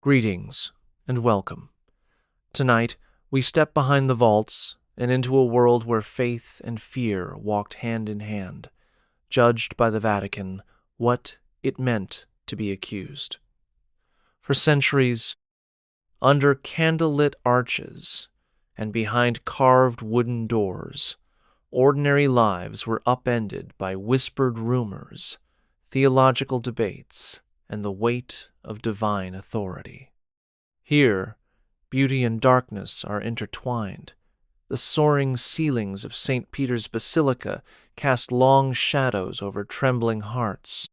Greetings and welcome. Tonight, we step behind the vaults and into a world where faith and fear walked hand in hand, judged by the Vatican what it meant to be accused. For centuries, under candlelit arches and behind carved wooden doors, ordinary lives were upended by whispered rumors, theological debates, and the weight of divine authority. Here, beauty and darkness are intertwined. The soaring ceilings of St. Peter's Basilica cast long shadows over trembling hearts.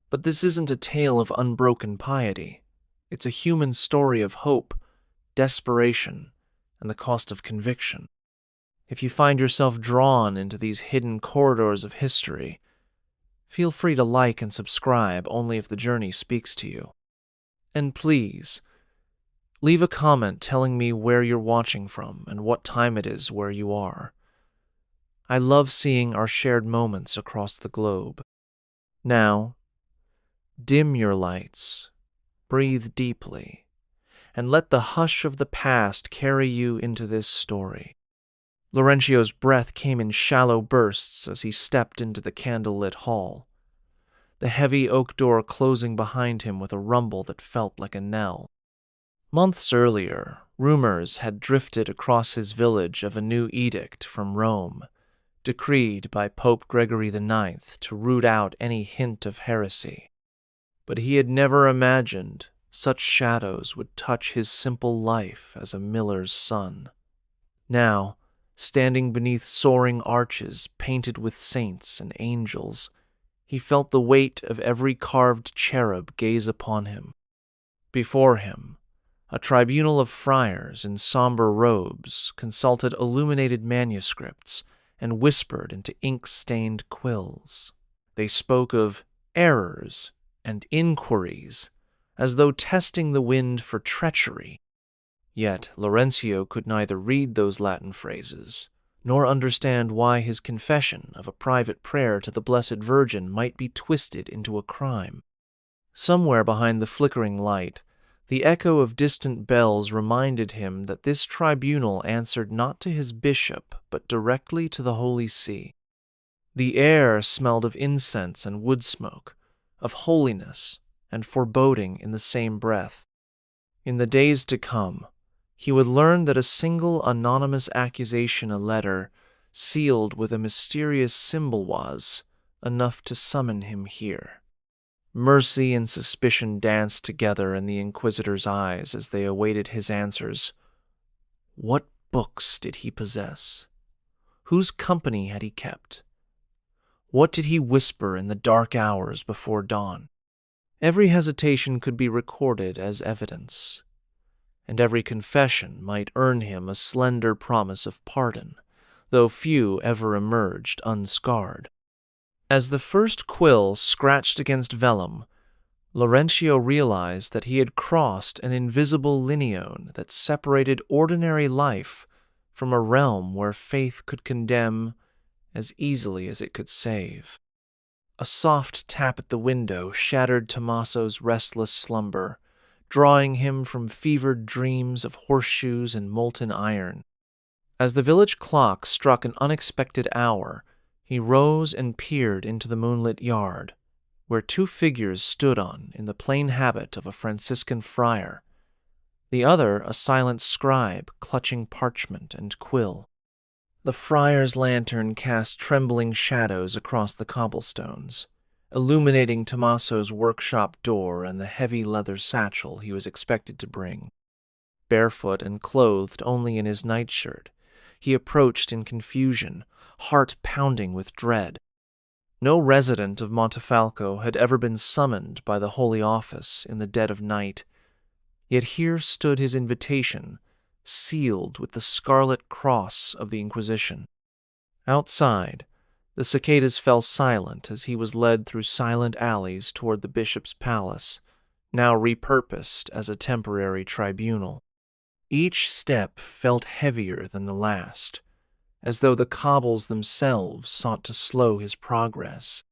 But this isn't a tale of unbroken piety. It's a human story of hope, desperation, and the cost of conviction. If you find yourself drawn into these hidden corridors of history, feel free to like and subscribe only if the journey speaks to you. And please, leave a comment telling me where you're watching from and what time it is where you are. I love seeing our shared moments across the globe. Now, dim your lights, breathe deeply, and let the hush of the past carry you into this story. Laurentio's breath came in shallow bursts as he stepped into the candlelit hall, the heavy oak door closing behind him with a rumble that felt like a knell. Months earlier, rumors had drifted across his village of a new edict from Rome, decreed by Pope Gregory IX to root out any hint of heresy. But he had never imagined such shadows would touch his simple life as a miller's son. Now, standing beneath soaring arches painted with saints and angels, he felt the weight of every carved cherub gaze upon him. Before him, a tribunal of friars in somber robes consulted illuminated manuscripts and whispered into ink-stained quills. They spoke of errors and inquiries, as though testing the wind for treachery. Yet Laurencio could neither read those Latin phrases, nor understand why his confession of a private prayer to the Blessed Virgin might be twisted into a crime. Somewhere behind the flickering light, the echo of distant bells reminded him that this tribunal answered not to his bishop, but directly to the Holy See. The air smelled of incense and wood smoke, of holiness and foreboding in the same breath. In the days to come, he would learn that a single anonymous accusation, a letter, sealed with a mysterious symbol, was enough to summon him here. Mercy and suspicion danced together in the Inquisitor's eyes as they awaited his answers. What books did he possess? Whose company had he kept? What did he whisper in the dark hours before dawn? Every hesitation could be recorded as evidence, and every confession might earn him a slender promise of pardon, though few ever emerged unscarred. As the first quill scratched against vellum, Laurencio realized that he had crossed an invisible lineone that separated ordinary life from a realm where faith could condemn as easily as it could save. A soft tap at the window shattered Tommaso's restless slumber, drawing him from fevered dreams of horseshoes and molten iron. As the village clock struck an unexpected hour, he rose and peered into the moonlit yard, where two figures stood in the plain habit of a Franciscan friar, the other a silent scribe clutching parchment and quill. The friar's lantern cast trembling shadows across the cobblestones, illuminating Tommaso's workshop door and the heavy leather satchel he was expected to bring. Barefoot and clothed only in his nightshirt, he approached in confusion, heart pounding with dread. No resident of Montefalco had ever been summoned by the Holy Office in the dead of night, yet here stood his invitation, sealed with the scarlet cross of the Inquisition. Outside, the cicadas fell silent as he was led through silent alleys toward the bishop's palace, now repurposed as a temporary tribunal. Each step felt heavier than the last, as though the cobbles themselves sought to slow his progress.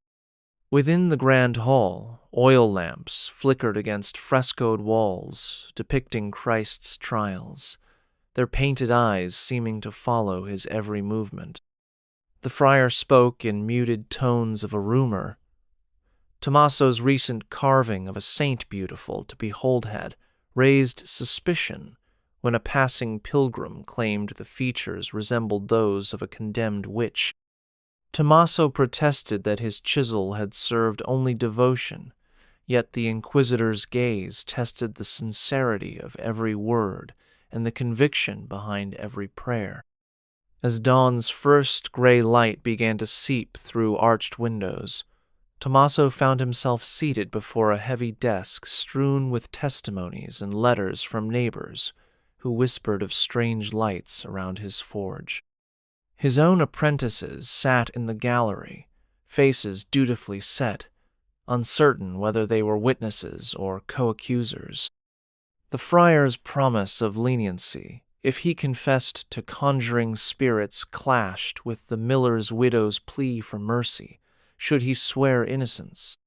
Within the grand hall, oil lamps flickered against frescoed walls depicting Christ's trials, their painted eyes seeming to follow his every movement. The friar spoke in muted tones of a rumor. Tommaso's recent carving of a saint beautiful to behold had raised suspicion when a passing pilgrim claimed the features resembled those of a condemned witch. Tommaso protested that his chisel had served only devotion, yet the inquisitor's gaze tested the sincerity of every word and the conviction behind every prayer. As dawn's first gray light began to seep through arched windows, Tommaso found himself seated before a heavy desk strewn with testimonies and letters from neighbors who whispered of strange lights around his forge. His own apprentices sat in the gallery, faces dutifully set, uncertain whether they were witnesses or co-accusers. The friar's promise of leniency, if he confessed to conjuring spirits, clashed with the miller's widow's plea for mercy, should he swear innocence.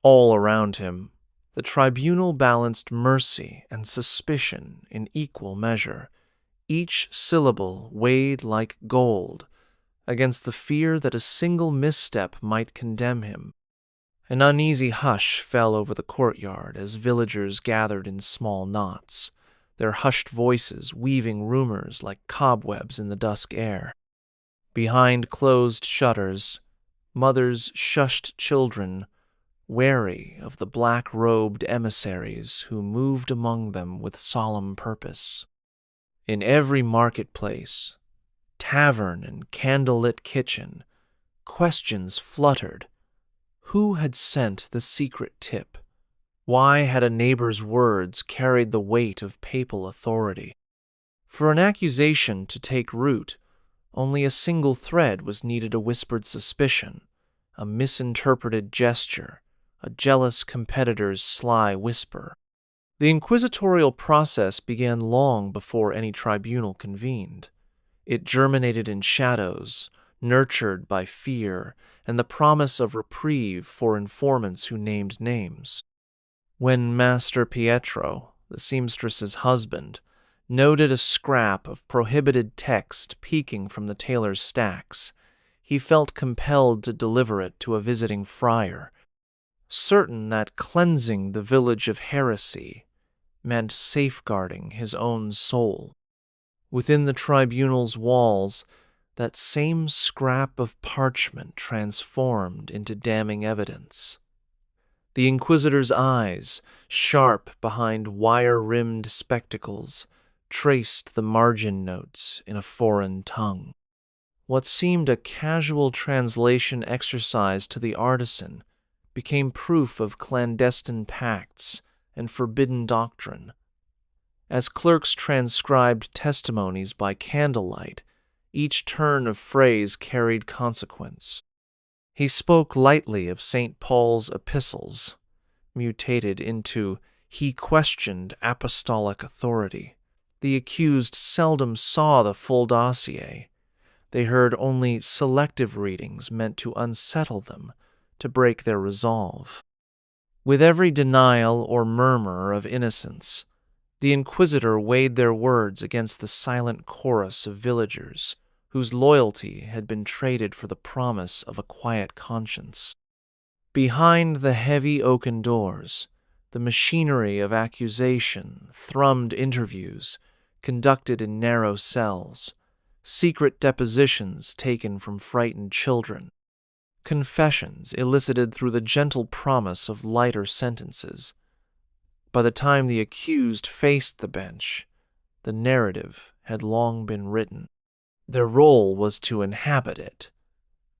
All around him, the tribunal balanced mercy and suspicion in equal measure, each syllable weighed like gold against the fear that a single misstep might condemn him. An uneasy hush fell over the courtyard as villagers gathered in small knots, their hushed voices weaving rumors like cobwebs in the dusk air. Behind closed shutters, mothers shushed children, wary of the black-robed emissaries who moved among them with solemn purpose. In every marketplace, tavern and candlelit kitchen, questions fluttered. Who had sent the secret tip? Why had a neighbor's words carried the weight of papal authority? For an accusation to take root, only a single thread was needed: a whispered suspicion, a misinterpreted gesture, a jealous competitor's sly whisper. The inquisitorial process began long before any tribunal convened. It germinated in shadows, nurtured by fear and the promise of reprieve for informants who named names. When Master Pietro, the seamstress's husband, noted a scrap of prohibited text peeking from the tailor's stacks, he felt compelled to deliver it to a visiting friar, certain that cleansing the village of heresy meant safeguarding his own soul. Within the tribunal's walls, that same scrap of parchment transformed into damning evidence. The inquisitor's eyes, sharp behind wire-rimmed spectacles, traced the margin notes in a foreign tongue. What seemed a casual translation exercise to the artisan became proof of clandestine pacts and forbidden doctrine. As clerks transcribed testimonies by candlelight, each turn of phrase carried consequence. He spoke lightly of St. Paul's epistles, mutated into he questioned apostolic authority. The accused seldom saw the full dossier. They heard only selective readings meant to unsettle them, to break their resolve. With every denial or murmur of innocence, the inquisitor weighed their words against the silent chorus of villagers whose loyalty had been traded for the promise of a quiet conscience. Behind the heavy oaken doors, the machinery of accusation thrummed interviews conducted in narrow cells, secret depositions taken from frightened children, confessions elicited through the gentle promise of lighter sentences. By the time the accused faced the bench, the narrative had long been written. Their role was to inhabit it,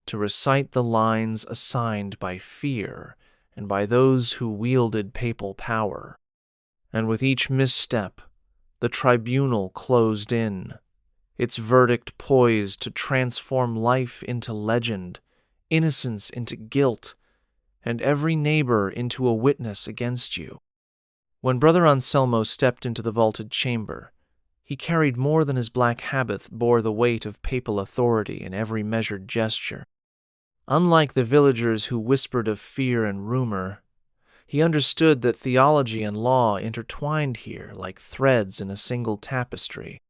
to recite the lines assigned by fear and by those who wielded papal power. And with each misstep, the tribunal closed in, its verdict poised to transform life into legend, innocence into guilt, and every neighbor into a witness against you. When Brother Anselmo stepped into the vaulted chamber, he carried more than his black habit bore the weight of papal authority in every measured gesture. Unlike the villagers who whispered of fear and rumor, he understood that theology and law intertwined here like threads in a single tapestry.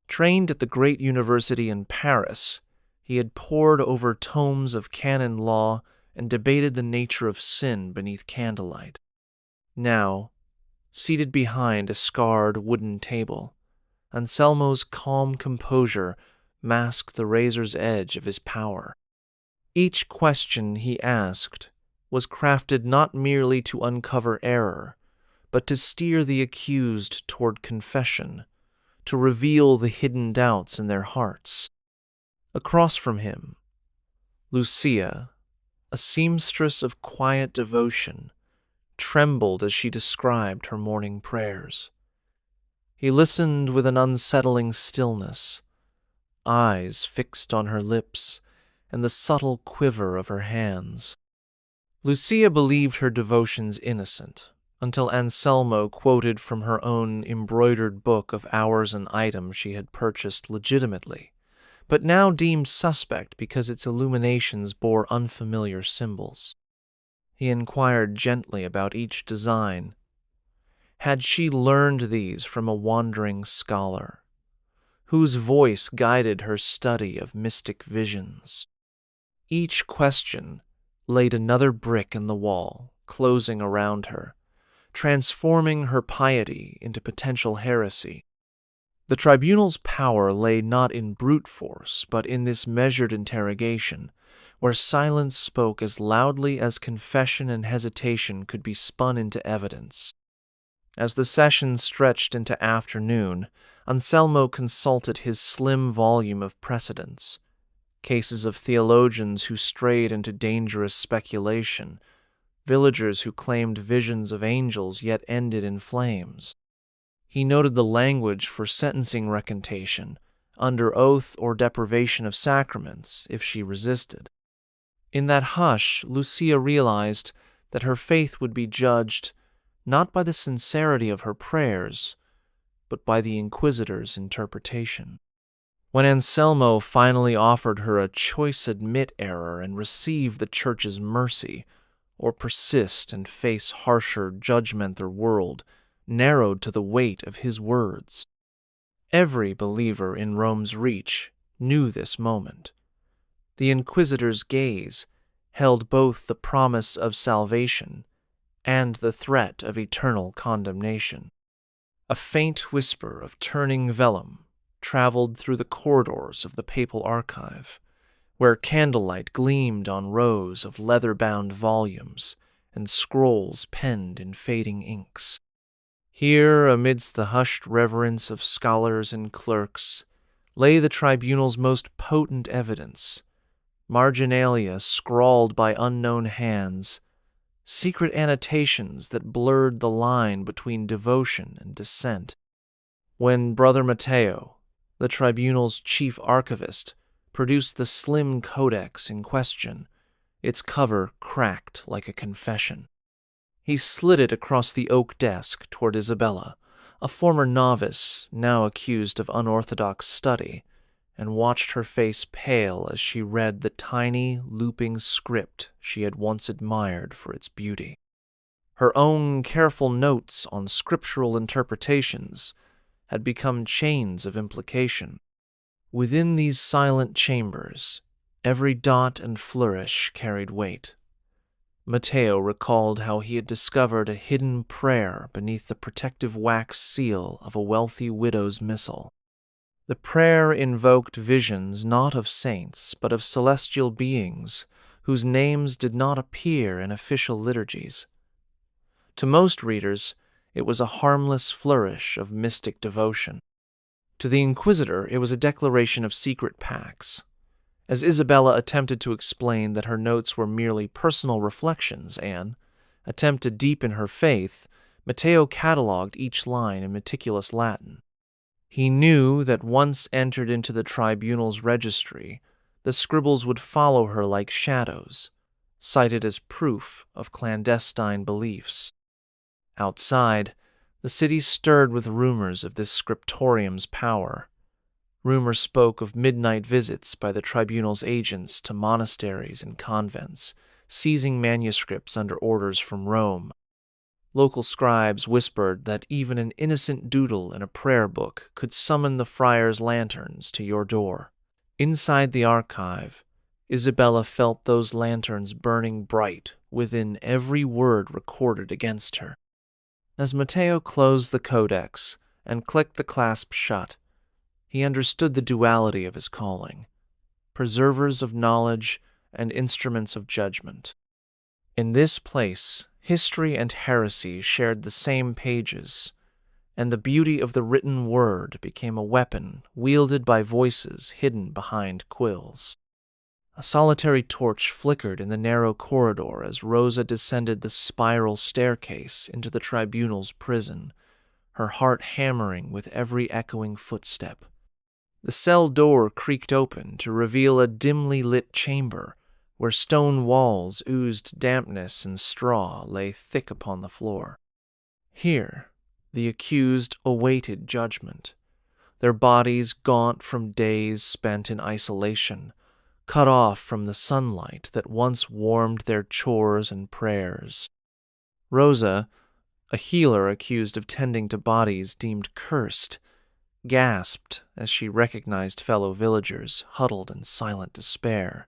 Trained at the great university in Paris, he had pored over tomes of canon law and debated the nature of sin beneath candlelight. Now, seated behind a scarred wooden table, Anselmo's calm composure masked the razor's edge of his power. Each question he asked was crafted not merely to uncover error, but to steer the accused toward confession, to reveal the hidden doubts in their hearts. Across from him, Lucia, a seamstress of quiet devotion, trembled as she described her morning prayers. He listened with an unsettling stillness, eyes fixed on her lips and the subtle quiver of her hands. Lucia believed her devotions innocent, until Anselmo quoted from her own embroidered book of hours and items she had purchased legitimately, but now deemed suspect because its illuminations bore unfamiliar symbols. He inquired gently about each design. Had she learned these from a wandering scholar, whose voice guided her study of mystic visions? Each question laid another brick in the wall, closing around her, transforming her piety into potential heresy. The tribunal's power lay not in brute force, but in this measured interrogation, where silence spoke as loudly as confession and hesitation could be spun into evidence. As the session stretched into afternoon, Anselmo consulted his slim volume of precedents, cases of theologians who strayed into dangerous speculation, villagers who claimed visions of angels yet ended in flames. He noted the language for sentencing recantation, under oath or deprivation of sacraments if she resisted. In that hush, Lucia realized that her faith would be judged not by the sincerity of her prayers, but by the inquisitor's interpretation. When Anselmo finally offered her a choice admit error and receive the Church's mercy, or persist and face harsher judgment, the world narrowed to the weight of his words. Every believer in Rome's reach knew this moment. The inquisitor's gaze held both the promise of salvation and the threat of eternal condemnation. A faint whisper of turning vellum traveled through the corridors of the papal archive, where candlelight gleamed on rows of leather-bound volumes and scrolls penned in fading inks. Here, amidst the hushed reverence of scholars and clerks, lay the tribunal's most potent evidence, marginalia scrawled by unknown hands, secret annotations that blurred the line between devotion and dissent. When Brother Matteo, the tribunal's chief archivist, produced the slim codex in question, its cover cracked like a confession. He slid it across the oak desk toward Isabella, a former novice now accused of unorthodox study, and watched her face pale as she read the tiny, looping script she had once admired for its beauty. Her own careful notes on scriptural interpretations had become chains of implication. Within these silent chambers, every dot and flourish carried weight. Matteo recalled how he had discovered a hidden prayer beneath the protective wax seal of a wealthy widow's missal. The prayer invoked visions not of saints, but of celestial beings whose names did not appear in official liturgies. To most readers, it was a harmless flourish of mystic devotion. To the inquisitor, it was a declaration of secret pacts. As Isabella attempted to explain that her notes were merely personal reflections and attempt to deepen her faith, Matteo catalogued each line in meticulous Latin. He knew that once entered into the tribunal's registry, the scribbles would follow her like shadows, cited as proof of clandestine beliefs. Outside, the city stirred with rumors of this scriptorium's power. Rumor spoke of midnight visits by the tribunal's agents to monasteries and convents, seizing manuscripts under orders from Rome. Local scribes whispered that even an innocent doodle in a prayer book could summon the friars' lanterns to your door. Inside the archive, Isabella felt those lanterns burning bright within every word recorded against her. As Matteo closed the codex and clicked the clasp shut, he understood the duality of his calling, preservers of knowledge and instruments of judgment. In this place, history and heresy shared the same pages, and the beauty of the written word became a weapon wielded by voices hidden behind quills. A solitary torch flickered in the narrow corridor as Rosa descended the spiral staircase into the tribunal's prison, her heart hammering with every echoing footstep. The cell door creaked open to reveal a dimly lit chamber where stone walls oozed dampness and straw lay thick upon the floor. Here, the accused awaited judgment, their bodies gaunt from days spent in isolation, cut off from the sunlight that once warmed their chores and prayers. Rosa, a healer accused of tending to bodies deemed cursed, gasped as she recognized fellow villagers huddled in silent despair.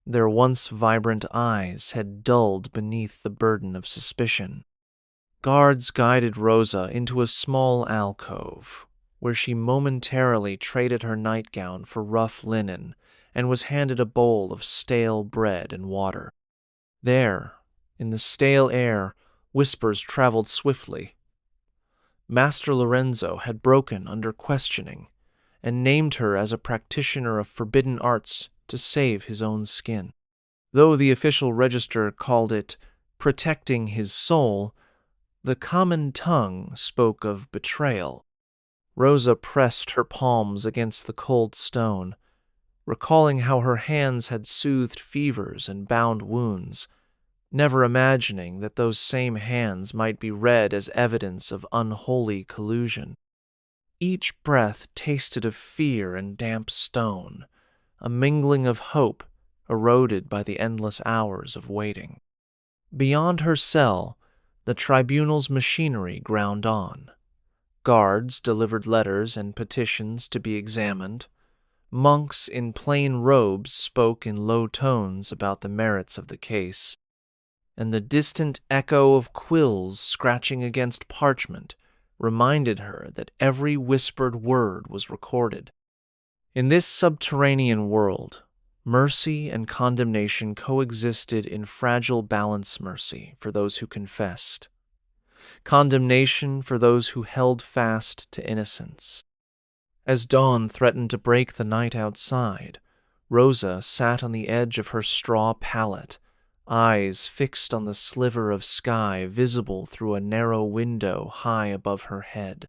Their once vibrant eyes had dulled beneath the burden of suspicion. Guards guided Rosa into a small alcove, where she momentarily traded her nightgown for rough linen and was handed a bowl of stale bread and water. There, in the stale air, whispers traveled swiftly. Master Lorenzo had broken under questioning and named her as a practitioner of forbidden arts to save his own skin. Though the official register called it protecting his soul, the common tongue spoke of betrayal. Rosa pressed her palms against the cold stone, recalling how her hands had soothed fevers and bound wounds, never imagining that those same hands might be read as evidence of unholy collusion. Each breath tasted of fear and damp stone, a mingling of hope eroded by the endless hours of waiting. Beyond her cell, the tribunal's machinery ground on. Guards delivered letters and petitions to be examined. Monks in plain robes spoke in low tones about the merits of the case, and the distant echo of quills scratching against parchment reminded her that every whispered word was recorded. In this subterranean world, mercy and condemnation coexisted in fragile balance. Mercy for those who confessed, condemnation for those who held fast to innocence. As dawn threatened to break the night outside, Rosa sat on the edge of her straw pallet, eyes fixed on the sliver of sky visible through a narrow window high above her head.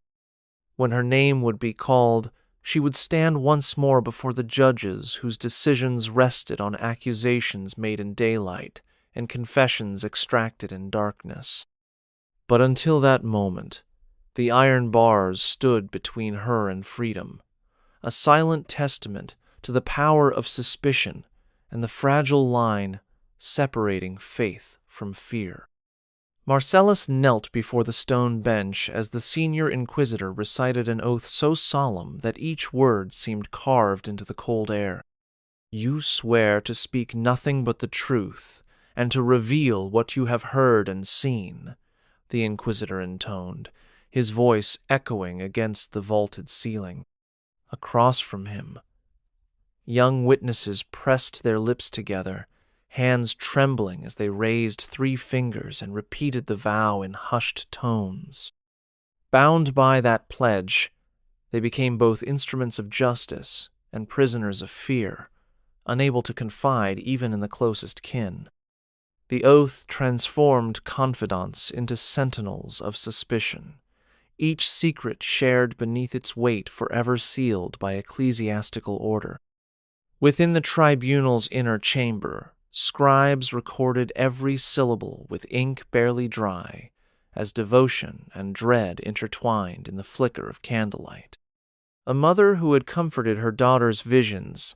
When her name would be called, she would stand once more before the judges whose decisions rested on accusations made in daylight and confessions extracted in darkness. But until that moment, the iron bars stood between her and freedom, a silent testament to the power of suspicion and the fragile line separating faith from fear. Marcellus knelt before the stone bench as the senior inquisitor recited an oath so solemn that each word seemed carved into the cold air. "You swear to speak nothing but the truth, and to reveal what you have heard and seen," the inquisitor intoned, his voice echoing against the vaulted ceiling. Across from him, young witnesses pressed their lips together, hands trembling as they raised 3 fingers and repeated the vow in hushed tones. Bound by that pledge, they became both instruments of justice and prisoners of fear, unable to confide even in the closest kin. The oath transformed confidants into sentinels of suspicion, each secret shared beneath its weight forever sealed by ecclesiastical order. Within the tribunal's inner chamber, scribes recorded every syllable with ink barely dry, as devotion and dread intertwined in the flicker of candlelight. A mother who had comforted her daughter's visions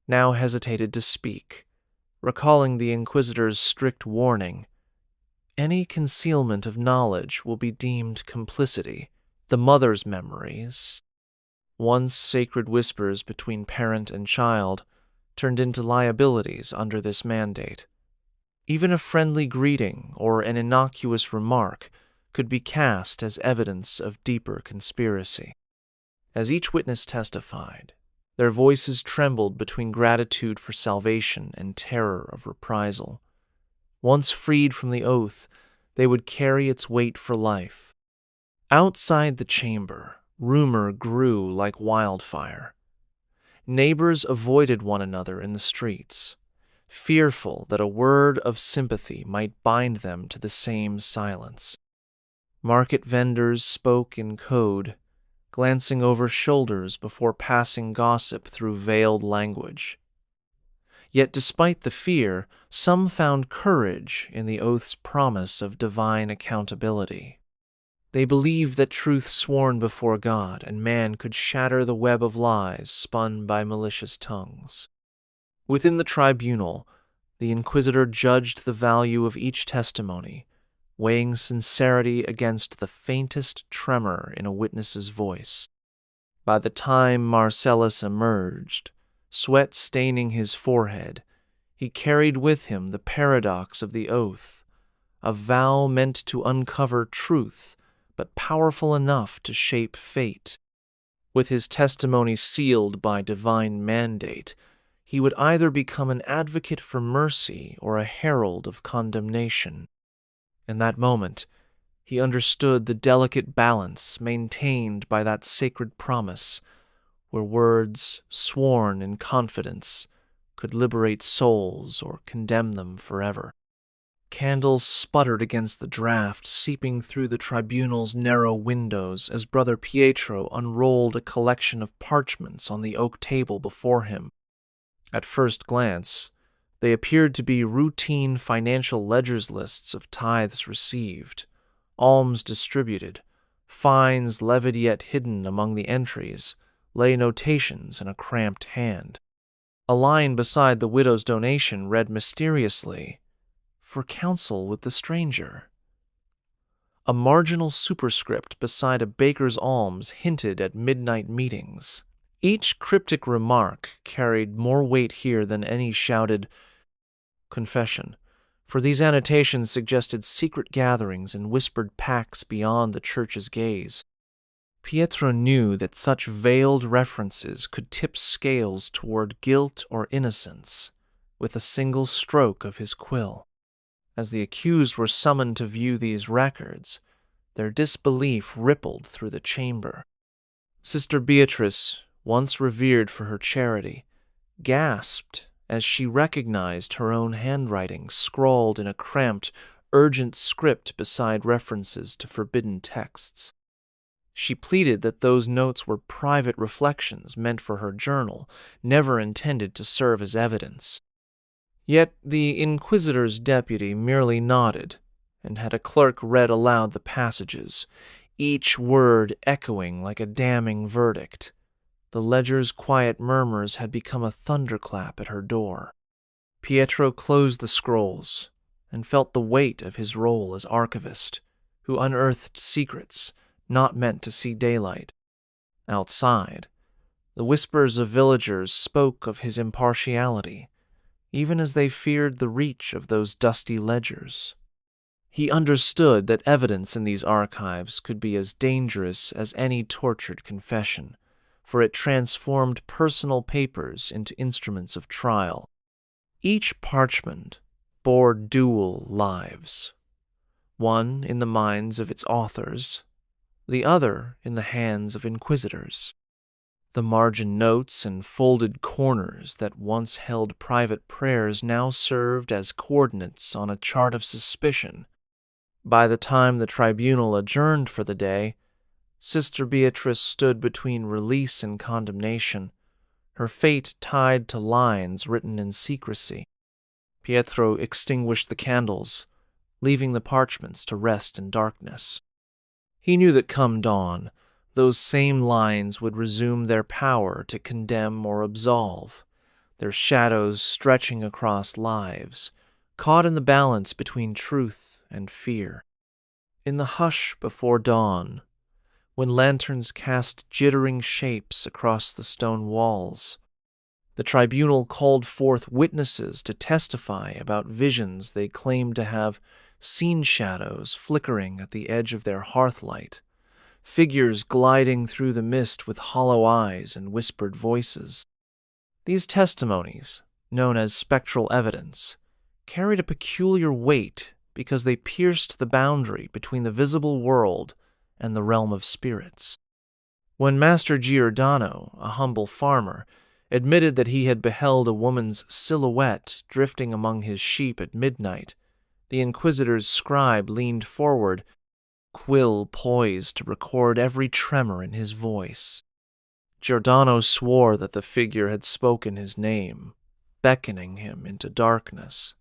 now hesitated to speak, recalling the Inquisitor's strict warning. Any concealment of knowledge will be deemed complicity. The mother's memories, once sacred whispers between parent and child, turned into liabilities under this mandate. Even a friendly greeting or an innocuous remark could be cast as evidence of deeper conspiracy. As each witness testified, their voices trembled between gratitude for salvation and terror of reprisal. Once freed from the oath, they would carry its weight for life. Outside the chamber, rumor grew like wildfire. Neighbors avoided one another in the streets, fearful that a word of sympathy might bind them to the same silence. Market vendors spoke in code, glancing over shoulders before passing gossip through veiled language. Yet despite the fear, some found courage in the oath's promise of divine accountability. They believed that truth sworn before God and man could shatter the web of lies spun by malicious tongues. Within the tribunal, the Inquisitor judged the value of each testimony, weighing sincerity against the faintest tremor in a witness's voice. By the time Marcellus emerged, sweat staining his forehead, he carried with him the paradox of the oath, a vow meant to uncover truth, but powerful enough to shape fate. With his testimony sealed by divine mandate, he would either become an advocate for mercy or a herald of condemnation. In that moment, he understood the delicate balance maintained by that sacred promise, where words sworn in confidence could liberate souls or condemn them forever. Candles sputtered against the draught, seeping through the tribunal's narrow windows as Brother Pietro unrolled a collection of parchments on the oak table before him. At first glance, they appeared to be routine financial ledgers lists of tithes received, alms distributed, fines levied yet hidden among the entries, lay notations in a cramped hand. A line beside the widow's donation read mysteriously, "For counsel with the stranger." A marginal superscript beside a baker's alms hinted at midnight meetings. Each cryptic remark carried more weight here than any shouted confession, for these annotations suggested secret gatherings and whispered pacts beyond the church's gaze. Pietro knew that such veiled references could tip scales toward guilt or innocence with a single stroke of his quill. As the accused were summoned to view these records, their disbelief rippled through the chamber. Sister Beatrice, once revered for her charity, gasped as she recognized her own handwriting scrawled in a cramped, urgent script beside references to forbidden texts. She pleaded that those notes were private reflections meant for her journal, never intended to serve as evidence. Yet the Inquisitor's deputy merely nodded and had a clerk read aloud the passages, each word echoing like a damning verdict. The ledger's quiet murmurs had become a thunderclap at her door. Pietro closed the scrolls and felt the weight of his role as archivist, who unearthed secrets not meant to see daylight. Outside, the whispers of villagers spoke of his impartiality, even as they feared the reach of those dusty ledgers. He understood that evidence in these archives could be as dangerous as any tortured confession, for it transformed personal papers into instruments of trial. Each parchment bore dual lives, one in the minds of its authors, the other in the hands of inquisitors. The margin notes and folded corners that once held private prayers now served as coordinates on a chart of suspicion. By the time the tribunal adjourned for the day, Sister Beatrice stood between release and condemnation, her fate tied to lines written in secrecy. Pietro extinguished the candles, leaving the parchments to rest in darkness. He knew that come dawn, those same lines would resume their power to condemn or absolve, their shadows stretching across lives, caught in the balance between truth and fear. In the hush before dawn, when lanterns cast jittering shapes across the stone walls, the tribunal called forth witnesses to testify about visions they claimed to have seen, shadows flickering at the edge of their hearthlight, figures gliding through the mist with hollow eyes and whispered voices. These testimonies, known as spectral evidence, carried a peculiar weight because they pierced the boundary between the visible world and the realm of spirits. When Master Giordano, a humble farmer, admitted that he had beheld a woman's silhouette drifting among his sheep at midnight, the Inquisitor's scribe leaned forward, quill poised to record every tremor in his voice. Giordano swore that the figure had spoken his name, beckoning him into darkness.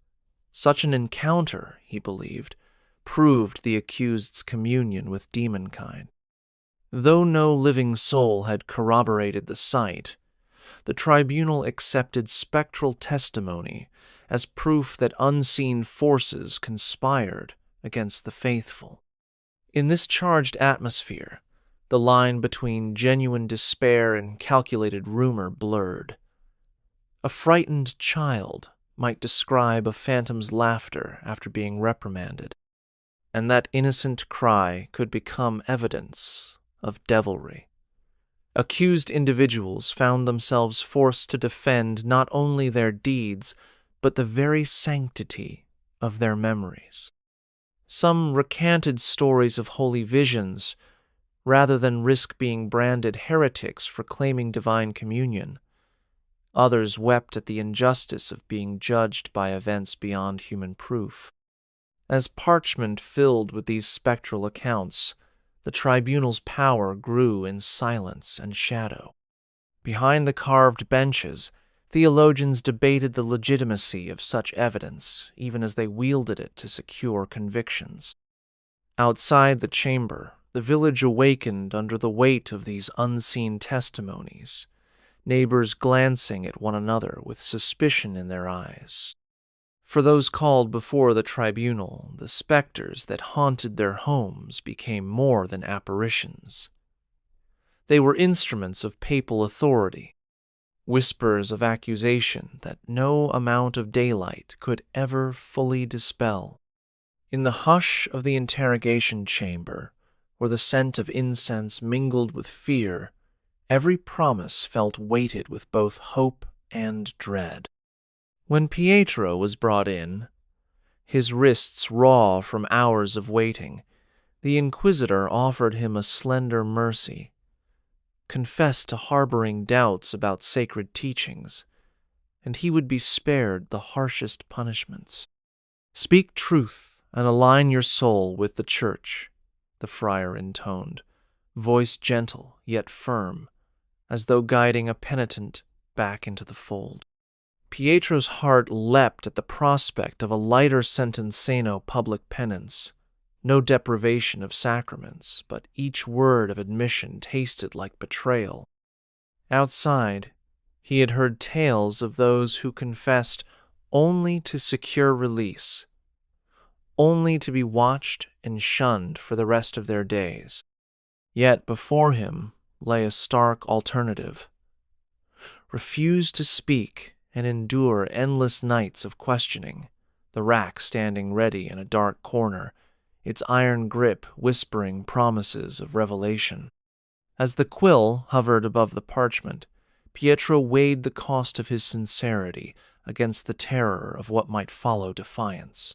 Such an encounter, he believed, proved the accused's communion with demonkind. Though no living soul had corroborated the sight, the tribunal accepted spectral testimony as proof that unseen forces conspired against the faithful. In this charged atmosphere, the line between genuine despair and calculated rumor blurred. A frightened child might describe a phantom's laughter after being reprimanded, and that innocent cry could become evidence of devilry. Accused individuals found themselves forced to defend not only their deeds, but the very sanctity of their memories. Some recanted stories of holy visions, rather than risk being branded heretics for claiming divine communion. Others wept at the injustice of being judged by events beyond human proof. As parchment filled with these spectral accounts, the tribunal's power grew in silence and shadow. Behind the carved benches, theologians debated the legitimacy of such evidence, even as they wielded it to secure convictions. Outside the chamber, the village awakened under the weight of these unseen testimonies, neighbors glancing at one another with suspicion in their eyes. For those called before the tribunal, the specters that haunted their homes became more than apparitions. They were instruments of papal authority, whispers of accusation that no amount of daylight could ever fully dispel. In the hush of the interrogation chamber, where the scent of incense mingled with fear, every promise felt weighted with both hope and dread. When Pietro was brought in, his wrists raw from hours of waiting, the Inquisitor offered him a slender mercy. Confess to harboring doubts about sacred teachings, and he would be spared the harshest punishments. Speak truth and align your soul with the Church, the friar intoned, voice gentle yet firm, as though guiding a penitent back into the fold. Pietro's heart leapt at the prospect of a lighter sentenzano public penance. No deprivation of sacraments, but each word of admission tasted like betrayal. Outside, he had heard tales of those who confessed only to secure release, only to be watched and shunned for the rest of their days. Yet before him lay a stark alternative. Refuse to speak and endure endless nights of questioning, the rack standing ready in a dark corner, its iron grip whispering promises of revelation. As the quill hovered above the parchment, Pietro weighed the cost of his sincerity against the terror of what might follow defiance.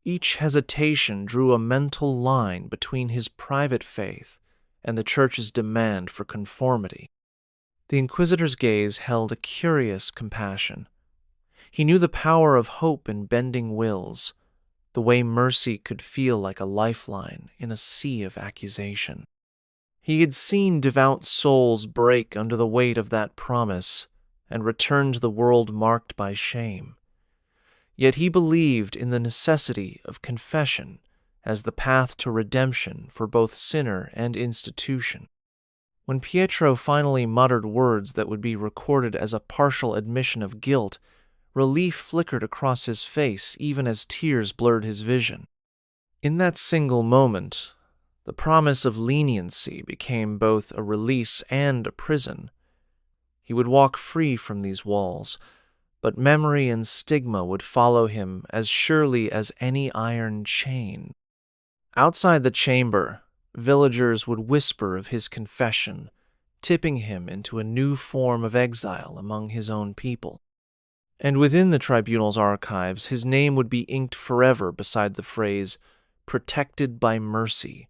Each hesitation drew a mental line between his private faith and the Church's demand for conformity. The Inquisitor's gaze held a curious compassion. He knew the power of hope in bending wills, the way mercy could feel like a lifeline in a sea of accusation. He had seen devout souls break under the weight of that promise and return to the world marked by shame. Yet he believed in the necessity of confession as the path to redemption for both sinner and institution. When Pietro finally muttered words that would be recorded as a partial admission of guilt, relief flickered across his face even as tears blurred his vision. In that single moment, the promise of leniency became both a release and a prison. He would walk free from these walls, but memory and stigma would follow him as surely as any iron chain. Outside the chamber, villagers would whisper of his confession, tipping him into a new form of exile among his own people. And within the tribunal's archives, his name would be inked forever beside the phrase, "protected by mercy,"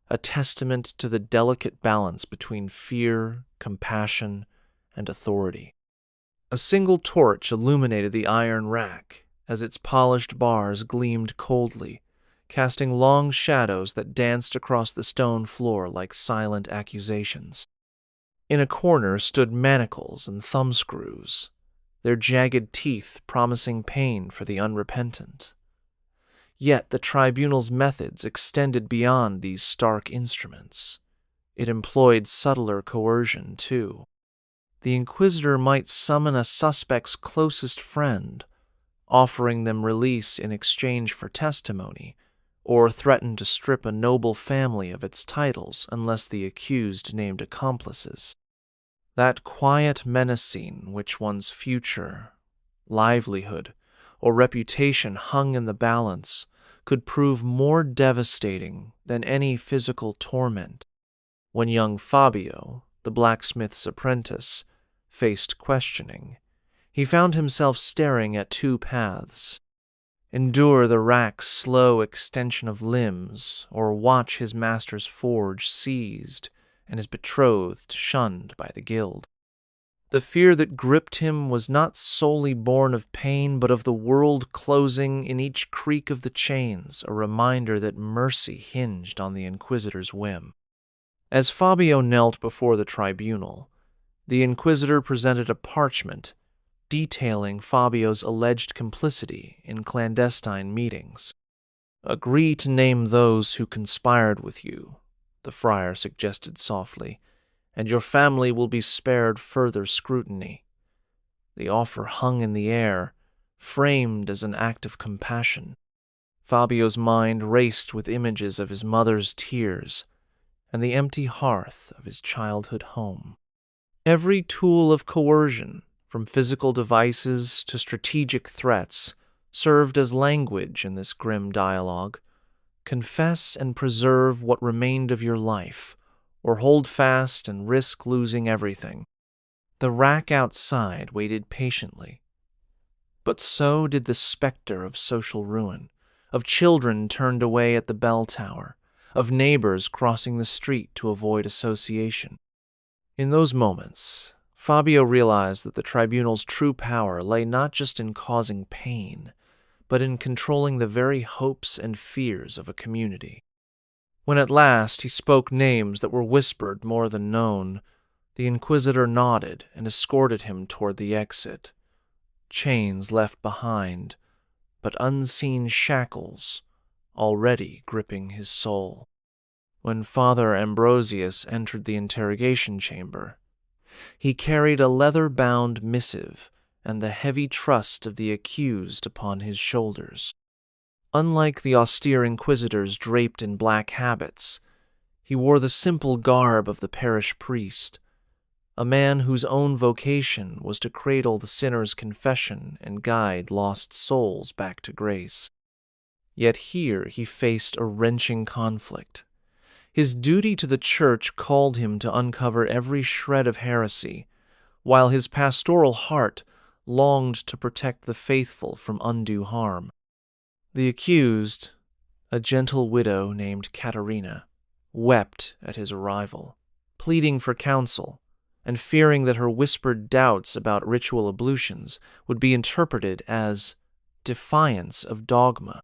a testament to the delicate balance between fear, compassion, and authority. A single torch illuminated the iron rack as its polished bars gleamed coldly, casting long shadows that danced across the stone floor like silent accusations. In a corner stood manacles and thumbscrews, their jagged teeth promising pain for the unrepentant. Yet the tribunal's methods extended beyond these stark instruments. It employed subtler coercion, too. The inquisitor might summon a suspect's closest friend, offering them release in exchange for testimony, or threaten to strip a noble family of its titles unless the accused named accomplices. That quiet menacing which one's future, livelihood, or reputation hung in the balance could prove more devastating than any physical torment. When young Fabio, the blacksmith's apprentice, faced questioning, he found himself staring at two paths: endure the rack's slow extension of limbs, or watch his master's forge seized and his betrothed shunned by the guild. The fear that gripped him was not solely born of pain, but of the world closing in each creak of the chains, a reminder that mercy hinged on the inquisitor's whim. As Fabio knelt before the tribunal, the inquisitor presented a parchment detailing Fabio's alleged complicity in clandestine meetings. "Agree to name those who conspired with you," the friar suggested softly, "and your family will be spared further scrutiny." The offer hung in the air, framed as an act of compassion. Fabio's mind raced with images of his mother's tears and the empty hearth of his childhood home. Every tool of coercion, from physical devices to strategic threats, served as language in this grim dialogue. Confess and preserve what remained of your life, or hold fast and risk losing everything. The rack outside waited patiently. But so did the specter of social ruin, of children turned away at the bell tower, of neighbors crossing the street to avoid association. In those moments, Fabio realized that the tribunal's true power lay not just in causing pain, but in controlling the very hopes and fears of a community. When at last he spoke names that were whispered more than known, the inquisitor nodded and escorted him toward the exit. Chains left behind, but unseen shackles already gripping his soul. When Father Ambrosius entered the interrogation chamber, he carried a leather-bound missive and the heavy trust of the accused upon his shoulders. Unlike the austere inquisitors draped in black habits, he wore the simple garb of the parish priest, a man whose own vocation was to cradle the sinner's confession and guide lost souls back to grace. Yet here he faced a wrenching conflict. His duty to the church called him to uncover every shred of heresy, while his pastoral heart longed to protect the faithful from undue harm. The accused, a gentle widow named Caterina, wept at his arrival, pleading for counsel and fearing that her whispered doubts about ritual ablutions would be interpreted as defiance of dogma.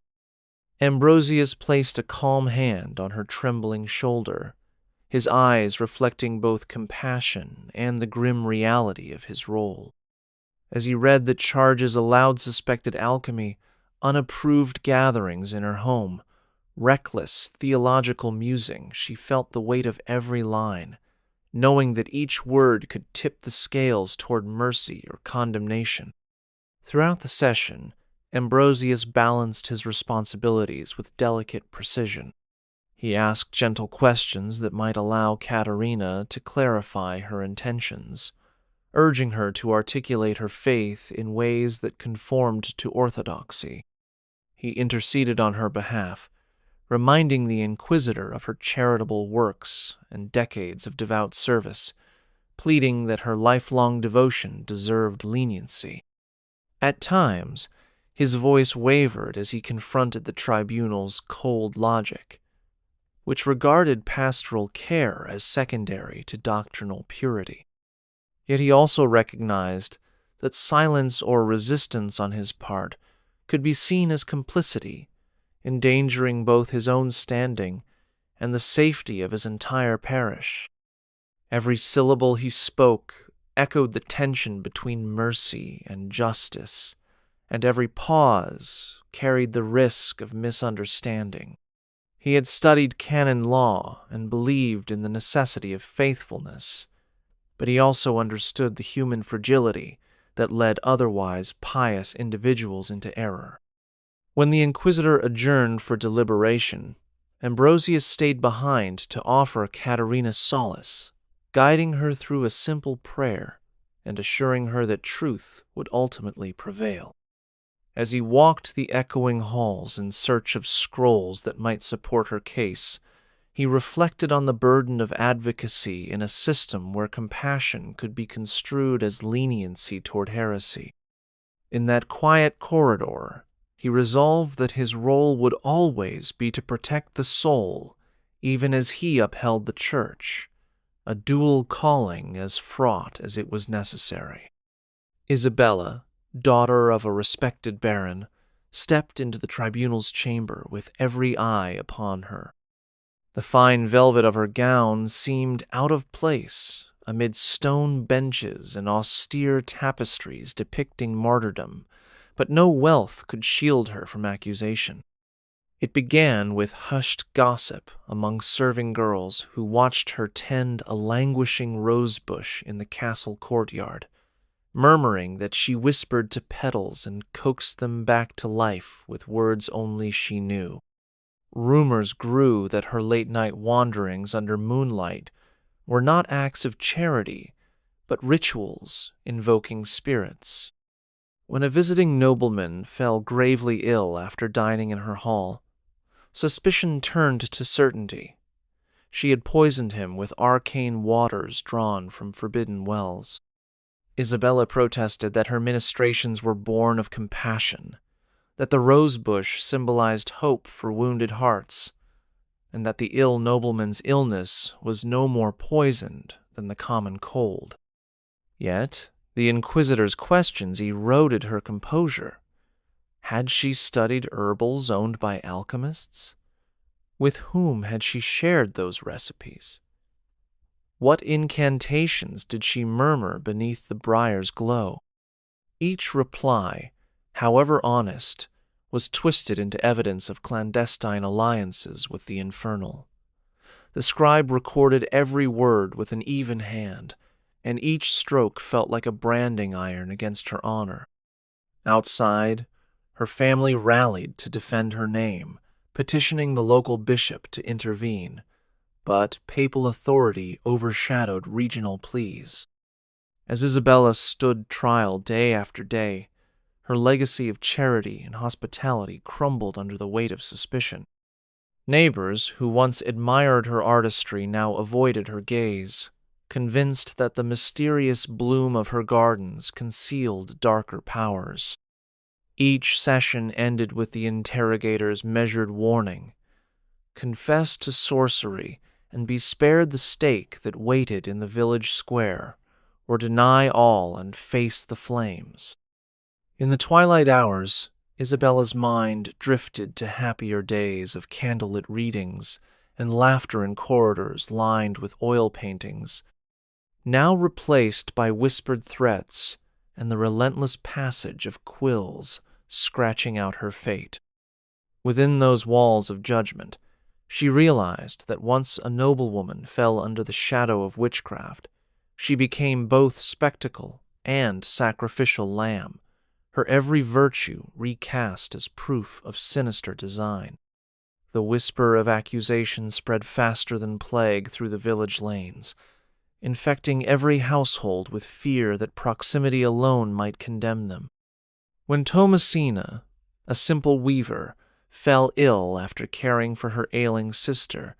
Ambrosius placed a calm hand on her trembling shoulder, his eyes reflecting both compassion and the grim reality of his role. As he read the charges aloud, suspected alchemy, unapproved gatherings in her home, reckless theological musing, she felt the weight of every line, knowing that each word could tip the scales toward mercy or condemnation. Throughout the session, Ambrosius balanced his responsibilities with delicate precision. He asked gentle questions that might allow Caterina to clarify her intentions, urging her to articulate her faith in ways that conformed to orthodoxy. He interceded on her behalf, reminding the inquisitor of her charitable works and decades of devout service, pleading that her lifelong devotion deserved leniency. At times, his voice wavered as he confronted the tribunal's cold logic, which regarded pastoral care as secondary to doctrinal purity. Yet he also recognized that silence or resistance on his part could be seen as complicity, endangering both his own standing and the safety of his entire parish. Every syllable he spoke echoed the tension between mercy and justice, and every pause carried the risk of misunderstanding. He had studied canon law and believed in the necessity of faithfulness, but he also understood the human fragility that led otherwise pious individuals into error. When the inquisitor adjourned for deliberation, Ambrosius stayed behind to offer Caterina solace, guiding her through a simple prayer and assuring her that truth would ultimately prevail. As he walked the echoing halls in search of scrolls that might support her case, he reflected on the burden of advocacy in a system where compassion could be construed as leniency toward heresy. In that quiet corridor, he resolved that his role would always be to protect the soul, even as he upheld the Church, a dual calling as fraught as it was necessary. Isabella, daughter of a respected baron, stepped into the tribunal's chamber with every eye upon her. The fine velvet of her gown seemed out of place amid stone benches and austere tapestries depicting martyrdom, but no wealth could shield her from accusation. It began with hushed gossip among serving girls who watched her tend a languishing rosebush in the castle courtyard, murmuring that she whispered to petals and coaxed them back to life with words only she knew. Rumors grew that her late-night wanderings under moonlight were not acts of charity, but rituals invoking spirits. When a visiting nobleman fell gravely ill after dining in her hall, suspicion turned to certainty. She had poisoned him with arcane waters drawn from forbidden wells. Isabella protested that her ministrations were born of compassion, that the rosebush symbolized hope for wounded hearts, and that the ill nobleman's illness was no more poisoned than the common cold. Yet, the inquisitor's questions eroded her composure. Had she studied herbals owned by alchemists? With whom had she shared those recipes? What incantations did she murmur beneath the briar's glow? Each reply, however honest, was twisted into evidence of clandestine alliances with the infernal. The scribe recorded every word with an even hand, and each stroke felt like a branding iron against her honor. Outside, her family rallied to defend her name, petitioning the local bishop to intervene, but papal authority overshadowed regional pleas. As Isabella stood trial day after day, her legacy of charity and hospitality crumbled under the weight of suspicion. Neighbors who once admired her artistry now avoided her gaze, convinced that the mysterious bloom of her gardens concealed darker powers. Each session ended with the interrogator's measured warning: confess to sorcery and be spared the stake that waited in the village square, or deny all and face the flames. In the twilight hours, Isabella's mind drifted to happier days of candlelit readings and laughter in corridors lined with oil paintings, now replaced by whispered threats and the relentless passage of quills scratching out her fate. Within those walls of judgment, She realized that once a noblewoman fell under the shadow of witchcraft, she became both spectacle and sacrificial lamb, her every virtue recast as proof of sinister design. The whisper of accusation spread faster than plague through the village lanes, infecting every household with fear that proximity alone might condemn them. When Thomasina, a simple weaver, fell ill after caring for her ailing sister,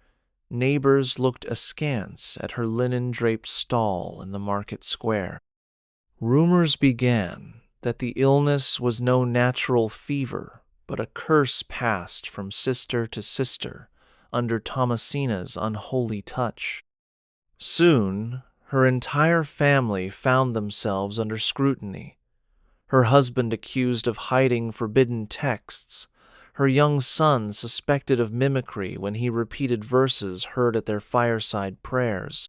neighbors looked askance at her linen-draped stall in the market square. Rumors began that the illness was no natural fever, but a curse passed from sister to sister under Thomasina's unholy touch. Soon, her entire family found themselves under scrutiny. Her husband accused of hiding forbidden texts, her young son suspected of mimicry when he repeated verses heard at their fireside prayers.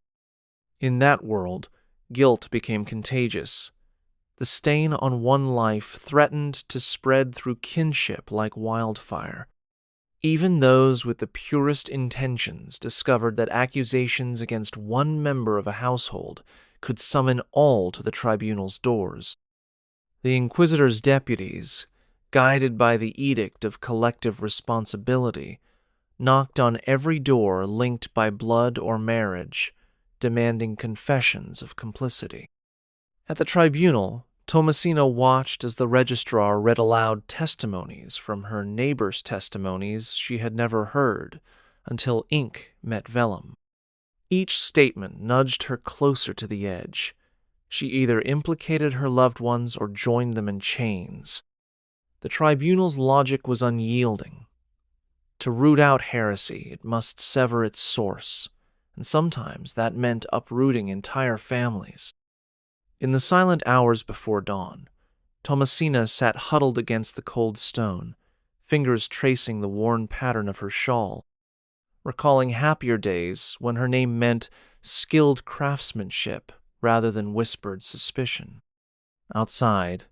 In that world, guilt became contagious. The stain on one life threatened to spread through kinship like wildfire. Even those with the purest intentions discovered that accusations against one member of a household could summon all to the tribunal's doors. The Inquisitor's deputies, guided by the edict of collective responsibility, knocked on every door linked by blood or marriage, demanding confessions of complicity. At the tribunal, Thomasina watched as the registrar read aloud testimonies from her neighbors' testimonies she had never heard until ink met vellum. Each statement nudged her closer to the edge. She either implicated her loved ones or joined them in chains. The tribunal's logic was unyielding. To root out heresy, it must sever its source, and sometimes that meant uprooting entire families. In the silent hours before dawn, Thomasina sat huddled against the cold stone, fingers tracing the worn pattern of her shawl, recalling happier days when her name meant skilled craftsmanship rather than whispered suspicion. Outside,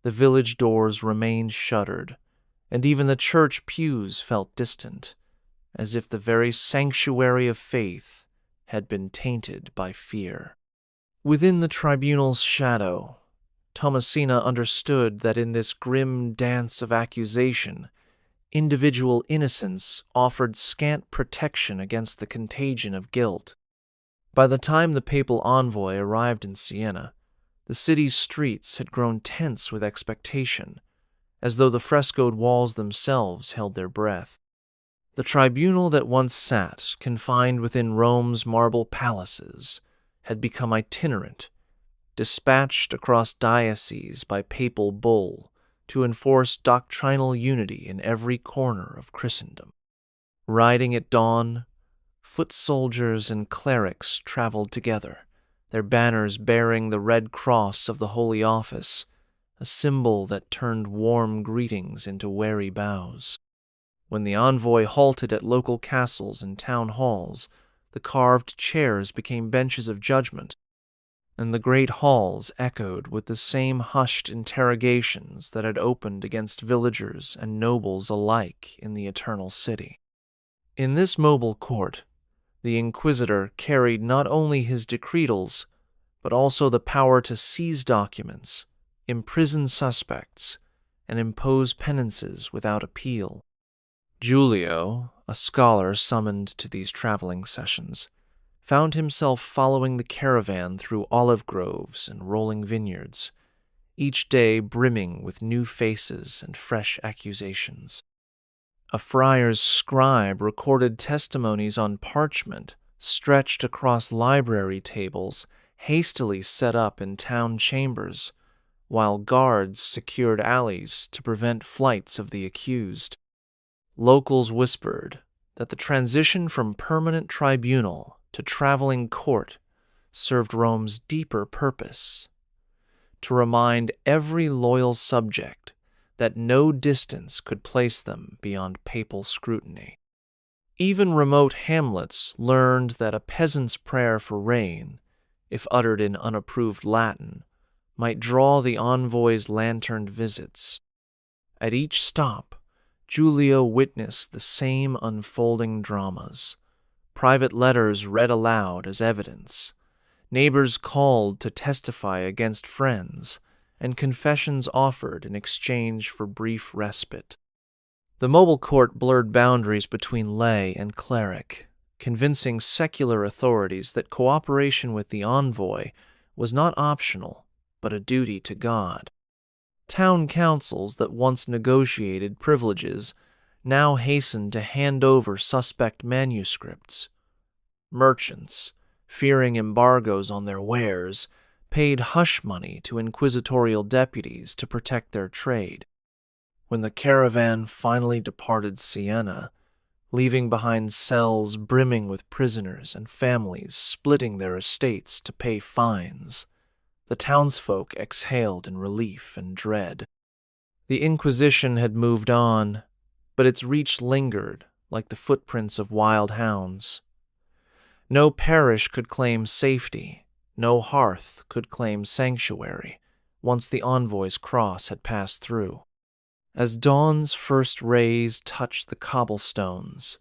the village doors remained shuttered, and even the church pews felt distant, as if the very sanctuary of faith had been tainted by fear. Within the tribunal's shadow, Thomasina understood that in this grim dance of accusation, individual innocence offered scant protection against the contagion of guilt. By the time the papal envoy arrived in Siena, the city's streets had grown tense with expectation, as though the frescoed walls themselves held their breath. The tribunal that once sat, confined within Rome's marble palaces, had become itinerant, dispatched across dioceses by papal bull to enforce doctrinal unity in every corner of Christendom. Riding at dawn, foot soldiers and clerics traveled together, their banners bearing the red cross of the Holy Office, a symbol that turned warm greetings into wary bows. When the envoy halted at local castles and town halls, the carved chairs became benches of judgment, and the great halls echoed with the same hushed interrogations that had opened against villagers and nobles alike in the Eternal City. In this mobile court, the Inquisitor carried not only his decretals, but also the power to seize documents, imprison suspects, and impose penances without appeal. Giulio, a scholar summoned to these traveling sessions, found himself following the caravan through olive groves and rolling vineyards, each day brimming with new faces and fresh accusations. A friar's scribe recorded testimonies on parchment stretched across library tables hastily set up in town chambers, while guards secured alleys to prevent flights of the accused. Locals whispered that the transition from permanent tribunal to traveling court served Rome's deeper purpose: to remind every loyal subject that no distance could place them beyond papal scrutiny. Even remote hamlets learned that a peasant's prayer for rain, if uttered in unapproved Latin, might draw the envoy's lanterned visits. At each stop, Giulio witnessed the same unfolding dramas. Private letters read aloud as evidence, neighbors called to testify against friends, and confessions offered in exchange for brief respite. The mobile court blurred boundaries between lay and cleric, convincing secular authorities that cooperation with the envoy was not optional, but a duty to God. Town councils that once negotiated privileges now hastened to hand over suspect manuscripts. Merchants, fearing embargoes on their wares, paid hush money to inquisitorial deputies to protect their trade. When the caravan finally departed Siena, leaving behind cells brimming with prisoners and families splitting their estates to pay fines, the townsfolk exhaled in relief and dread. The Inquisition had moved on, but its reach lingered like the footprints of wild hounds. No parish could claim safety, no hearth could claim sanctuary, once the envoy's cross had passed through. As dawn's first rays touched the cobblestones,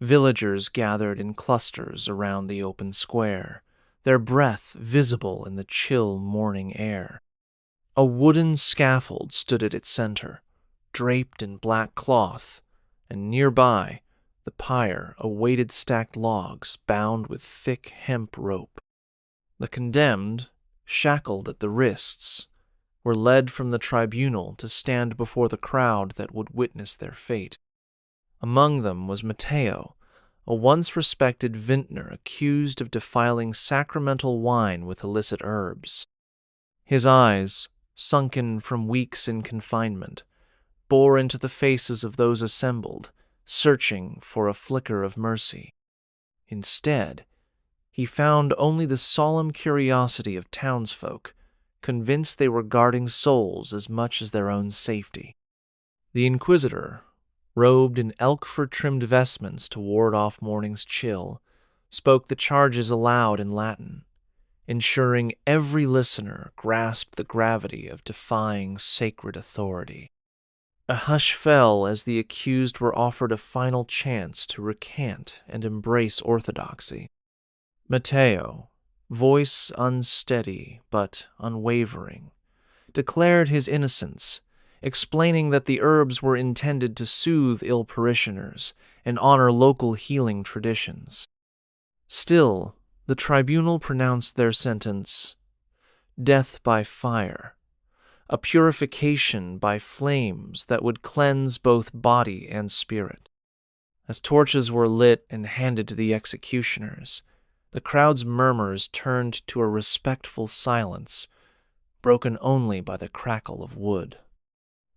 villagers gathered in clusters around the open square, their breath visible in the chill morning air. A wooden scaffold stood at its center, draped in black cloth, and nearby, the pyre awaited stacked logs bound with thick hemp rope. The condemned, shackled at the wrists, were led from the tribunal to stand before the crowd that would witness their fate. Among them was Matteo, a once respected vintner accused of defiling sacramental wine with illicit herbs. His eyes, sunken from weeks in confinement, bore into the faces of those assembled, searching for a flicker of mercy. Instead, he found only the solemn curiosity of townsfolk, convinced they were guarding souls as much as their own safety. The inquisitor, robed in elk-fur-trimmed vestments to ward off morning's chill, spoke the charges aloud in Latin, ensuring every listener grasped the gravity of defying sacred authority. A hush fell as the accused were offered a final chance to recant and embrace orthodoxy. Matteo, voice unsteady but unwavering, declared his innocence, explaining that the herbs were intended to soothe ill parishioners and honor local healing traditions. Still, the tribunal pronounced their sentence, death by fire, a purification by flames that would cleanse both body and spirit. As torches were lit and handed to the executioners, the crowd's murmurs turned to a respectful silence, broken only by the crackle of wood.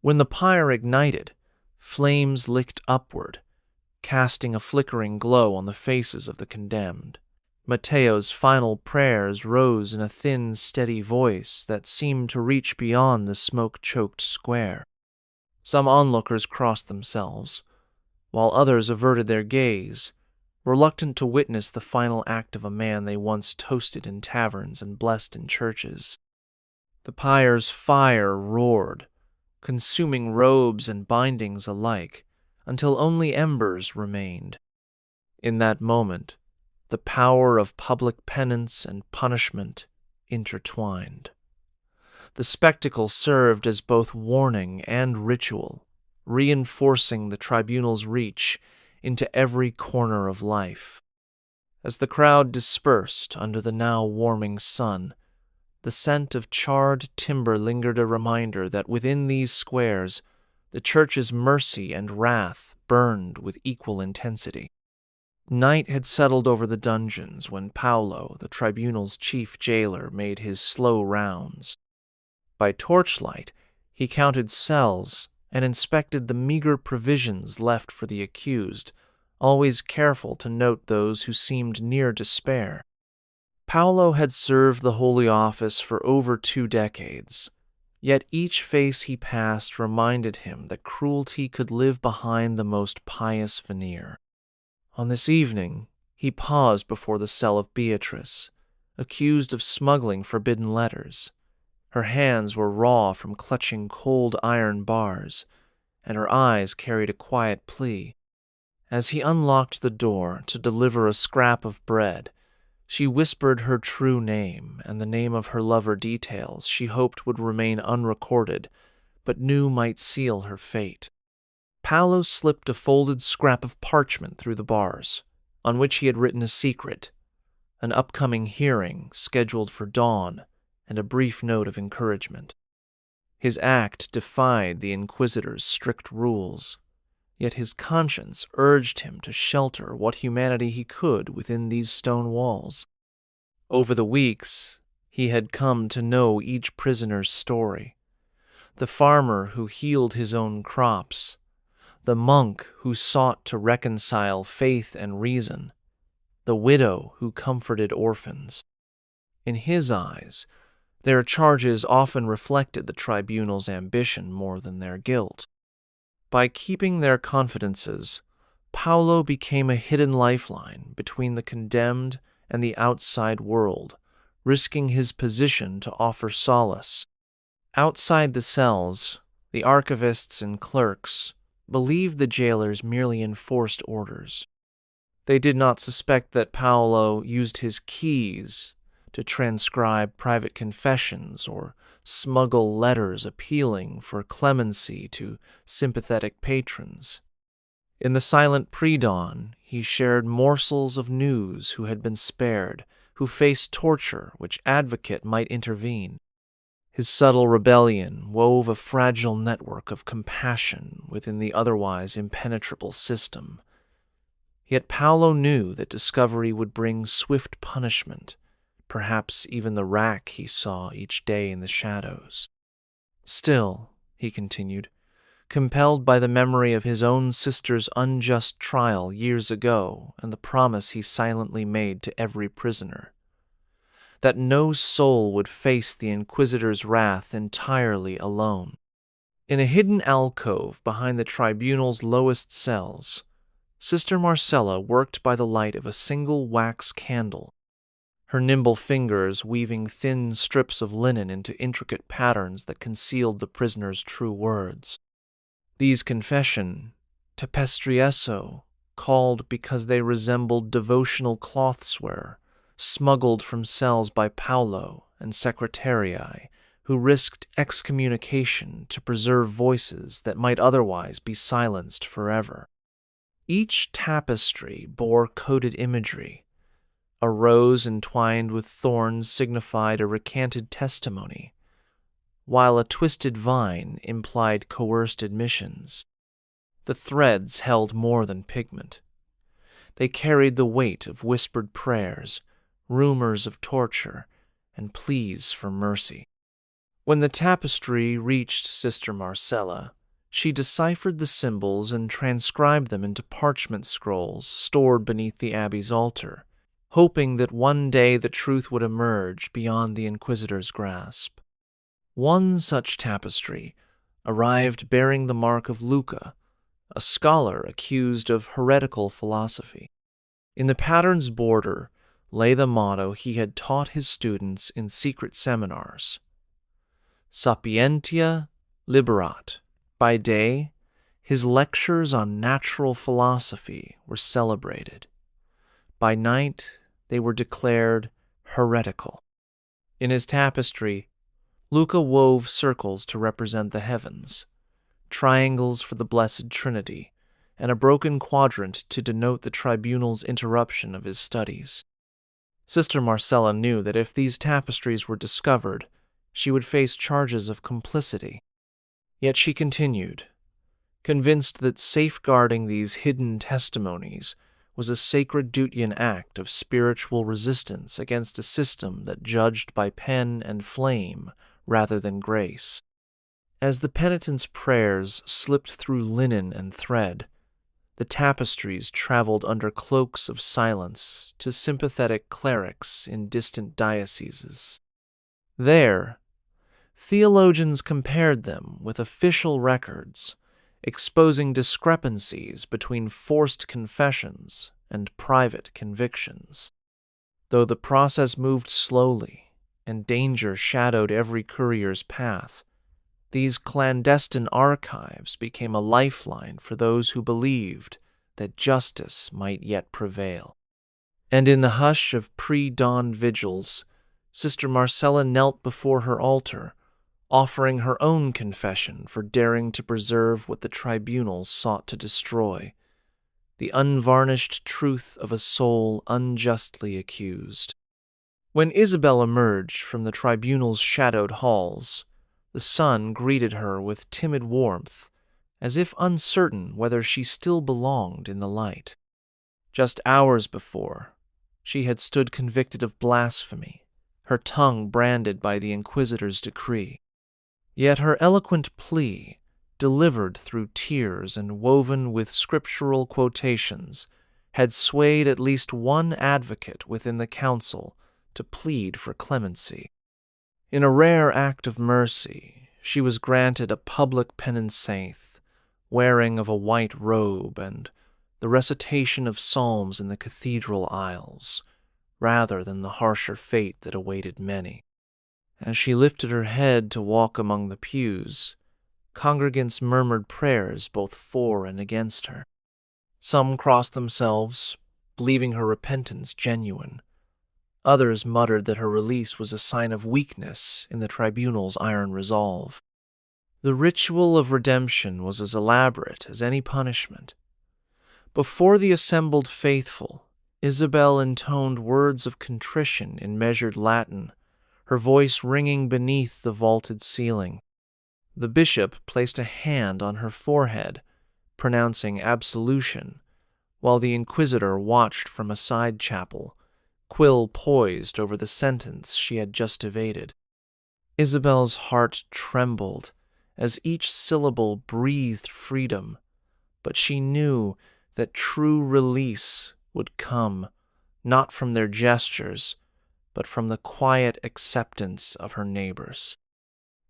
When the pyre ignited, flames licked upward, casting a flickering glow on the faces of the condemned. Matteo's final prayers rose in a thin, steady voice that seemed to reach beyond the smoke-choked square. Some onlookers crossed themselves, while others averted their gaze, reluctant to witness the final act of a man they once toasted in taverns and blessed in churches. The pyre's fire roared, consuming robes and bindings alike, until only embers remained. In that moment, the power of public penance and punishment intertwined. The spectacle served as both warning and ritual, reinforcing the tribunal's reach into every corner of life. As the crowd dispersed under the now warming sun, the scent of charred timber lingered, a reminder that within these squares the church's mercy and wrath burned with equal intensity. Night had settled over the dungeons when Paolo, the tribunal's chief jailer, made his slow rounds. By torchlight, he counted cells and inspected the meager provisions left for the accused, always careful to note those who seemed near despair. Paolo had served the Holy Office for over 2 decades, yet each face he passed reminded him that cruelty could live behind the most pious veneer. On this evening, he paused before the cell of Beatrice, accused of smuggling forbidden letters. Her hands were raw from clutching cold iron bars, and her eyes carried a quiet plea. As he unlocked the door to deliver a scrap of bread, she whispered her true name and the name of her lover, details she hoped would remain unrecorded, but knew might seal her fate. Paolo slipped a folded scrap of parchment through the bars, on which he had written a secret, an upcoming hearing scheduled for dawn, and a brief note of encouragement. His act defied the Inquisitor's strict rules, yet his conscience urged him to shelter what humanity he could within these stone walls. Over the weeks, he had come to know each prisoner's story. The farmer who healed his own crops, the monk who sought to reconcile faith and reason, the widow who comforted orphans. In his eyes, their charges often reflected the tribunal's ambition more than their guilt. By keeping their confidences, Paolo became a hidden lifeline between the condemned and the outside world, risking his position to offer solace. Outside the cells, the archivists and clerks believed the jailers merely enforced orders. They did not suspect that Paolo used his keys to transcribe private confessions or smuggle letters appealing for clemency to sympathetic patrons. In the silent pre-dawn, he shared morsels of news who had been spared, who faced torture which advocate might intervene. His subtle rebellion wove a fragile network of compassion within the otherwise impenetrable system. Yet Paolo knew that discovery would bring swift punishment, perhaps even the rack he saw each day in the shadows. Still, he continued, compelled by the memory of his own sister's unjust trial years ago and the promise he silently made to every prisoner, that no soul would face the Inquisitor's wrath entirely alone. In a hidden alcove behind the tribunal's lowest cells, Sister Marcella worked by the light of a single wax candle, her nimble fingers weaving thin strips of linen into intricate patterns that concealed the prisoner's true words. These confession, tapestrieso, called because they resembled devotional clothsware, smuggled from cells by Paolo and secretarii, who risked excommunication to preserve voices that might otherwise be silenced forever. Each tapestry bore coded imagery. A rose entwined with thorns signified a recanted testimony, while a twisted vine implied coerced admissions. The threads held more than pigment. They carried the weight of whispered prayers, rumors of torture, and pleas for mercy. When the tapestry reached Sister Marcella, she deciphered the symbols and transcribed them into parchment scrolls stored beneath the abbey's altar, hoping that one day the truth would emerge beyond the Inquisitor's grasp. One such tapestry arrived bearing the mark of Luca, a scholar accused of heretical philosophy. In the pattern's border lay the motto he had taught his students in secret seminars: Sapientia liberat. By day, his lectures on natural philosophy were celebrated. By night, they were declared heretical. In his tapestry, Luca wove circles to represent the heavens, triangles for the Blessed Trinity, and a broken quadrant to denote the tribunal's interruption of his studies. Sister Marcella knew that if these tapestries were discovered, she would face charges of complicity. Yet she continued, convinced that safeguarding these hidden testimonies was a sacred Dutian act of spiritual resistance against a system that judged by pen and flame rather than grace. As the penitent's prayers slipped through linen and thread, the tapestries traveled under cloaks of silence to sympathetic clerics in distant dioceses. There, theologians compared them with official records, exposing discrepancies between forced confessions and private convictions. Though the process moved slowly and danger shadowed every courier's path, These clandestine archives became a lifeline for those who believed that justice might yet prevail. And in the hush of pre-dawn vigils, Sister Marcella knelt before her altar, offering her own confession for daring to preserve what the tribunal sought to destroy, the unvarnished truth of a soul unjustly accused. When Isabel emerged from the tribunal's shadowed halls, the sun greeted her with timid warmth, as if uncertain whether she still belonged in the light. Just hours before, she had stood convicted of blasphemy, her tongue branded by the Inquisitor's decree. Yet her eloquent plea, delivered through tears and woven with scriptural quotations, had swayed at least one advocate within the council to plead for clemency. In a rare act of mercy, she was granted a public penance, wearing of a white robe and the recitation of psalms in the cathedral aisles, rather than the harsher fate that awaited many. As she lifted her head to walk among the pews, congregants murmured prayers both for and against her. Some crossed themselves, believing her repentance genuine. Others muttered that her release was a sign of weakness in the tribunal's iron resolve. The ritual of redemption was as elaborate as any punishment. Before the assembled faithful, Isabel intoned words of contrition in measured Latin, her voice ringing beneath the vaulted ceiling. The bishop placed a hand on her forehead, pronouncing absolution, while the inquisitor watched from a side chapel, quill poised over the sentence she had just evaded. Isabel's heart trembled as each syllable breathed freedom, but she knew that true release would come, not from their gestures, but from the quiet acceptance of her neighbors.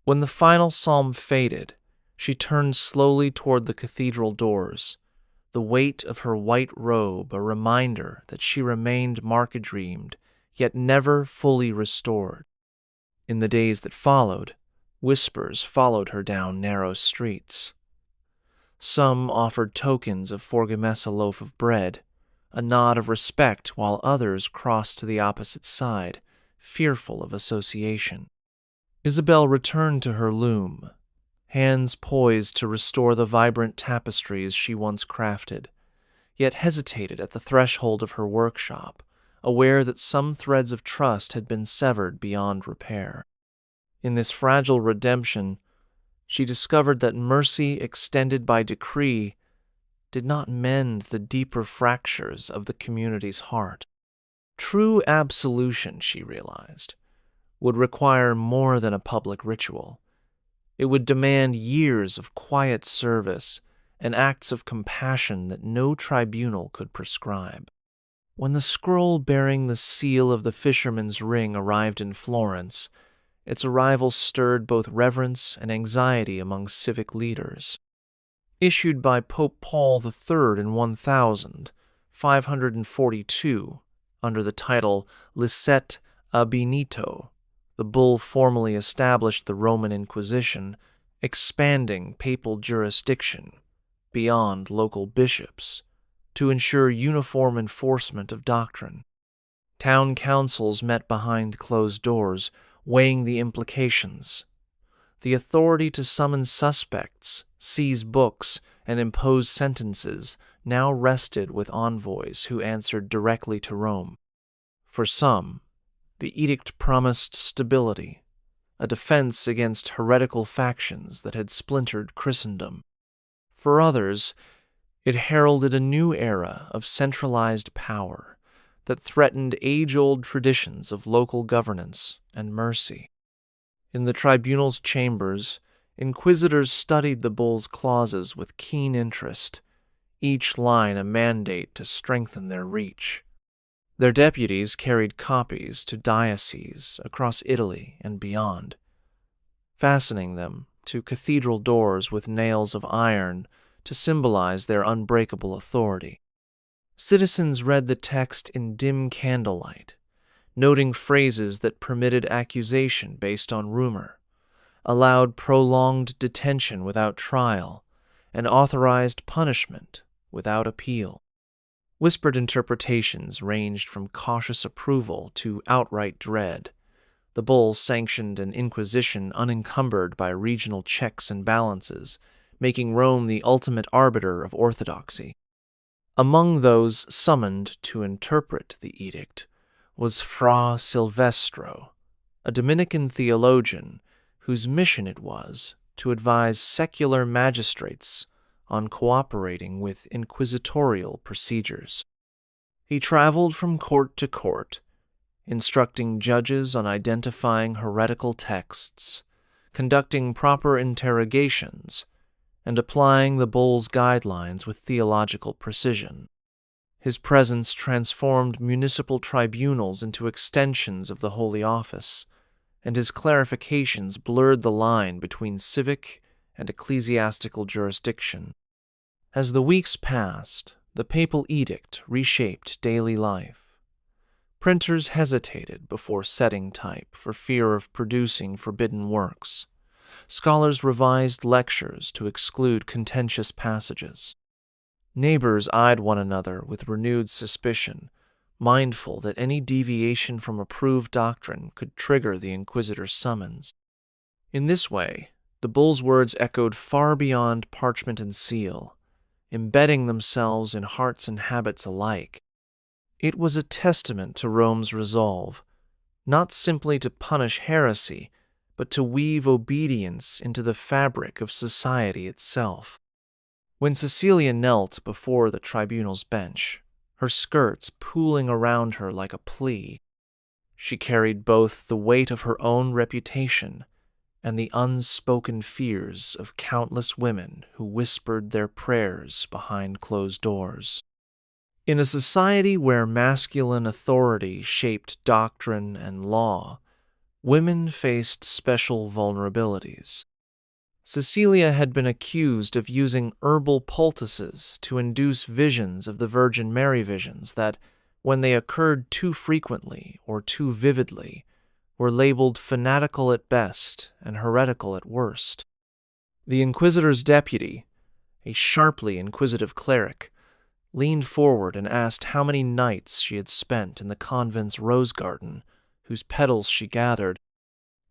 When the final psalm faded, she turned slowly toward the cathedral doors, the weight of her white robe a reminder that she remained martyrdreamed, yet never fully restored. In the days that followed, whispers followed her down narrow streets. Some offered tokens of forgiveness, a loaf of bread, a nod of respect, while others crossed to the opposite side, fearful of association. Isabel returned to her loom, hands poised to restore the vibrant tapestries she once crafted, yet hesitated at the threshold of her workshop, aware that some threads of trust had been severed beyond repair. In this fragile redemption, she discovered that mercy extended by decree did not mend the deeper fractures of the community's heart. True absolution, she realized, would require more than a public ritual. It would demand years of quiet service and acts of compassion that no tribunal could prescribe. When the scroll bearing the seal of the fisherman's ring arrived in Florence, its arrival stirred both reverence and anxiety among civic leaders. Issued by Pope Paul III in 1542 under the title Licet Abinito, the bull formally established the Roman Inquisition, expanding papal jurisdiction beyond local bishops to ensure uniform enforcement of doctrine. Town councils met behind closed doors, weighing the implications. The authority to summon suspects, seize books, and impose sentences now rested with envoys who answered directly to Rome. For some, the edict promised stability, a defense against heretical factions that had splintered Christendom. For others, it heralded a new era of centralized power that threatened age-old traditions of local governance and mercy. In the tribunal's chambers, inquisitors studied the bull's clauses with keen interest, each line a mandate to strengthen their reach. Their deputies carried copies to dioceses across Italy and beyond, fastening them to cathedral doors with nails of iron to symbolize their unbreakable authority. Citizens read the text in dim candlelight, noting phrases that permitted accusation based on rumor, allowed prolonged detention without trial, and authorized punishment without appeal. Whispered interpretations ranged from cautious approval to outright dread. The bulls sanctioned an inquisition unencumbered by regional checks and balances, making Rome the ultimate arbiter of orthodoxy. Among those summoned to interpret the edict was Fra Silvestro, a Dominican theologian whose mission it was to advise secular magistrates on cooperating with inquisitorial procedures. He traveled from court to court, instructing judges on identifying heretical texts, conducting proper interrogations, and applying the bull's guidelines with theological precision. His presence transformed municipal tribunals into extensions of the Holy Office, and his clarifications blurred the line between civic and ecclesiastical jurisdiction. As the weeks passed, the papal edict reshaped daily life. Printers hesitated before setting type for fear of producing forbidden works. Scholars revised lectures to exclude contentious passages. Neighbors eyed one another with renewed suspicion, mindful that any deviation from approved doctrine could trigger the inquisitor's summons. In this way, the bull's words echoed far beyond parchment and seal, embedding themselves in hearts and habits alike. It was a testament to Rome's resolve, not simply to punish heresy, but to weave obedience into the fabric of society itself. When Cecilia knelt before the tribunal's bench, her skirts pooling around her like a plea, she carried both the weight of her own reputation and the unspoken fears of countless women who whispered their prayers behind closed doors. In a society where masculine authority shaped doctrine and law, women faced special vulnerabilities. Cecilia had been accused of using herbal poultices to induce visions of the Virgin Mary visions that, when they occurred too frequently or too vividly, were labeled fanatical at best and heretical at worst. The inquisitor's deputy, a sharply inquisitive cleric, leaned forward and asked how many nights she had spent in the convent's rose garden, whose petals she gathered,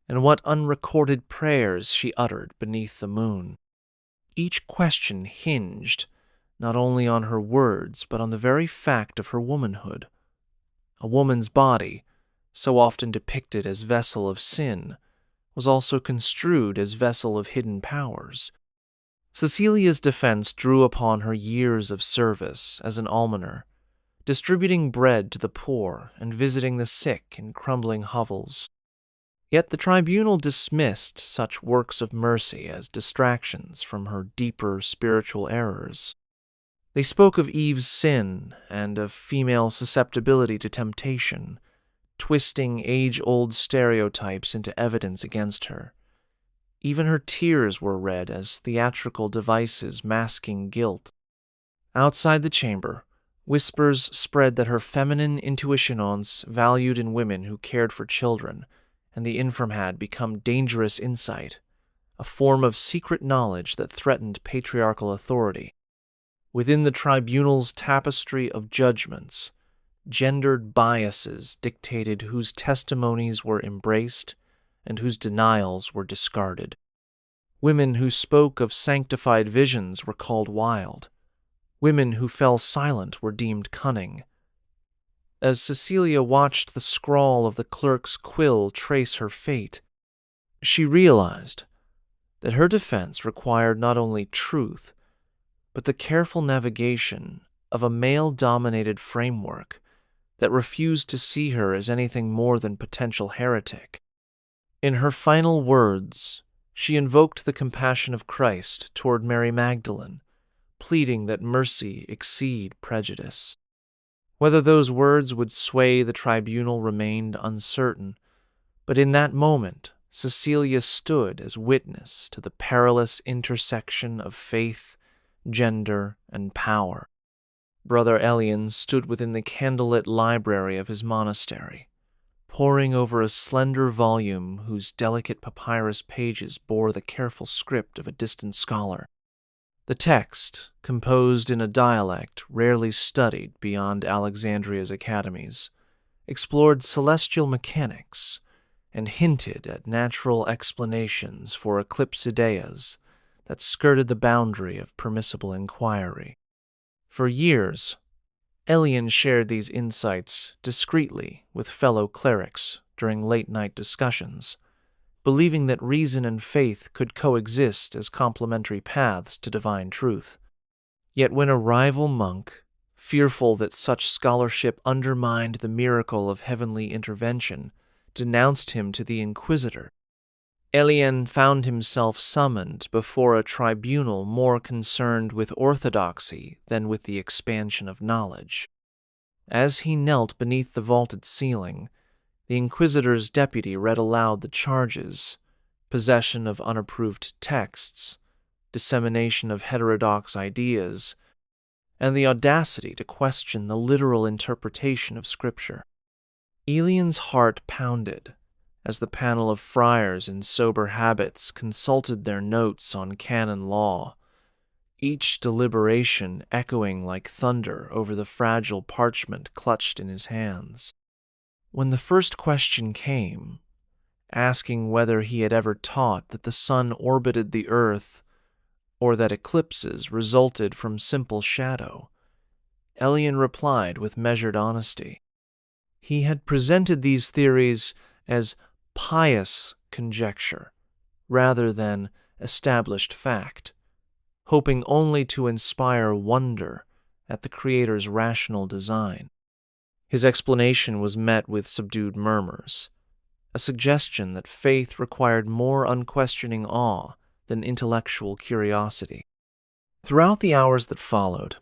and what unrecorded prayers she uttered beneath the moon. Each question hinged not only on her words, but on the very fact of her womanhood. A woman's body, so often depicted as vessel of sin, was also construed as vessel of hidden powers. Cecilia's defense drew upon her years of service as an almoner, distributing bread to the poor and visiting the sick in crumbling hovels. Yet the tribunal dismissed such works of mercy as distractions from her deeper spiritual errors. They spoke of Eve's sin and of female susceptibility to temptation, twisting age-old stereotypes into evidence against her. Even her tears were read as theatrical devices masking guilt. Outside the chamber, whispers spread that her feminine intuitions valued in women who cared for children, and the infirm had become dangerous insight, a form of secret knowledge that threatened patriarchal authority. Within the tribunal's tapestry of judgments, gendered biases dictated whose testimonies were embraced and whose denials were discarded. Women who spoke of sanctified visions were called wild. Women who fell silent were deemed cunning. As Cecilia watched the scrawl of the clerk's quill trace her fate, she realized that her defense required not only truth, but the careful navigation of a male-dominated framework that refused to see her as anything more than potential heretic. In her final words, she invoked the compassion of Christ toward Mary Magdalene, pleading that mercy exceed prejudice. Whether those words would sway the tribunal remained uncertain, but in that moment, Cecilia stood as witness to the perilous intersection of faith, gender, and power. Brother Elian stood within the candlelit library of his monastery, poring over a slender volume whose delicate papyrus pages bore the careful script of a distant scholar. The text, composed in a dialect rarely studied beyond Alexandria's academies, explored celestial mechanics and hinted at natural explanations for eclipsideas that skirted the boundary of permissible inquiry. For years, Elian shared these insights discreetly with fellow clerics during late-night discussions, believing that reason and faith could coexist as complementary paths to divine truth. Yet when a rival monk, fearful that such scholarship undermined the miracle of heavenly intervention, denounced him to the Inquisitor, Elian found himself summoned before a tribunal more concerned with orthodoxy than with the expansion of knowledge. As he knelt beneath the vaulted ceiling, the Inquisitor's deputy read aloud the charges: possession of unapproved texts, dissemination of heterodox ideas, and the audacity to question the literal interpretation of Scripture. Elian's heart pounded as the panel of friars in sober habits consulted their notes on canon law, each deliberation echoing like thunder over the fragile parchment clutched in his hands. When the first question came, asking whether he had ever taught that the sun orbited the earth or that eclipses resulted from simple shadow, Elian replied with measured honesty. He had presented these theories as pious conjecture rather than established fact, hoping only to inspire wonder at the Creator's rational design. His explanation was met with subdued murmurs, a suggestion that faith required more unquestioning awe than intellectual curiosity. Throughout the hours that followed,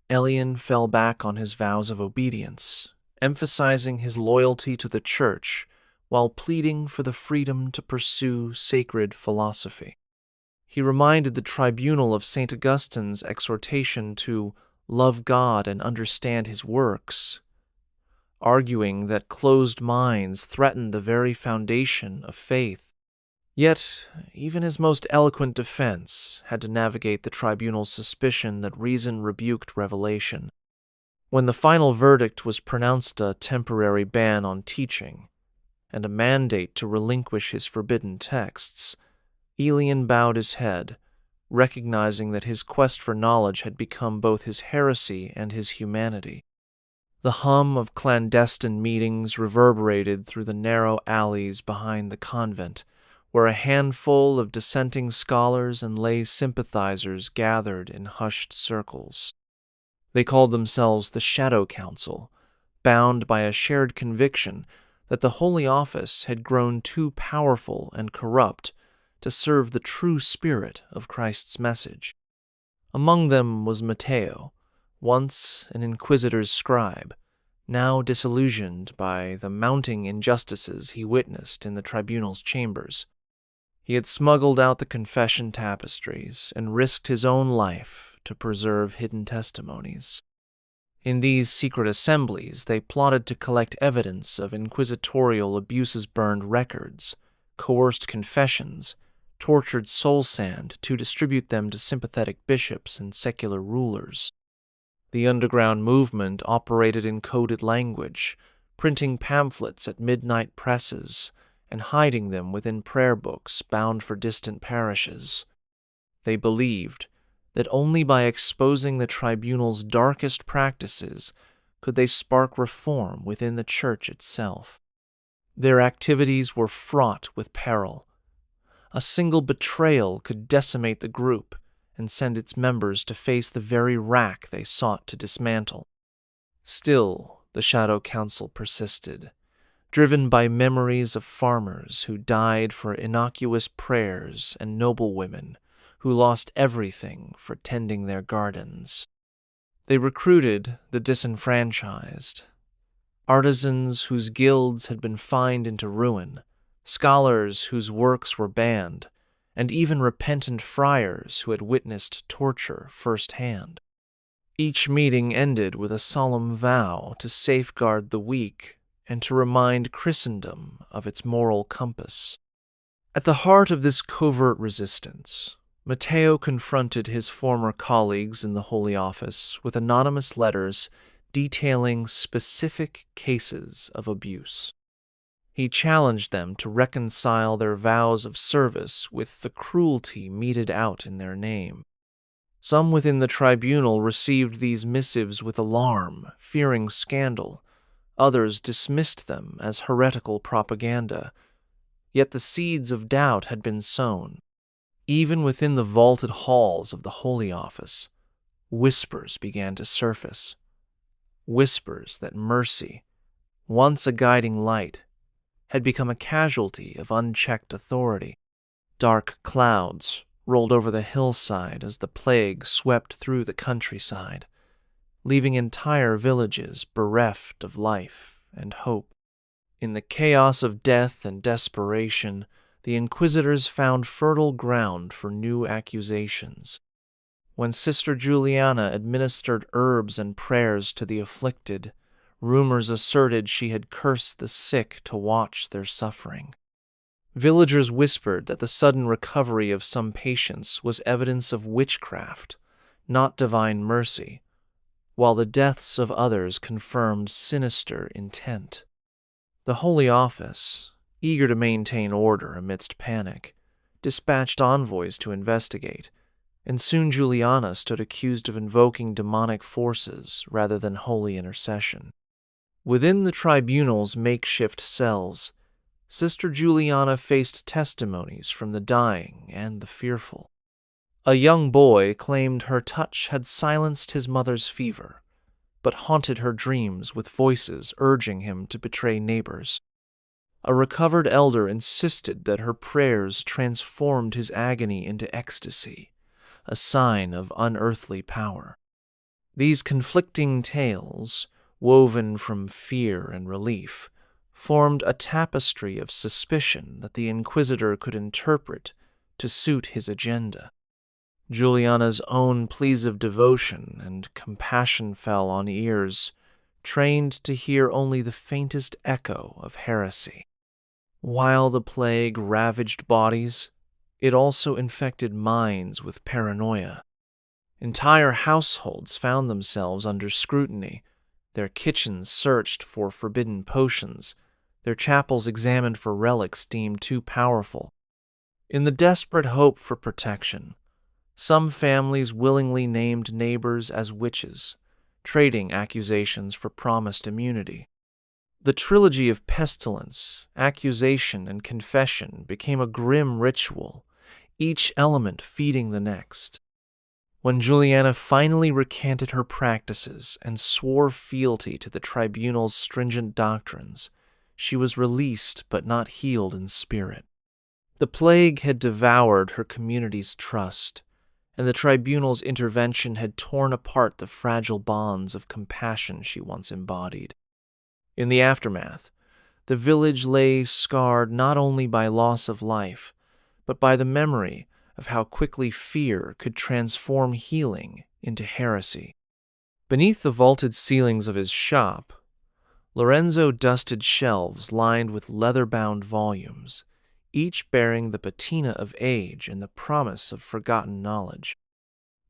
Elian fell back on his vows of obedience, emphasizing his loyalty to the Church while pleading for the freedom to pursue sacred philosophy. He reminded the tribunal of St. Augustine's exhortation to love God and understand his works, arguing that closed minds threatened the very foundation of faith. Yet, even his most eloquent defense had to navigate the tribunal's suspicion that reason rebuked revelation. When the final verdict was pronounced a temporary ban on teaching and a mandate to relinquish his forbidden texts, Elian bowed his head, recognizing that his quest for knowledge had become both his heresy and his humanity. The hum of clandestine meetings reverberated through the narrow alleys behind the convent, where a handful of dissenting scholars and lay sympathizers gathered in hushed circles. They called themselves the Shadow Council, bound by a shared conviction that the Holy Office had grown too powerful and corrupt to serve the true spirit of Christ's message. Among them was Matteo, once an inquisitor's scribe, now disillusioned by the mounting injustices he witnessed in the tribunal's chambers. He had smuggled out the confession tapestries and risked his own life to preserve hidden testimonies. In these secret assemblies, they plotted to collect evidence of inquisitorial abuses, burned records, coerced confessions, tortured soul sand to distribute them to sympathetic bishops and secular rulers. The underground movement operated in coded language, printing pamphlets at midnight presses and hiding them within prayer books bound for distant parishes. They believed that only by exposing the tribunal's darkest practices could they spark reform within the Church itself. Their activities were fraught with peril. A single betrayal could decimate the group and send its members to face the very rack they sought to dismantle. Still, the Shadow Council persisted, driven by memories of farmers who died for innocuous prayers and noblewomen who lost everything for tending their gardens. They recruited the disenfranchised, artisans whose guilds had been fined into ruin, scholars whose works were banned, and even repentant friars who had witnessed torture firsthand. Each meeting ended with a solemn vow to safeguard the weak and to remind Christendom of its moral compass. At the heart of this covert resistance, Matteo confronted his former colleagues in the Holy Office with anonymous letters detailing specific cases of abuse. He challenged them to reconcile their vows of service with the cruelty meted out in their name. Some within the tribunal received these missives with alarm, fearing scandal. Others dismissed them as heretical propaganda. Yet the seeds of doubt had been sown. Even within the vaulted halls of the Holy Office, whispers began to surface. Whispers that mercy, once a guiding light, had become a casualty of unchecked authority. Dark clouds rolled over the hillside as the plague swept through the countryside, leaving entire villages bereft of life and hope. In the chaos of death and desperation, the inquisitors found fertile ground for new accusations. When Sister Juliana administered herbs and prayers to the afflicted, rumors asserted she had cursed the sick to watch their suffering. Villagers whispered that the sudden recovery of some patients was evidence of witchcraft, not divine mercy, while the deaths of others confirmed sinister intent. The Holy Office, eager to maintain order amidst panic, dispatched envoys to investigate, and soon Juliana stood accused of invoking demonic forces rather than holy intercession. Within the tribunal's makeshift cells, Sister Juliana faced testimonies from the dying and the fearful. A young boy claimed her touch had silenced his mother's fever, but haunted her dreams with voices urging him to betray neighbors. A recovered elder insisted that her prayers transformed his agony into ecstasy, a sign of unearthly power. These conflicting tales, woven from fear and relief, formed a tapestry of suspicion that the Inquisitor could interpret to suit his agenda. Juliana's own pleas of devotion and compassion fell on ears trained to hear only the faintest echo of heresy. While the plague ravaged bodies, it also infected minds with paranoia. Entire households found themselves under scrutiny, their kitchens searched for forbidden potions, their chapels examined for relics deemed too powerful. In the desperate hope for protection, some families willingly named neighbors as witches, trading accusations for promised immunity. The trilogy of pestilence, accusation, and confession became a grim ritual, each element feeding the next. When Juliana finally recanted her practices and swore fealty to the tribunal's stringent doctrines, she was released but not healed in spirit. The plague had devoured her community's trust, and the tribunal's intervention had torn apart the fragile bonds of compassion she once embodied. In the aftermath, the village lay scarred not only by loss of life, but by the memory of how quickly fear could transform healing into heresy. Beneath the vaulted ceilings of his shop, Lorenzo dusted shelves lined with leather-bound volumes, each bearing the patina of age and the promise of forgotten knowledge.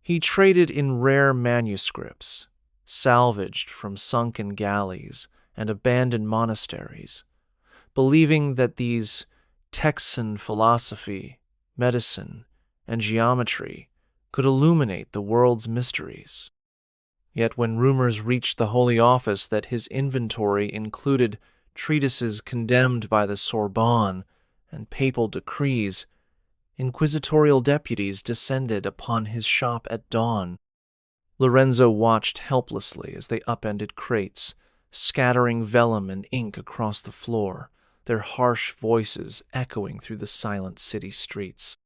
He traded in rare manuscripts, salvaged from sunken galleys and abandoned monasteries, believing that these texts in philosophy, medicine, and geometry could illuminate the world's mysteries. Yet when rumors reached the Holy Office that his inventory included treatises condemned by the Sorbonne and papal decrees, inquisitorial deputies descended upon his shop at dawn. Lorenzo watched helplessly as they upended crates, scattering vellum and ink across the floor, their harsh voices echoing through the silent city streets.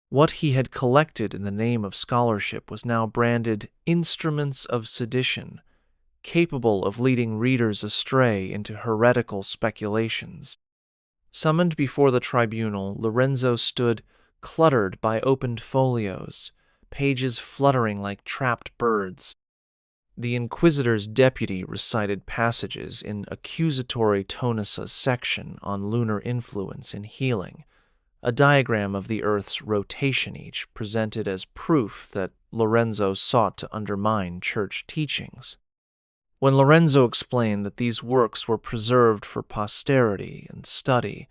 What he had collected in the name of scholarship was now branded instruments of sedition, capable of leading readers astray into heretical speculations. Summoned before the tribunal, Lorenzo stood cluttered by opened folios, pages fluttering like trapped birds. The inquisitor's deputy recited passages in Accusatory Tonusa's section on lunar influence in healing, a diagram of the Earth's rotation each presented as proof that Lorenzo sought to undermine church teachings. When Lorenzo explained that these works were preserved for posterity and study,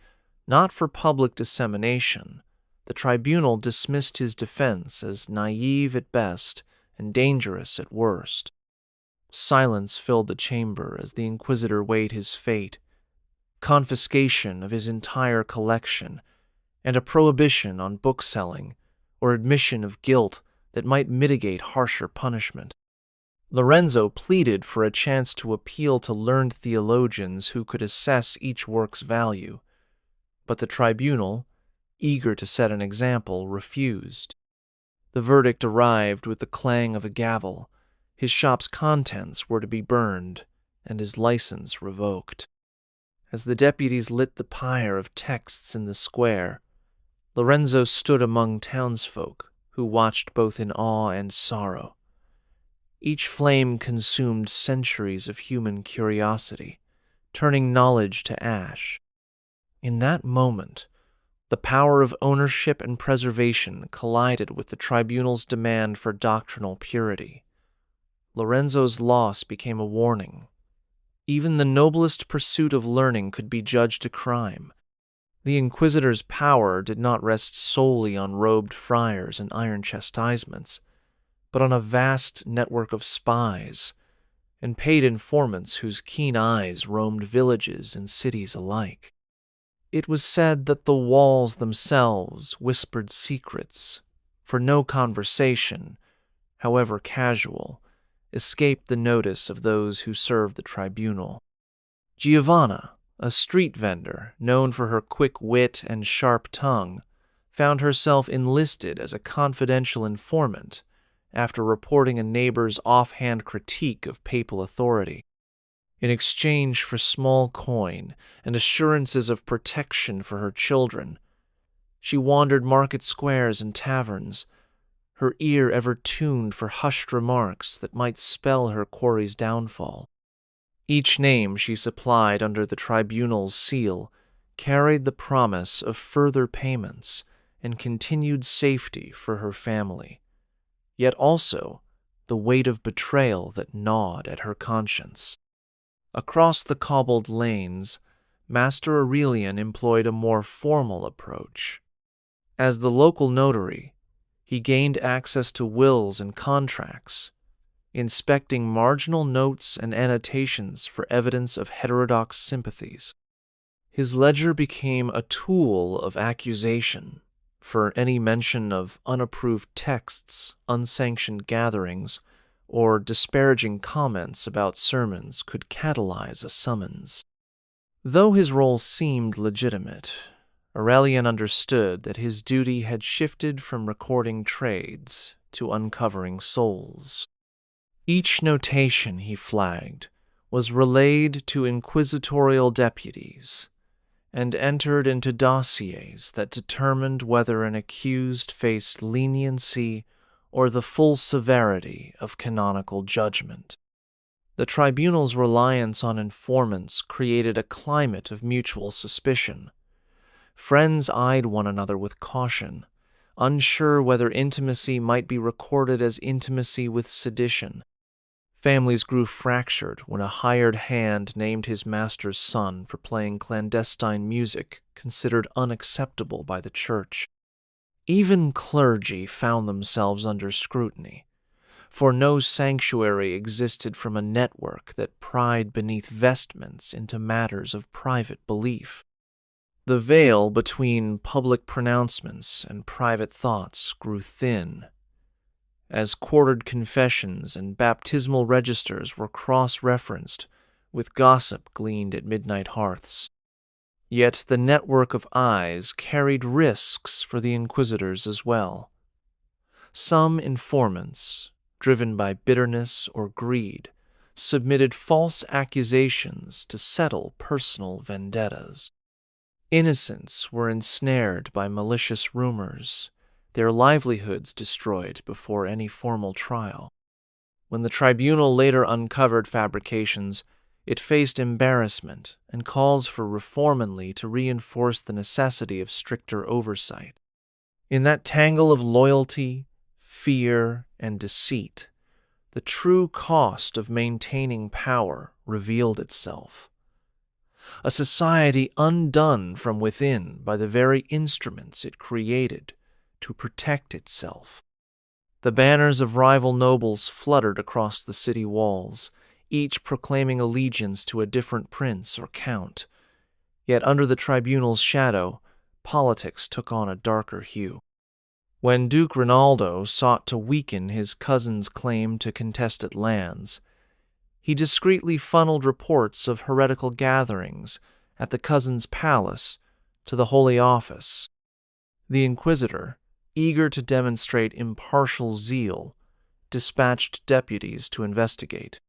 not for public dissemination, the tribunal dismissed his defense as naive at best and dangerous at worst. Silence filled the chamber as the inquisitor weighed his fate, confiscation of his entire collection, and a prohibition on bookselling or admission of guilt that might mitigate harsher punishment. Lorenzo pleaded for a chance to appeal to learned theologians who could assess each work's value, but the tribunal, eager to set an example, refused. The verdict arrived with the clang of a gavel. His shop's contents were to be burned, and his license revoked. As the deputies lit the pyre of texts in the square, Lorenzo stood among townsfolk who watched both in awe and sorrow. Each flame consumed centuries of human curiosity, turning knowledge to ash. In that moment, the power of ownership and preservation collided with the tribunal's demand for doctrinal purity. Lorenzo's loss became a warning. Even the noblest pursuit of learning could be judged a crime. The inquisitor's power did not rest solely on robed friars and iron chastisements, but on a vast network of spies and paid informants whose keen eyes roamed villages and cities alike. It was said that the walls themselves whispered secrets, for no conversation, however casual, escaped the notice of those who served the tribunal. Giovanna, a street vendor known for her quick wit and sharp tongue, found herself enlisted as a confidential informant after reporting a neighbor's offhand critique of papal authority. In exchange for small coin and assurances of protection for her children, she wandered market squares and taverns, her ear ever tuned for hushed remarks that might spell her quarry's downfall. Each name she supplied under the tribunal's seal carried the promise of further payments and continued safety for her family, yet also the weight of betrayal that gnawed at her conscience. Across the cobbled lanes, Master Aurelian employed a more formal approach. As the local notary, he gained access to wills and contracts, inspecting marginal notes and annotations for evidence of heterodox sympathies. His ledger became a tool of accusation, for any mention of unapproved texts, unsanctioned gatherings, or disparaging comments about sermons could catalyze a summons. Though his role seemed legitimate, Aurelian understood that his duty had shifted from recording trades to uncovering souls. Each notation he flagged was relayed to inquisitorial deputies and entered into dossiers that determined whether an accused faced leniency or the full severity of canonical judgment. The tribunal's reliance on informants created a climate of mutual suspicion. Friends eyed one another with caution, unsure whether intimacy might be recorded as intimacy with sedition. Families grew fractured when a hired hand named his master's son for playing clandestine music considered unacceptable by the church. Even clergy found themselves under scrutiny, for no sanctuary existed from a network that pried beneath vestments into matters of private belief. The veil between public pronouncements and private thoughts grew thin, as quartered confessions and baptismal registers were cross-referenced with gossip gleaned at midnight hearths. Yet the network of eyes carried risks for the inquisitors as well. Some informants, driven by bitterness or greed, submitted false accusations to settle personal vendettas. Innocents were ensnared by malicious rumors, their livelihoods destroyed before any formal trial. When the tribunal later uncovered fabrications, it faced embarrassment and calls for reformingly to reinforce the necessity of stricter oversight. In that tangle of loyalty, fear, and deceit, the true cost of maintaining power revealed itself. A society undone from within by the very instruments it created to protect itself. The banners of rival nobles fluttered across the city walls, each proclaiming allegiance to a different prince or count. Yet under the tribunal's shadow, politics took on a darker hue. When Duke Rinaldo sought to weaken his cousin's claim to contested lands, he discreetly funneled reports of heretical gatherings at the cousin's palace to the Holy Office. The Inquisitor, eager to demonstrate impartial zeal, dispatched deputies to investigate.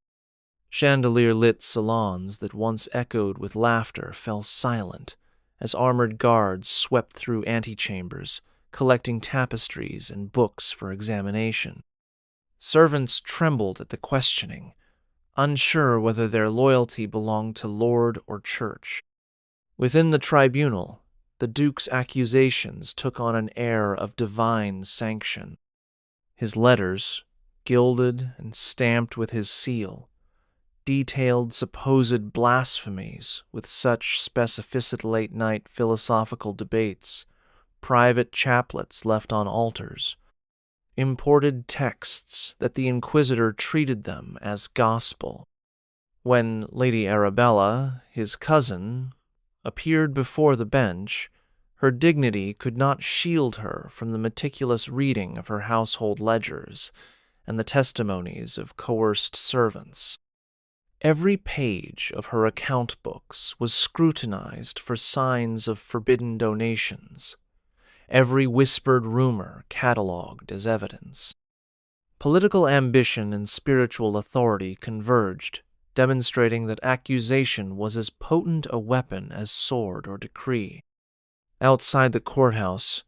Chandelier-lit salons that once echoed with laughter fell silent as armored guards swept through antechambers, collecting tapestries and books for examination. Servants trembled at the questioning, unsure whether their loyalty belonged to lord or church. Within the tribunal, the Duke's accusations took on an air of divine sanction. His letters, gilded and stamped with his seal, detailed supposed blasphemies with such specificity late-night philosophical debates, private chaplets left on altars, imported texts that the Inquisitor treated them as gospel. When Lady Arabella, his cousin, appeared before the bench, her dignity could not shield her from the meticulous reading of her household ledgers and the testimonies of coerced servants. Every page of her account books was scrutinized for signs of forbidden donations, every whispered rumor catalogued as evidence. Political ambition and spiritual authority converged, demonstrating that accusation was as potent a weapon as sword or decree. Outside the courthouse,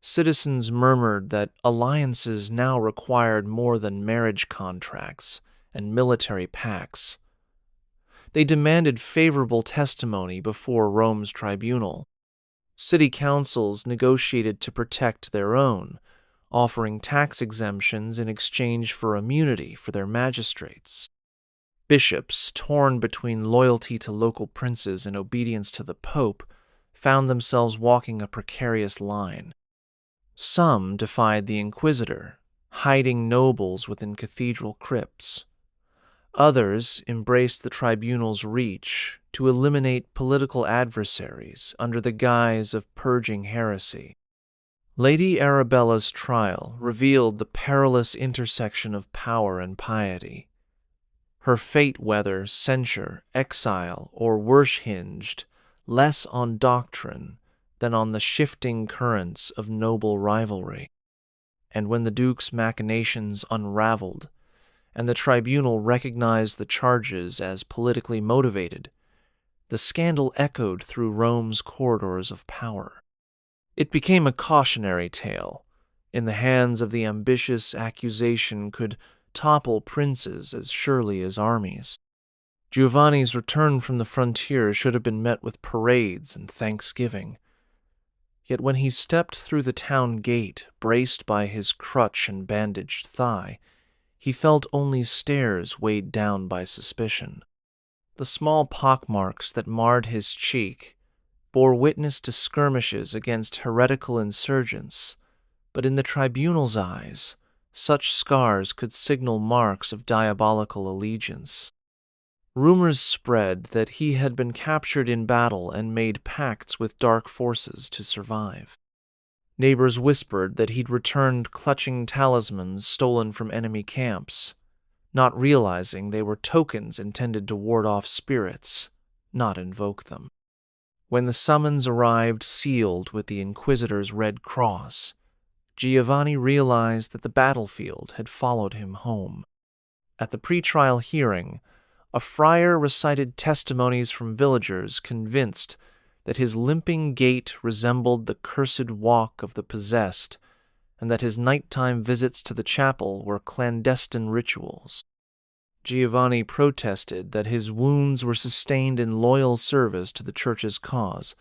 citizens murmured that alliances now required more than marriage contracts and military pacts. They demanded favorable testimony before Rome's tribunal. City councils negotiated to protect their own, offering tax exemptions in exchange for immunity for their magistrates. Bishops, torn between loyalty to local princes and obedience to the Pope, found themselves walking a precarious line. Some defied the Inquisitor, hiding nobles within cathedral crypts. Others embraced the tribunal's reach to eliminate political adversaries under the guise of purging heresy. Lady Arabella's trial revealed the perilous intersection of power and piety. Her fate, whether censure, exile, or worse, hinged less on doctrine than on the shifting currents of noble rivalry. And when the Duke's machinations unraveled, and the tribunal recognized the charges as politically motivated, the scandal echoed through Rome's corridors of power. It became a cautionary tale. In the hands of the ambitious, accusation could topple princes as surely as armies. Giovanni's return from the frontier should have been met with parades and thanksgiving. Yet when he stepped through the town gate, braced by his crutch and bandaged thigh, he felt only stares weighed down by suspicion. The small pockmarks that marred his cheek bore witness to skirmishes against heretical insurgents, but in the tribunal's eyes, such scars could signal marks of diabolical allegiance. Rumors spread that he had been captured in battle and made pacts with dark forces to survive. Neighbors whispered that he'd returned clutching talismans stolen from enemy camps, not realizing they were tokens intended to ward off spirits, not invoke them. When the summons arrived sealed with the Inquisitor's red cross, Giovanni realized that the battlefield had followed him home. At the pretrial hearing, a friar recited testimonies from villagers convinced that his limping gait resembled the cursed walk of the possessed, and that his nighttime visits to the chapel were clandestine rituals. Giovanni protested that his wounds were sustained in loyal service to the Church's cause,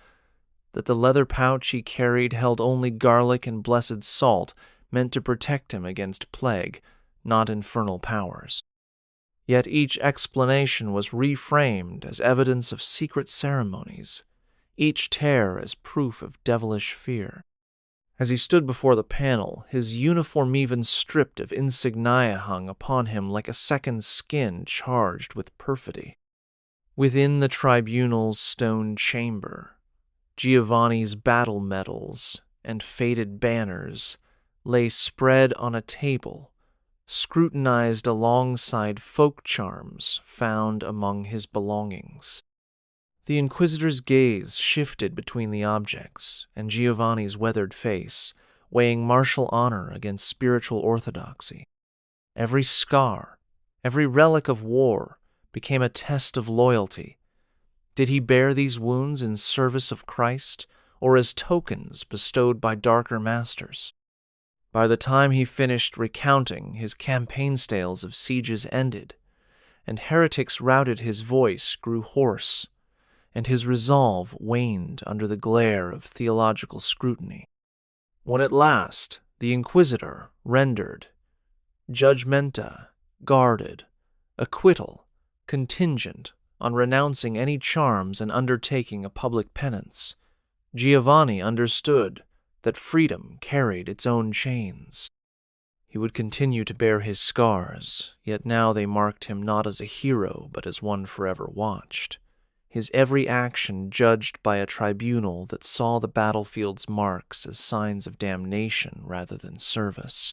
that the leather pouch he carried held only garlic and blessed salt meant to protect him against plague, not infernal powers. Yet each explanation was reframed as evidence of secret ceremonies, each tear as proof of devilish fear. As he stood before the panel, his uniform even stripped of insignia hung upon him like a second skin charged with perfidy. Within the tribunal's stone chamber, Giovanni's battle medals and faded banners lay spread on a table, scrutinized alongside folk charms found among his belongings. The Inquisitor's gaze shifted between the objects and Giovanni's weathered face, weighing martial honor against spiritual orthodoxy. Every scar, every relic of war, became a test of loyalty. Did he bear these wounds in service of Christ, or as tokens bestowed by darker masters? By the time he finished recounting, his campaign tales of sieges ended, and heretics routed, his voice grew hoarse, and his resolve waned under the glare of theological scrutiny. When at last the Inquisitor rendered judgmenta, guarded, acquittal, contingent on renouncing any charms and undertaking a public penance, Giovanni understood that freedom carried its own chains. He would continue to bear his scars, yet now they marked him not as a hero but as one forever watched, his every action judged by a tribunal that saw the battlefield's marks as signs of damnation rather than service.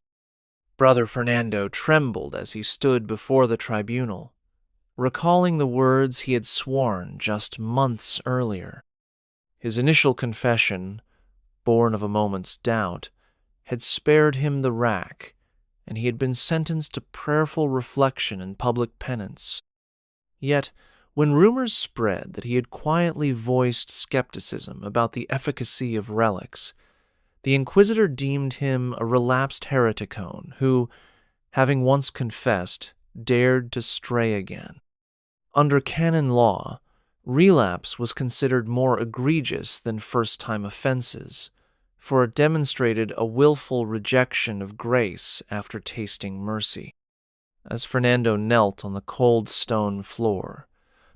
Brother Fernando trembled as he stood before the tribunal, recalling the words he had sworn just months earlier. His initial confession, born of a moment's doubt, had spared him the rack, and he had been sentenced to prayerful reflection and public penance. Yet, when rumors spread that he had quietly voiced skepticism about the efficacy of relics, the Inquisitor deemed him a relapsed hereticone who, having once confessed, dared to stray again. Under canon law, relapse was considered more egregious than first-time offenses, for it demonstrated a willful rejection of grace after tasting mercy. As Fernando knelt on the cold stone floor,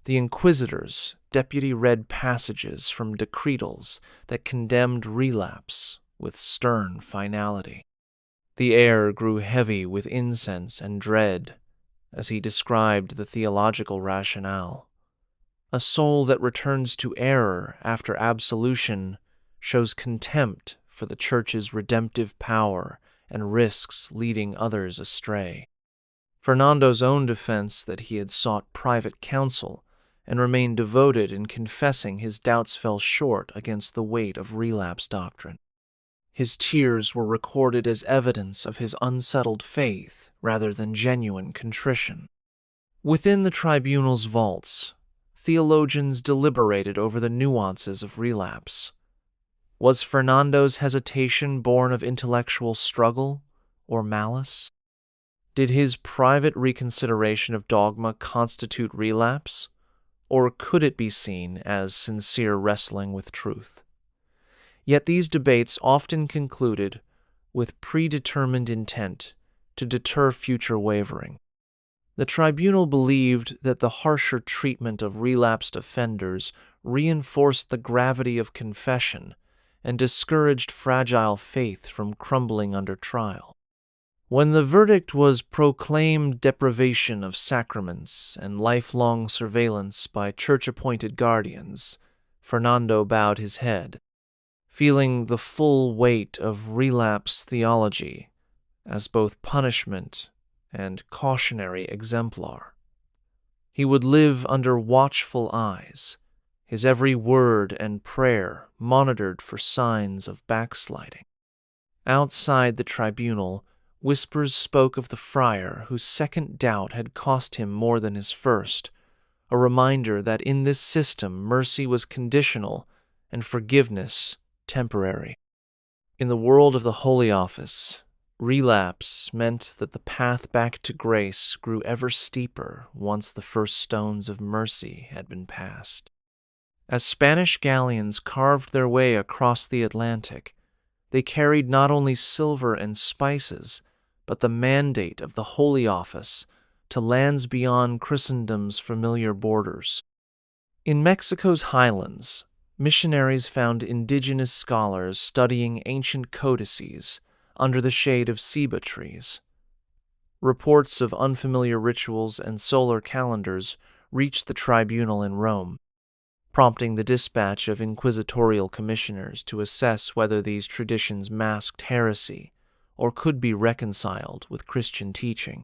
the Inquisitors deputy read passages from decretals that condemned relapse with stern finality. The air grew heavy with incense and dread as he described the theological rationale. A soul that returns to error after absolution shows contempt for the Church's redemptive power and risks leading others astray. Fernando's own defense that he had sought private counsel and remained devoted in confessing his doubts fell short against the weight of relapse doctrine. His tears were recorded as evidence of his unsettled faith rather than genuine contrition. Within the tribunal's vaults, theologians deliberated over the nuances of relapse. Was Fernando's hesitation born of intellectual struggle or malice? Did his private reconsideration of dogma constitute relapse, or could it be seen as sincere wrestling with truth? Yet these debates often concluded with predetermined intent to deter future wavering. The tribunal believed that the harsher treatment of relapsed offenders reinforced the gravity of confession and discouraged fragile faith from crumbling under trial. When the verdict was proclaimed deprivation of sacraments and lifelong surveillance by church-appointed guardians, Fernando bowed his head, feeling the full weight of relapse theology as both punishment and cautionary exemplar. He would live under watchful eyes, his every word and prayer monitored for signs of backsliding. Outside the tribunal, whispers spoke of the friar whose second doubt had cost him more than his first, a reminder that in this system mercy was conditional and forgiveness temporary. In the world of the Holy Office, Relapse meant that the path back to grace grew ever steeper once the first stones of mercy had been passed. As Spanish galleons carved their way across the Atlantic, they carried not only silver and spices, but the mandate of the Holy Office to lands beyond Christendom's familiar borders. In Mexico's highlands, missionaries found indigenous scholars studying ancient codices under the shade of ceiba trees. Reports of unfamiliar rituals and solar calendars reached the tribunal in Rome, prompting the dispatch of inquisitorial commissioners to assess whether these traditions masked heresy or could be reconciled with Christian teaching.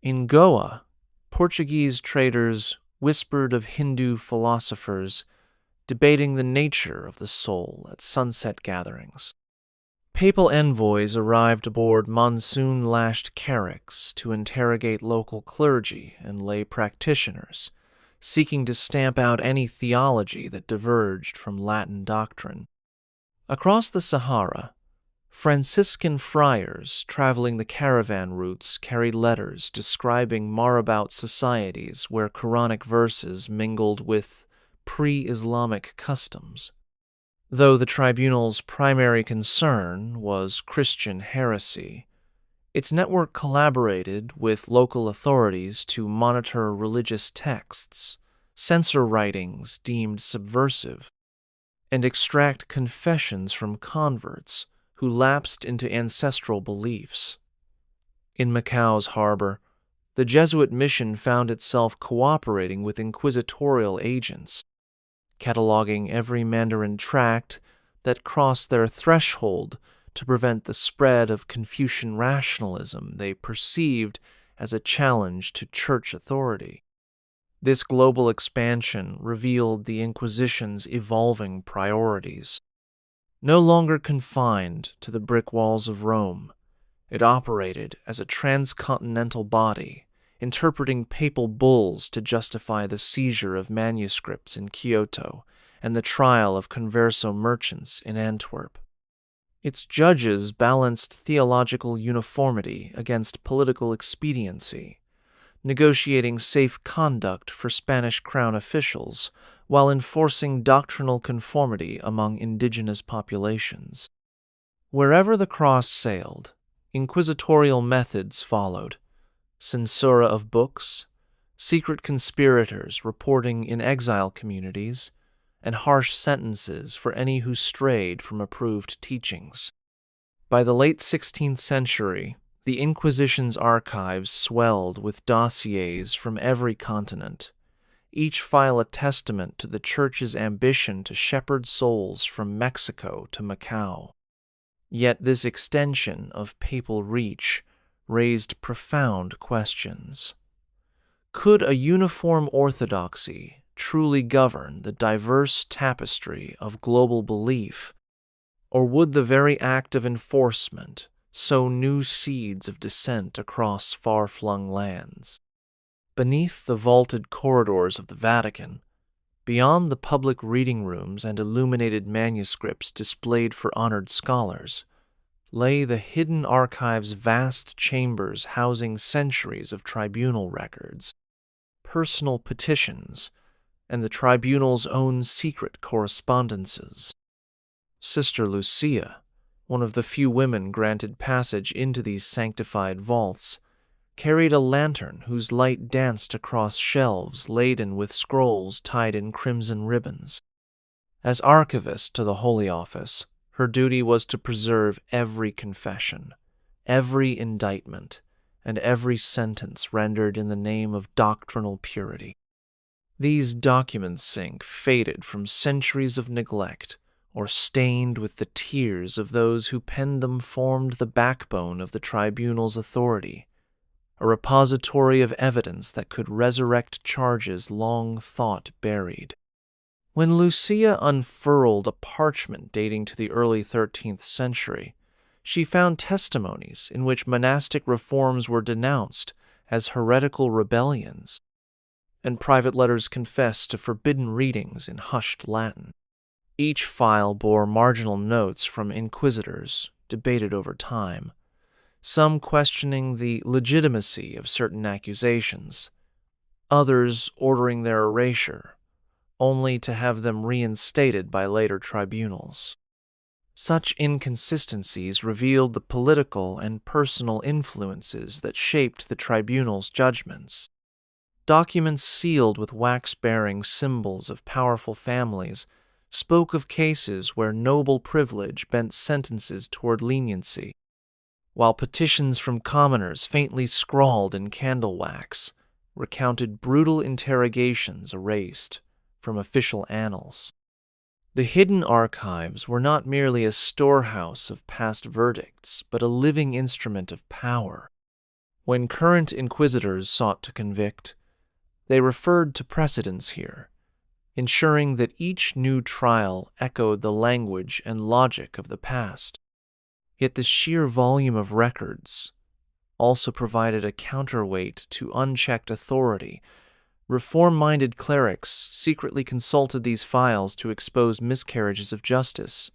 In Goa, Portuguese traders whispered of Hindu philosophers debating the nature of the soul at sunset gatherings. Papal envoys arrived aboard monsoon-lashed carracks to interrogate local clergy and lay practitioners, seeking to stamp out any theology that diverged from Latin doctrine. Across the Sahara, Franciscan friars traveling the caravan routes carried letters describing marabout societies where Quranic verses mingled with pre-Islamic customs. Though the tribunal's primary concern was Christian heresy, its network collaborated with local authorities to monitor religious texts, censor writings deemed subversive, and extract confessions from converts who lapsed into ancestral beliefs. In Macau's harbor, the Jesuit mission found itself cooperating with inquisitorial agents, cataloging every Mandarin tract that crossed their threshold to prevent the spread of Confucian rationalism they perceived as a challenge to church authority. This global expansion revealed the Inquisition's evolving priorities. No longer confined to the brick walls of Rome, it operated as a transcontinental body, interpreting papal bulls to justify the seizure of manuscripts in Kyoto and the trial of converso merchants in Antwerp. Its judges balanced theological uniformity against political expediency, negotiating safe conduct for Spanish crown officials while enforcing doctrinal conformity among indigenous populations. Wherever the cross sailed, inquisitorial methods followed: censura of books, secret conspirators reporting in exile communities, and harsh sentences for any who strayed from approved teachings. By the late 16th century, the Inquisition's archives swelled with dossiers from every continent, each file a testament to the Church's ambition to shepherd souls from Mexico to Macau. Yet this extension of papal reach raised profound questions. Could a uniform orthodoxy truly govern the diverse tapestry of global belief, or would the very act of enforcement sow new seeds of dissent across far-flung lands? Beneath the vaulted corridors of the Vatican, beyond the public reading rooms and illuminated manuscripts displayed for honored scholars, lay the hidden archive's vast chambers housing centuries of tribunal records, personal petitions, and the tribunal's own secret correspondences. Sister Lucia, one of the few women granted passage into these sanctified vaults, carried a lantern whose light danced across shelves laden with scrolls tied in crimson ribbons. As archivist to the Holy Office, her duty was to preserve every confession, every indictment, and every sentence rendered in the name of doctrinal purity. These documents sink faded from centuries of neglect, or stained with the tears of those who penned them, formed the backbone of the tribunal's authority, a repository of evidence that could resurrect charges long thought buried. When Lucia unfurled a parchment dating to the early 13th century, she found testimonies in which monastic reforms were denounced as heretical rebellions, and private letters confessed to forbidden readings in hushed Latin. Each file bore marginal notes from inquisitors, debated over time, some questioning the legitimacy of certain accusations, others ordering their erasure, only to have them reinstated by later tribunals. Such inconsistencies revealed the political and personal influences that shaped the tribunal's judgments. Documents sealed with wax-bearing symbols of powerful families spoke of cases where noble privilege bent sentences toward leniency, while petitions from commoners faintly scrawled in candle wax recounted brutal interrogations erased from official annals. The hidden archives were not merely a storehouse of past verdicts, but a living instrument of power. When current inquisitors sought to convict, they referred to precedents here, ensuring that each new trial echoed the language and logic of the past. Yet the sheer volume of records also provided a counterweight to unchecked authority. Reform-minded clerics secretly consulted these files to expose miscarriages of justice,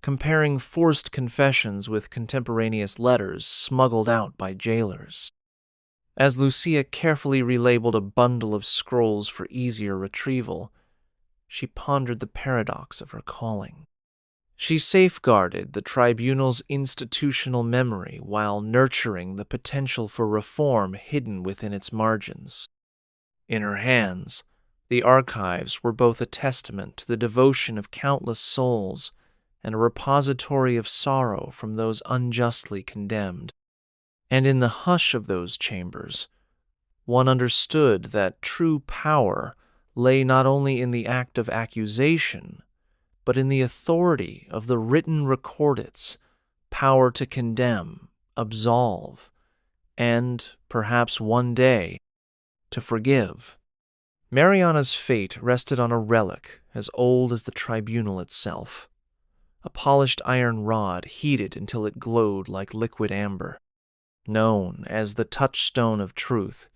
comparing forced confessions with contemporaneous letters smuggled out by jailers. As Lucia carefully relabeled a bundle of scrolls for easier retrieval, she pondered the paradox of her calling. She safeguarded the tribunal's institutional memory while nurturing the potential for reform hidden within its margins. In her hands, the archives were both a testament to the devotion of countless souls and a repository of sorrow from those unjustly condemned. And in the hush of those chambers, one understood that true power lay not only in the act of accusation, but in the authority of the written recordats, power to condemn, absolve, and, perhaps one day, to forgive. Mariana's fate rested on a relic as old as the tribunal itself, a polished iron rod heated until it glowed like liquid amber. Known as the touchstone of truth,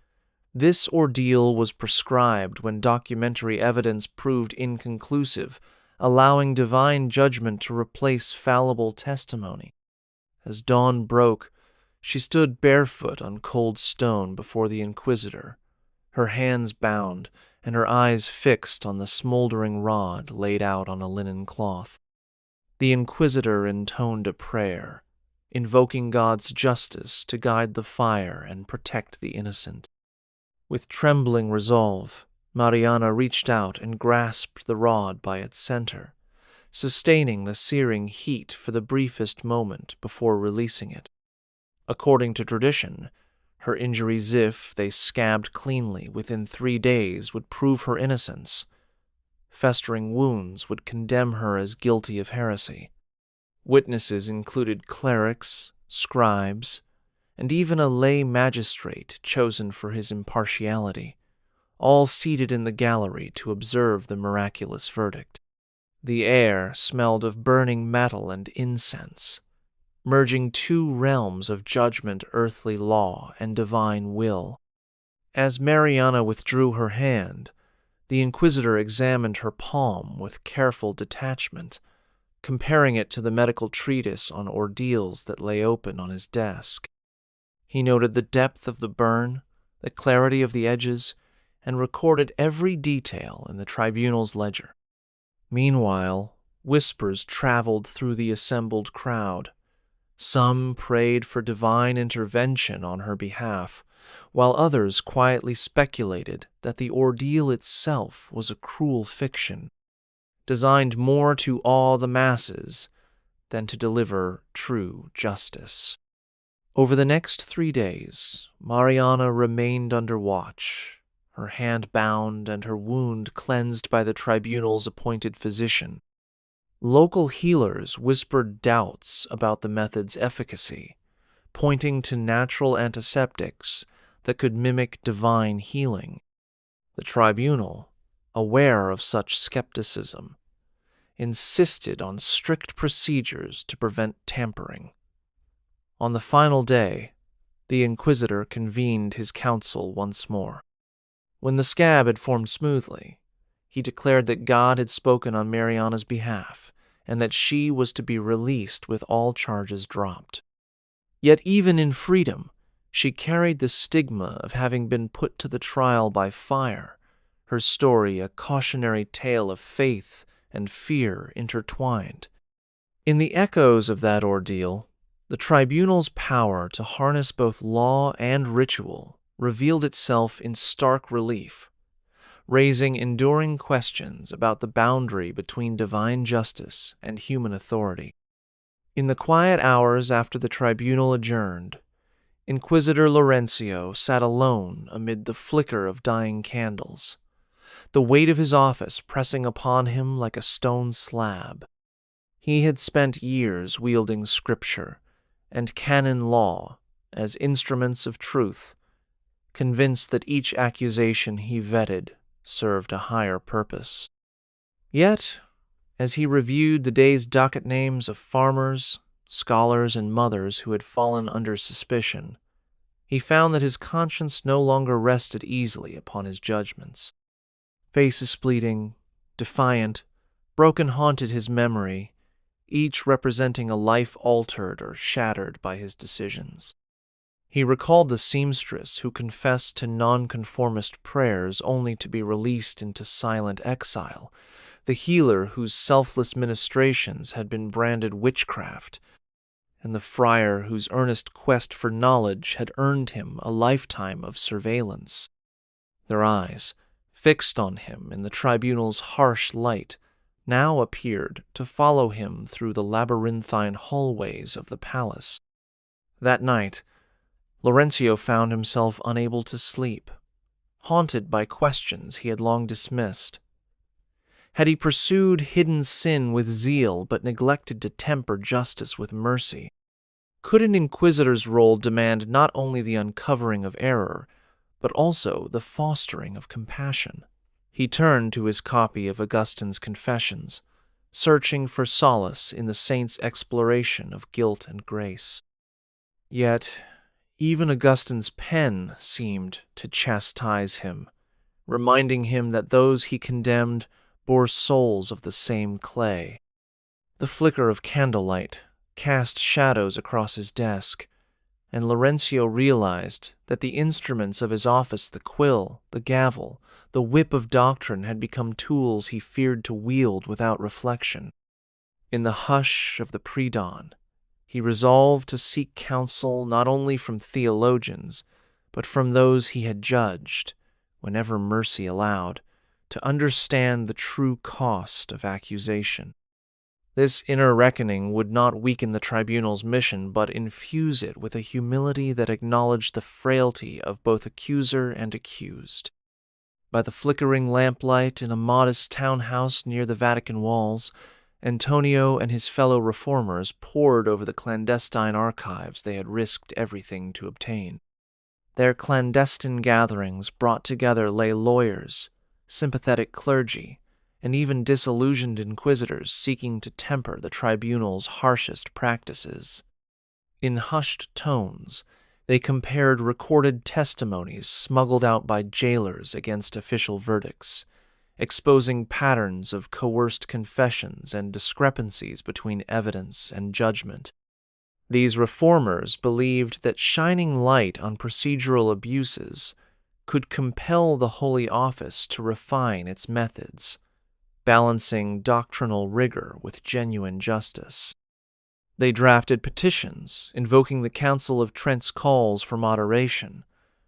this ordeal was prescribed when documentary evidence proved inconclusive, allowing divine judgment to replace fallible testimony. As dawn broke, she stood barefoot on cold stone before the Inquisitor, her hands bound and her eyes fixed on the smoldering rod laid out on a linen cloth. The Inquisitor intoned a prayer, invoking God's justice to guide the fire and protect the innocent. With trembling resolve, Mariana reached out and grasped the rod by its center, sustaining the searing heat for the briefest moment before releasing it. According to tradition, her injuries, if they scabbed cleanly within 3 days, would prove her innocence. Festering wounds would condemn her as guilty of heresy. Witnesses included clerics, scribes, and even a lay magistrate chosen for his impartiality, all seated in the gallery to observe the miraculous verdict. The air smelled of burning metal and incense, merging 2 realms of judgment, earthly law, and divine will. As Mariana withdrew her hand, the Inquisitor examined her palm with careful detachment, comparing it to the medical treatise on ordeals that lay open on his desk. He noted the depth of the burn, the clarity of the edges, and recorded every detail in the tribunal's ledger. Meanwhile, whispers traveled through the assembled crowd. Some prayed for divine intervention on her behalf, while others quietly speculated that the ordeal itself was a cruel fiction, designed more to awe the masses than to deliver true justice. Over the next 3 days, Mariana remained under watch, her hand bound and her wound cleansed by the tribunal's appointed physician. Local healers whispered doubts about the method's efficacy, pointing to natural antiseptics that could mimic divine healing. The tribunal, aware of such skepticism, insisted on strict procedures to prevent tampering. On the final day, the Inquisitor convened his council once more. When the scab had formed smoothly, he declared that God had spoken on Mariana's behalf and that she was to be released with all charges dropped. Yet even in freedom, she carried the stigma of having been put to the trial by fire, her story a cautionary tale of faith and fear intertwined. In the echoes of that ordeal, the tribunal's power to harness both law and ritual revealed itself in stark relief, raising enduring questions about the boundary between divine justice and human authority. In the quiet hours after the tribunal adjourned, Inquisitor Laurencio sat alone amid the flicker of dying candles, the weight of his office pressing upon him like a stone slab. He had spent years wielding scripture and canon law as instruments of truth, convinced that each accusation he vetted served a higher purpose. Yet, as he reviewed the day's docket names of farmers, scholars, and mothers who had fallen under suspicion, he found that his conscience no longer rested easily upon his judgments. Faces bleeding, defiant, broken haunted his memory, each representing a life altered or shattered by his decisions. He recalled the seamstress who confessed to nonconformist prayers only to be released into silent exile, the healer whose selfless ministrations had been branded witchcraft, and the friar whose earnest quest for knowledge had earned him a lifetime of surveillance. Their eyes, fixed on him in the tribunal's harsh light, now appeared to follow him through the labyrinthine hallways of the palace. That night, Laurencio found himself unable to sleep, haunted by questions he had long dismissed. Had he pursued hidden sin with zeal but neglected to temper justice with mercy? Could an inquisitor's role demand not only the uncovering of error, but also the fostering of compassion? He turned to his copy of Augustine's Confessions, searching for solace in the saint's exploration of guilt and grace. Yet, even Augustine's pen seemed to chastise him, reminding him that those he condemned bore souls of the same clay. The flicker of candlelight cast shadows across his desk, and Laurencio realized that the instruments of his office, the quill, the gavel, the whip of doctrine, had become tools he feared to wield without reflection. In the hush of the pre-dawn, he resolved to seek counsel not only from theologians, but from those he had judged, whenever mercy allowed, to understand the true cost of accusation. This inner reckoning would not weaken the tribunal's mission, but infuse it with a humility that acknowledged the frailty of both accuser and accused. By the flickering lamplight in a modest townhouse near the Vatican walls, Antonio and his fellow reformers pored over the clandestine archives they had risked everything to obtain. Their clandestine gatherings brought together lay lawyers, sympathetic clergy, and even disillusioned inquisitors seeking to temper the tribunal's harshest practices. In hushed tones, they compared recorded testimonies smuggled out by jailers against official verdicts, exposing patterns of coerced confessions and discrepancies between evidence and judgment. These reformers believed that shining light on procedural abuses could compel the Holy Office to refine its methods, balancing doctrinal rigor with genuine justice. They drafted petitions invoking the Council of Trent's calls for moderation,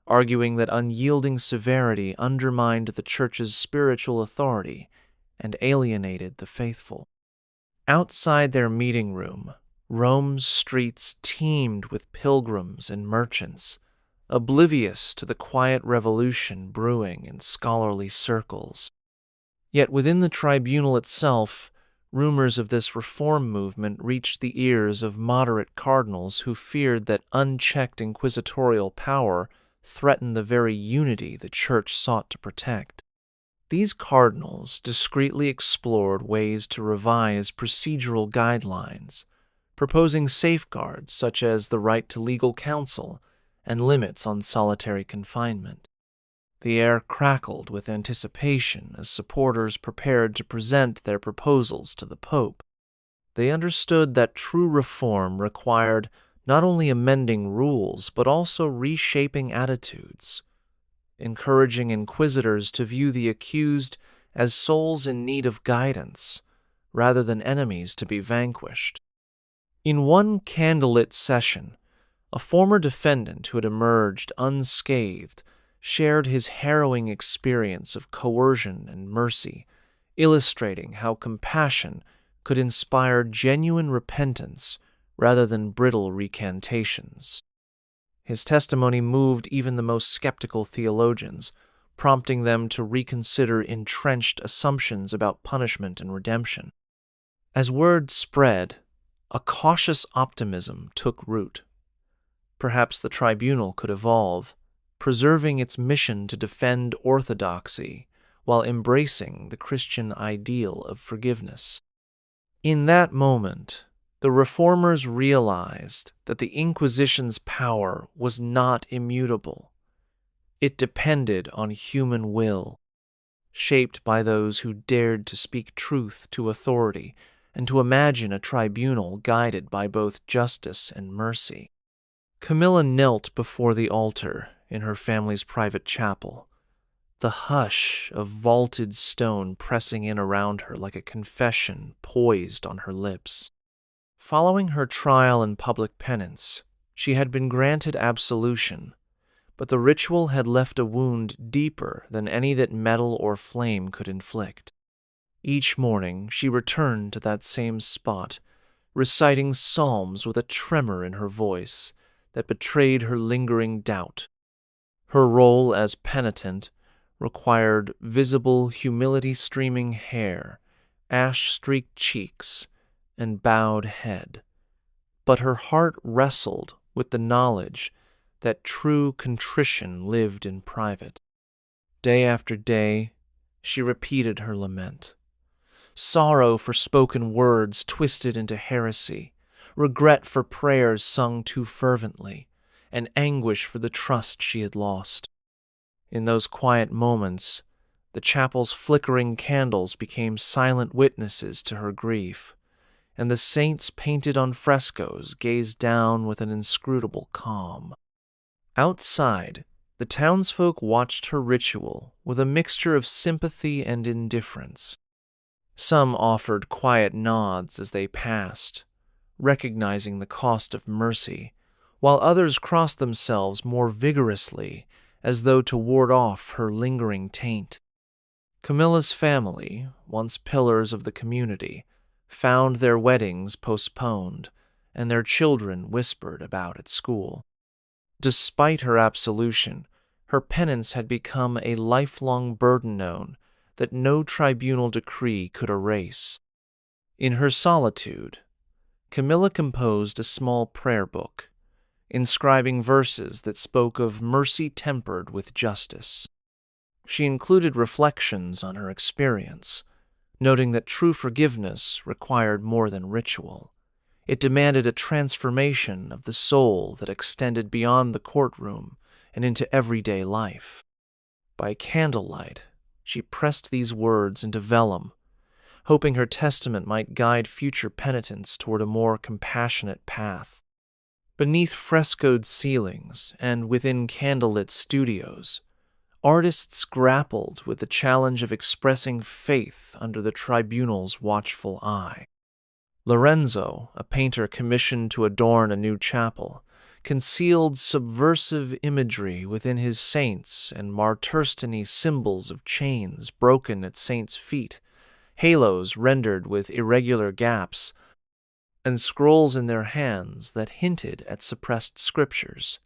arguing that unyielding severity undermined the Church's spiritual authority and alienated the faithful. Outside their meeting room, Rome's streets teemed with pilgrims and merchants, oblivious to the quiet revolution brewing in scholarly circles. Yet within the tribunal itself, rumors of this reform movement reached the ears of moderate cardinals who feared that unchecked inquisitorial power threatened the very unity the Church sought to protect. These cardinals discreetly explored ways to revise procedural guidelines, proposing safeguards such as the right to legal counsel and limits on solitary confinement. The air crackled with anticipation as supporters prepared to present their proposals to the Pope. They understood that true reform required not only amending rules but also reshaping attitudes, encouraging inquisitors to view the accused as souls in need of guidance rather than enemies to be vanquished. In one candlelit session, a former defendant who had emerged unscathed shared his harrowing experience of coercion and mercy, illustrating how compassion could inspire genuine repentance rather than brittle recantations. His testimony moved even the most skeptical theologians, prompting them to reconsider entrenched assumptions about punishment and redemption. As word spread, a cautious optimism took root. Perhaps the tribunal could evolve, preserving its mission to defend orthodoxy while embracing the Christian ideal of forgiveness. In that moment, the reformers realized that the Inquisition's power was not immutable. It depended on human will, shaped by those who dared to speak truth to authority and to imagine a tribunal guided by both justice and mercy. Camilla knelt before the altar in her family's private chapel, the hush of vaulted stone pressing in around her like a confession poised on her lips. Following her trial and public penance, she had been granted absolution, but the ritual had left a wound deeper than any that metal or flame could inflict. Each morning she returned to that same spot, reciting psalms with a tremor in her voice that betrayed her lingering doubt. Her role as penitent required visible humility-streaming hair, ash-streaked cheeks, and bowed head. But her heart wrestled with the knowledge that true contrition lived in private. Day after day, she repeated her lament. Sorrow for spoken words twisted into heresy, regret for prayers sung too fervently, and anguish for the trust she had lost. In those quiet moments, the chapel's flickering candles became silent witnesses to her grief, and the saints painted on frescoes gazed down with an inscrutable calm. Outside, the townsfolk watched her ritual with a mixture of sympathy and indifference. Some offered quiet nods as they passed, recognizing the cost of mercy, while others crossed themselves more vigorously as though to ward off her lingering taint. Camilla's family, once pillars of the community, found their weddings postponed and their children whispered about at school. Despite her absolution, her penance had become a lifelong burden known that no tribunal decree could erase. In her solitude, Camilla composed a small prayer book, inscribing verses that spoke of mercy tempered with justice. She included reflections on her experience, noting that true forgiveness required more than ritual. It demanded a transformation of the soul that extended beyond the courtroom and into everyday life. By candlelight, she pressed these words into vellum, hoping her testament might guide future penitents toward a more compassionate path. Beneath frescoed ceilings and within candlelit studios, artists grappled with the challenge of expressing faith under the tribunal's watchful eye. Lorenzo, a painter commissioned to adorn a new chapel, concealed subversive imagery within his saints and martyrstony symbols of chains broken at saints' feet, halos rendered with irregular gaps, and scrolls in their hands that hinted at suppressed scriptures.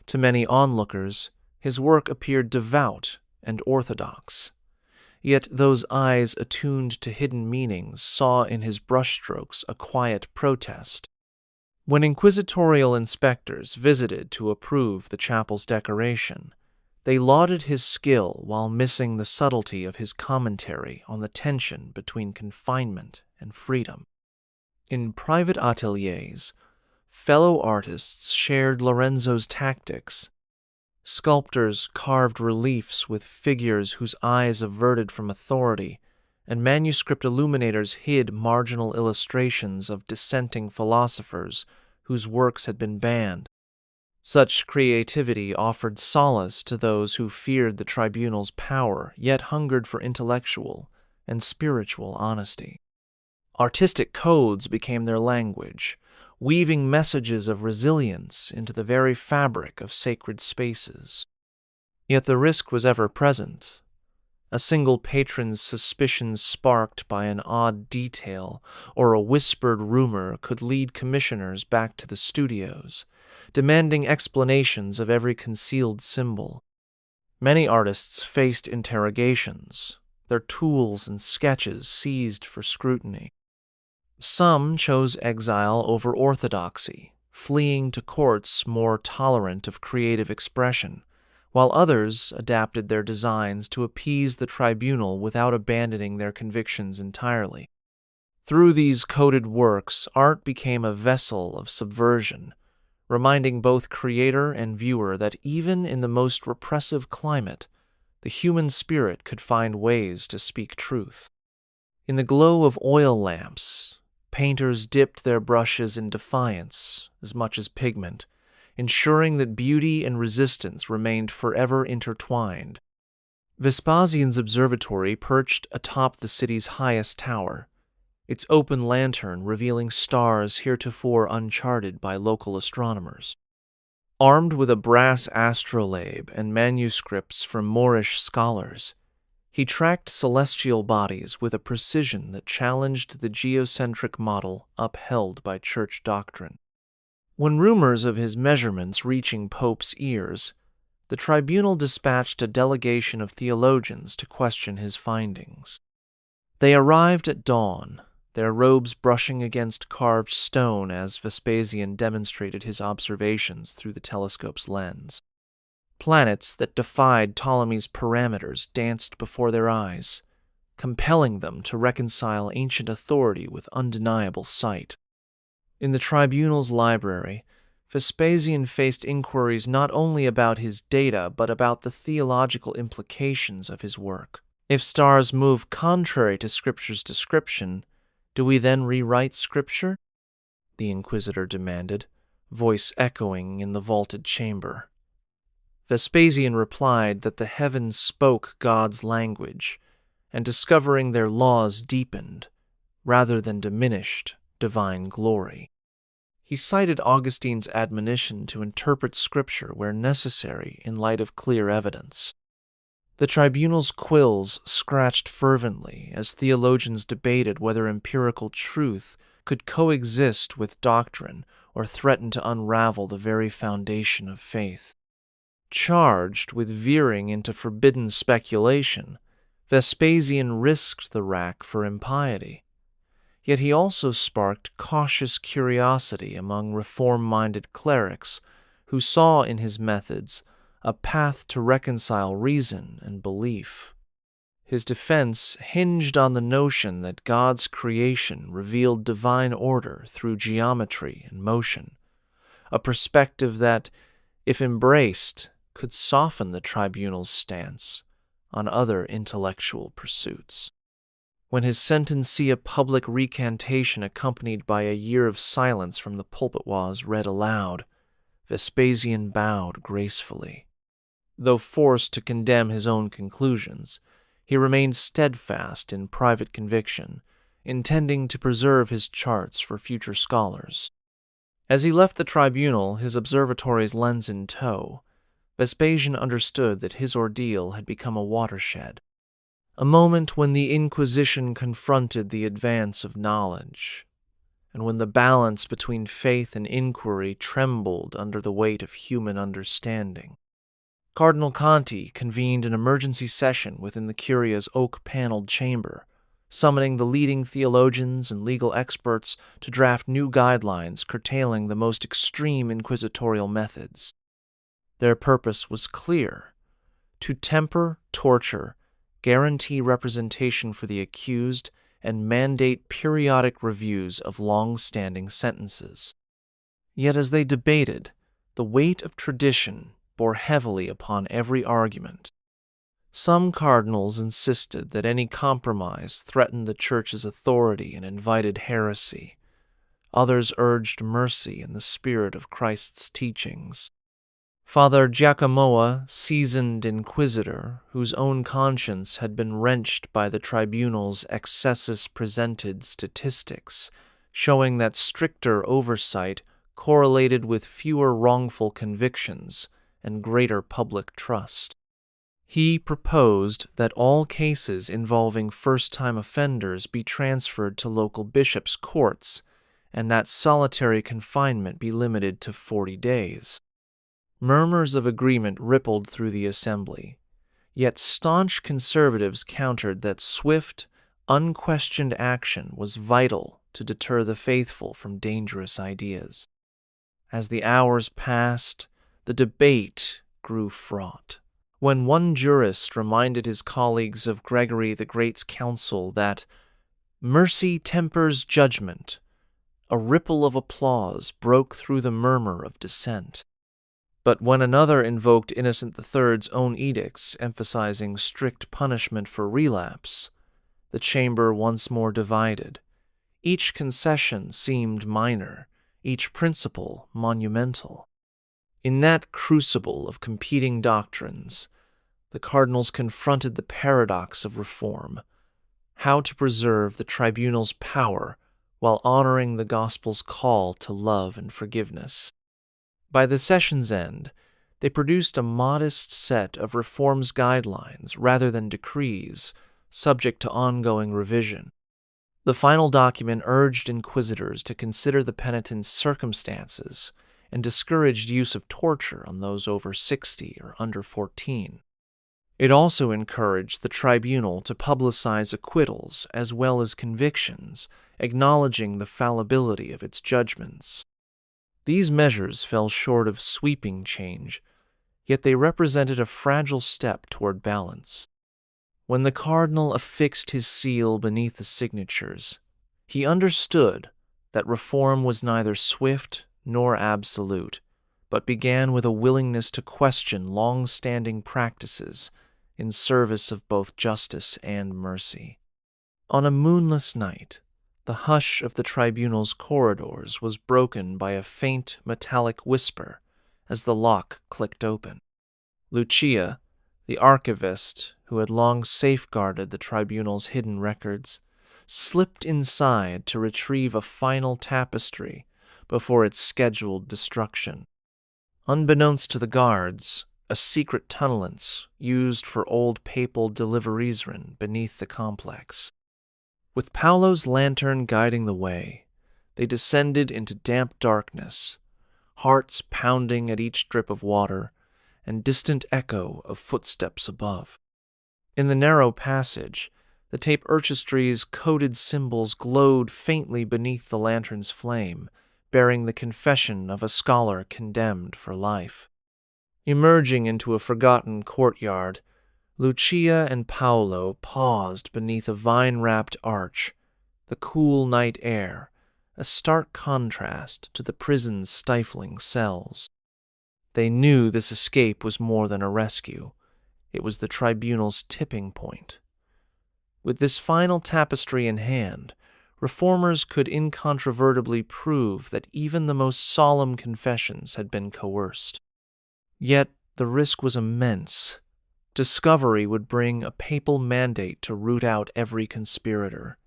To many onlookers, his work appeared devout and orthodox, yet those eyes attuned to hidden meanings saw in his brushstrokes a quiet protest. When inquisitorial inspectors visited to approve the chapel's decoration, they lauded his skill while missing the subtlety of his commentary on the tension between confinement and freedom. In private ateliers, fellow artists shared Lorenzo's tactics. Sculptors carved reliefs with figures whose eyes averted from authority, and manuscript illuminators hid marginal illustrations of dissenting philosophers whose works had been banned. Such creativity offered solace to those who feared the tribunal's power, yet hungered for intellectual and spiritual honesty. Artistic codes became their language, weaving messages of resilience into the very fabric of sacred spaces. Yet the risk was ever present. A single patron's suspicions sparked by an odd detail or a whispered rumor could lead commissioners back to the studios, demanding explanations of every concealed symbol. Many artists faced interrogations, their tools and sketches seized for scrutiny. Some chose exile over orthodoxy, fleeing to courts more tolerant of creative expression, while others adapted their designs to appease the tribunal without abandoning their convictions entirely. Through these coded works, art became a vessel of subversion, reminding both creator and viewer that even in the most repressive climate, the human spirit could find ways to speak truth. In the glow of oil lamps, painters dipped their brushes in defiance as much as pigment, ensuring that beauty and resistance remained forever intertwined. Vespasian's observatory perched atop the city's highest tower, its open lantern revealing stars heretofore uncharted by local astronomers. Armed with a brass astrolabe and manuscripts from Moorish scholars, he tracked celestial bodies with a precision that challenged the geocentric model upheld by church doctrine. When rumors of his measurements reaching Pope's ears, the tribunal dispatched a delegation of theologians to question his findings. They arrived at dawn, their robes brushing against carved stone as Vespasian demonstrated his observations through the telescope's lens. Planets that defied Ptolemy's parameters danced before their eyes, compelling them to reconcile ancient authority with undeniable sight. In the tribunal's library, Vespasian faced inquiries not only about his data but about the theological implications of his work. If stars move contrary to Scripture's description, do we then rewrite Scripture? The inquisitor demanded, voice echoing in the vaulted chamber. Vespasian replied that the heavens spoke God's language, and discovering their laws deepened, rather than diminished, divine glory. He cited Augustine's admonition to interpret Scripture where necessary in light of clear evidence. The tribunal's quills scratched fervently as theologians debated whether empirical truth could coexist with doctrine or threaten to unravel the very foundation of faith. Charged with veering into forbidden speculation, Vespasian risked the rack for impiety. Yet he also sparked cautious curiosity among reform-minded clerics who saw in his methods a path to reconcile reason and belief. His defense hinged on the notion that God's creation revealed divine order through geometry and motion, a perspective that, if embraced, could soften the tribunal's stance on other intellectual pursuits. When his sentence see a public recantation accompanied by a year of silence from the pulpit was read aloud, Vespasian bowed gracefully. Though forced to condemn his own conclusions, he remained steadfast in private conviction, intending to preserve his charts for future scholars. As he left the tribunal, his observatory's lens in tow, Vespasian understood that his ordeal had become a watershed, a moment when the Inquisition confronted the advance of knowledge, and when the balance between faith and inquiry trembled under the weight of human understanding. Cardinal Conti convened an emergency session within the Curia's oak-paneled chamber, summoning the leading theologians and legal experts to draft new guidelines curtailing the most extreme inquisitorial methods. Their purpose was clear: to temper torture, guarantee representation for the accused, and mandate periodic reviews of long-standing sentences. Yet as they debated, the weight of tradition bore heavily upon every argument. Some cardinals insisted that any compromise threatened the Church's authority and invited heresy. Others urged mercy in the spirit of Christ's teachings. Father Giacomoa, seasoned inquisitor, whose own conscience had been wrenched by the tribunal's excessus presented statistics, showing that stricter oversight correlated with fewer wrongful convictions and greater public trust. He proposed that all cases involving first-time offenders be transferred to local bishops' courts and that solitary confinement be limited to 40 days. Murmurs of agreement rippled through the assembly, yet staunch conservatives countered that swift, unquestioned action was vital to deter the faithful from dangerous ideas. As the hours passed, the debate grew fraught. When one jurist reminded his colleagues of Gregory the Great's counsel that mercy tempers judgment, a ripple of applause broke through the murmur of dissent. But when another invoked Innocent III's own edicts emphasizing strict punishment for relapse, the chamber once more divided. Each concession seemed minor, each principle monumental. In that crucible of competing doctrines, the cardinals confronted the paradox of reform: how to preserve the tribunal's power while honoring the gospel's call to love and forgiveness. By the session's end, they produced a modest set of reforms guidelines rather than decrees, subject to ongoing revision. The final document urged inquisitors to consider the penitent's circumstances and discouraged use of torture on those over 60 or under 14. It also encouraged the tribunal to publicize acquittals as well as convictions, acknowledging the fallibility of its judgments. These measures fell short of sweeping change, yet they represented a fragile step toward balance. When the cardinal affixed his seal beneath the signatures, he understood that reform was neither swift nor absolute, but began with a willingness to question long-standing practices in service of both justice and mercy. On a moonless night, the hush of the tribunal's corridors was broken by a faint metallic whisper as the lock clicked open. Lucia, the archivist who had long safeguarded the tribunal's hidden records, slipped inside to retrieve a final tapestry before its scheduled destruction. Unbeknownst to the guards, a secret tunnelance used for old papal deliveries ran beneath the complex. With Paolo's lantern guiding the way, they descended into damp darkness, hearts pounding at each drip of water and distant echo of footsteps above. In the narrow passage, the tape registry's coded symbols glowed faintly beneath the lantern's flame, bearing the confession of a scholar condemned for life. Emerging into a forgotten courtyard, Lucia and Paolo paused beneath a vine-wrapped arch, the cool night air, a stark contrast to the prison's stifling cells. They knew this escape was more than a rescue. It was the tribunal's tipping point. With this final tapestry in hand, reformers could incontrovertibly prove that even the most solemn confessions had been coerced. Yet the risk was immense. Discovery would bring a papal mandate to root out every conspirator.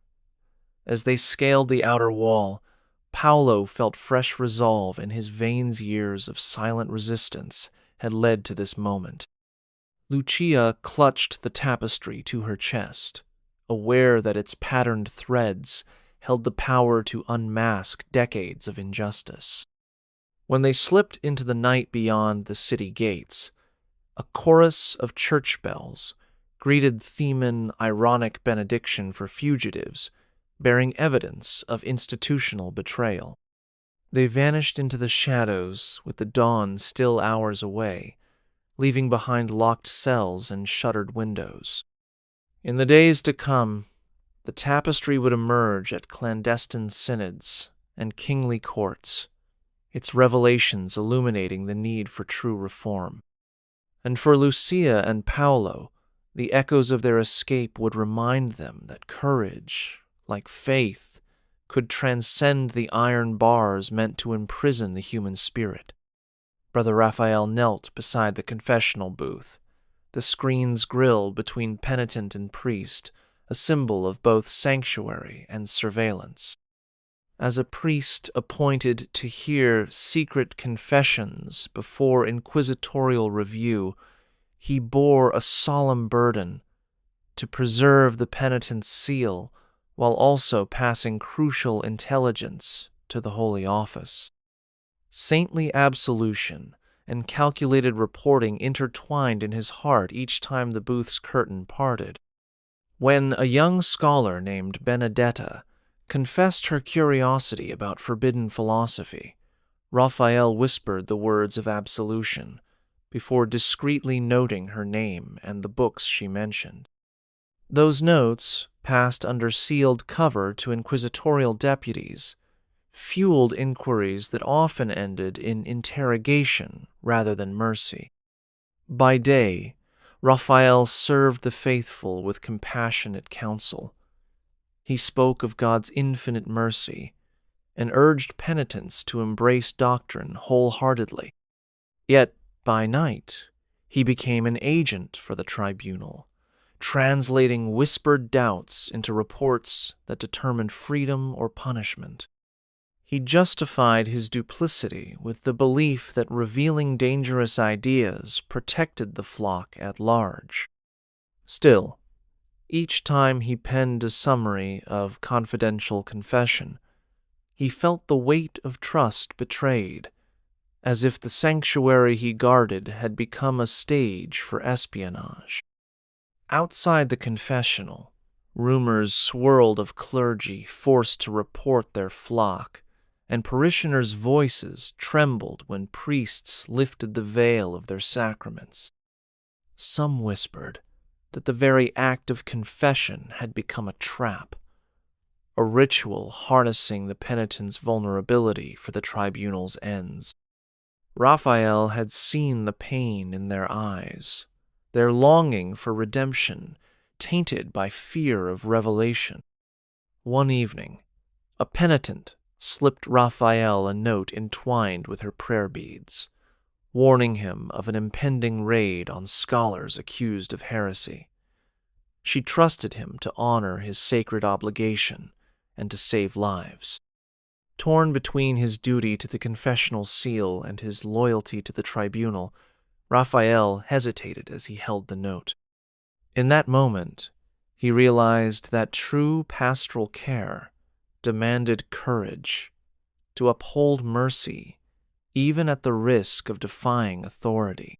As they scaled the outer wall, Paolo felt fresh resolve in his veins. Years of silent resistance had led to this moment. Lucia clutched the tapestry to her chest, aware that its patterned threads held the power to unmask decades of injustice. When they slipped into the night beyond the city gates, a chorus of church bells greeted Theman ironic benediction for fugitives, bearing evidence of institutional betrayal. They vanished into the shadows with the dawn still hours away, leaving behind locked cells and shuttered windows. In the days to come, the tapestry would emerge at clandestine synods and kingly courts, its revelations illuminating the need for true reform. And for Lucia and Paolo, the echoes of their escape would remind them that courage, like faith, could transcend the iron bars meant to imprison the human spirit. Brother Raphael knelt beside the confessional booth, the screen's grill between penitent and priest, a symbol of both sanctuary and surveillance. As a priest appointed to hear secret confessions before inquisitorial review, he bore a solemn burden to preserve the penitent's seal while also passing crucial intelligence to the Holy Office. Saintly absolution and calculated reporting intertwined in his heart each time the booth's curtain parted. When a young scholar named Benedetta confessed her curiosity about forbidden philosophy, Raphael whispered the words of absolution before discreetly noting her name and the books she mentioned. Those notes, passed under sealed cover to inquisitorial deputies, fueled inquiries that often ended in interrogation rather than mercy. By day, Raphael served the faithful with compassionate counsel. He spoke of God's infinite mercy and urged penitents to embrace doctrine wholeheartedly. Yet, by night, he became an agent for the tribunal, translating whispered doubts into reports that determined freedom or punishment. He justified his duplicity with the belief that revealing dangerous ideas protected the flock at large. Still, each time he penned a summary of confidential confession, he felt the weight of trust betrayed, as if the sanctuary he guarded had become a stage for espionage. Outside the confessional, rumors swirled of clergy forced to report their flock, and parishioners' voices trembled when priests lifted the veil of their sacraments. Some whispered that the very act of confession had become a trap, a ritual harnessing the penitent's vulnerability for the tribunal's ends. Raphael had seen the pain in their eyes, their longing for redemption tainted by fear of revelation. One evening, a penitent slipped Raphael a note entwined with her prayer beads, warning him of an impending raid on scholars accused of heresy. She trusted him to honor his sacred obligation and to save lives. Torn between his duty to the confessional seal and his loyalty to the tribunal, Raphael hesitated as he held the note. In that moment, he realized that true pastoral care demanded courage to uphold mercy even at the risk of defying authority.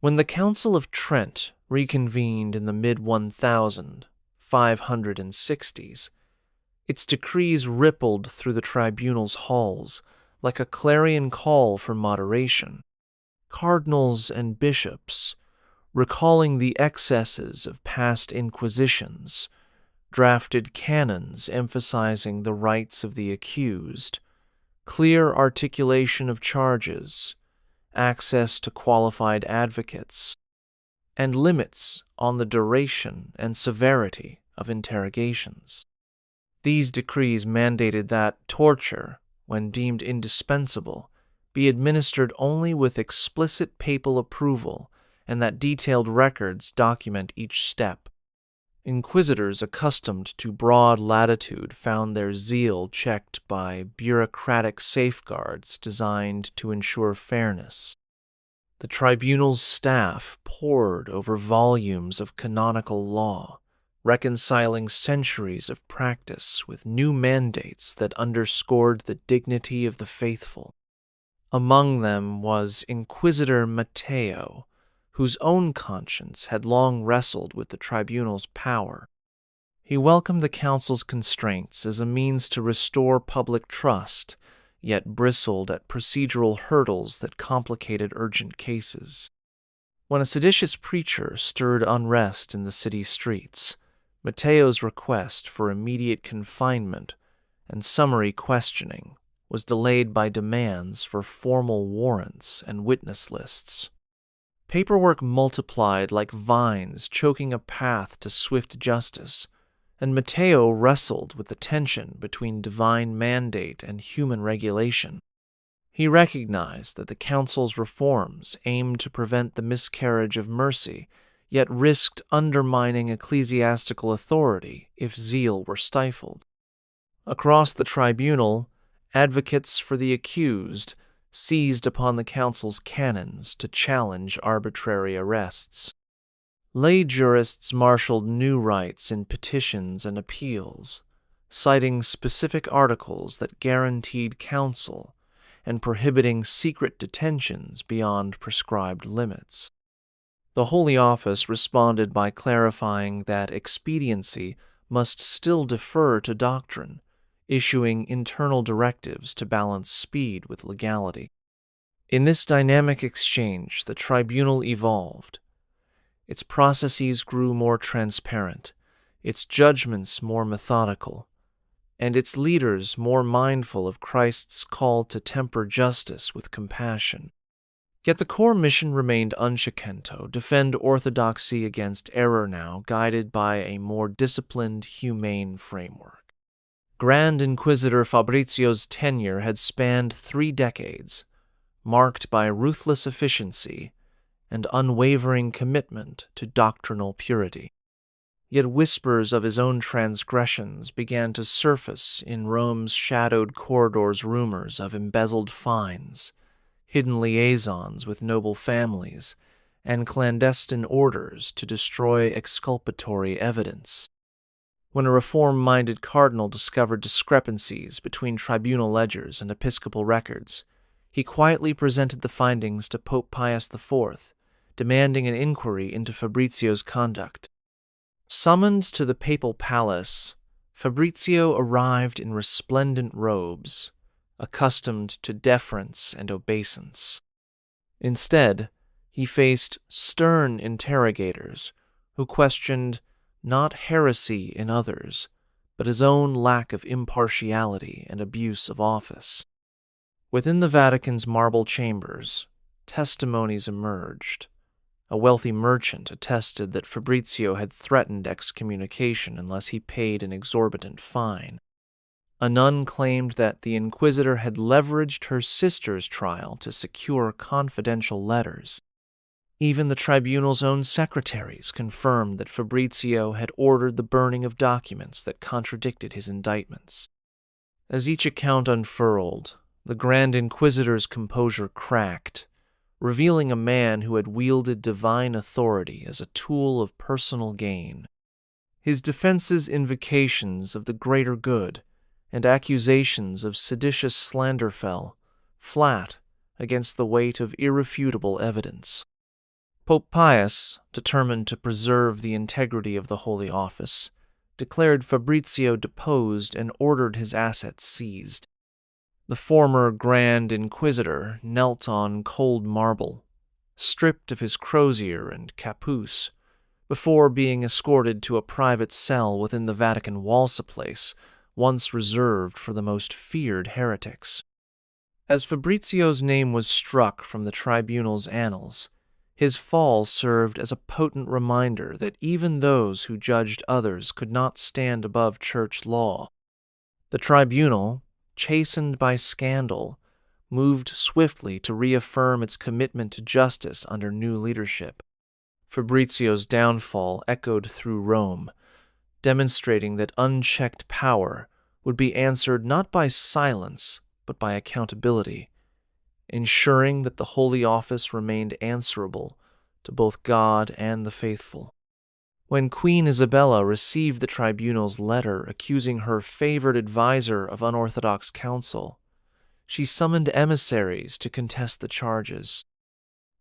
When the Council of Trent reconvened in the mid-1560s, its decrees rippled through the tribunal's halls like a clarion call for moderation. Cardinals and bishops, recalling the excesses of past inquisitions, drafted canons emphasizing the rights of the accused, clear articulation of charges, access to qualified advocates, and limits on the duration and severity of interrogations. These decrees mandated that torture, when deemed indispensable, be administered only with explicit papal approval and that detailed records document each step. Inquisitors accustomed to broad latitude found their zeal checked by bureaucratic safeguards designed to ensure fairness. The tribunal's staff pored over volumes of canonical law, reconciling centuries of practice with new mandates that underscored the dignity of the faithful. Among them was Inquisitor Matteo, whose own conscience had long wrestled with the tribunal's power. He welcomed the council's constraints as a means to restore public trust, yet bristled at procedural hurdles that complicated urgent cases. When a seditious preacher stirred unrest in the city streets, Matteo's request for immediate confinement and summary questioning was delayed by demands for formal warrants and witness lists. Paperwork multiplied like vines choking a path to swift justice, and Matteo wrestled with the tension between divine mandate and human regulation. He recognized that the council's reforms aimed to prevent the miscarriage of mercy, yet risked undermining ecclesiastical authority if zeal were stifled. Across the tribunal, advocates for the accused seized upon the council's canons to challenge arbitrary arrests. Lay jurists marshaled new rights in petitions and appeals, citing specific articles that guaranteed counsel and prohibiting secret detentions beyond prescribed limits. The Holy Office responded by clarifying that expediency must still defer to doctrine, issuing internal directives to balance speed with legality. In this dynamic exchange, the tribunal evolved. Its processes grew more transparent, its judgments more methodical, and its leaders more mindful of Christ's call to temper justice with compassion. Yet the core mission remained unshaken: defend orthodoxy against error, now guided by a more disciplined, humane framework. Grand Inquisitor Fabrizio's tenure had spanned 3 decades, marked by ruthless efficiency and unwavering commitment to doctrinal purity. Yet whispers of his own transgressions began to surface in Rome's shadowed corridors, rumors of embezzled fines, hidden liaisons with noble families, and clandestine orders to destroy exculpatory evidence. When a reform-minded cardinal discovered discrepancies between tribunal ledgers and episcopal records, he quietly presented the findings to Pope Pius IV, demanding an inquiry into Fabrizio's conduct. Summoned to the papal palace, Fabrizio arrived in resplendent robes, accustomed to deference and obeisance. Instead, he faced stern interrogators who questioned not heresy in others, but his own lack of impartiality and abuse of office. Within the Vatican's marble chambers, testimonies emerged. A wealthy merchant attested that Fabrizio had threatened excommunication unless he paid an exorbitant fine. A nun claimed that the inquisitor had leveraged her sister's trial to secure confidential letters. Even the tribunal's own secretaries confirmed that Fabrizio had ordered the burning of documents that contradicted his indictments. As each account unfurled, the Grand Inquisitor's composure cracked, revealing a man who had wielded divine authority as a tool of personal gain. His defense's invocations of the greater good and accusations of seditious slander fell flat against the weight of irrefutable evidence. Pope Pius, determined to preserve the integrity of the Holy Office, declared Fabrizio deposed and ordered his assets seized. The former Grand Inquisitor knelt on cold marble, stripped of his crozier and capuce, before being escorted to a private cell within the Vatican walls, a place once reserved for the most feared heretics. As Fabrizio's name was struck from the tribunal's annals, his fall served as a potent reminder that even those who judged others could not stand above church law. The tribunal, chastened by scandal, moved swiftly to reaffirm its commitment to justice under new leadership. Fabrizio's downfall echoed through Rome, demonstrating that unchecked power would be answered not by silence, but by accountability, ensuring that the Holy Office remained answerable to both God and the faithful. When Queen Isabella received the tribunal's letter accusing her favored advisor of unorthodox counsel, she summoned emissaries to contest the charges.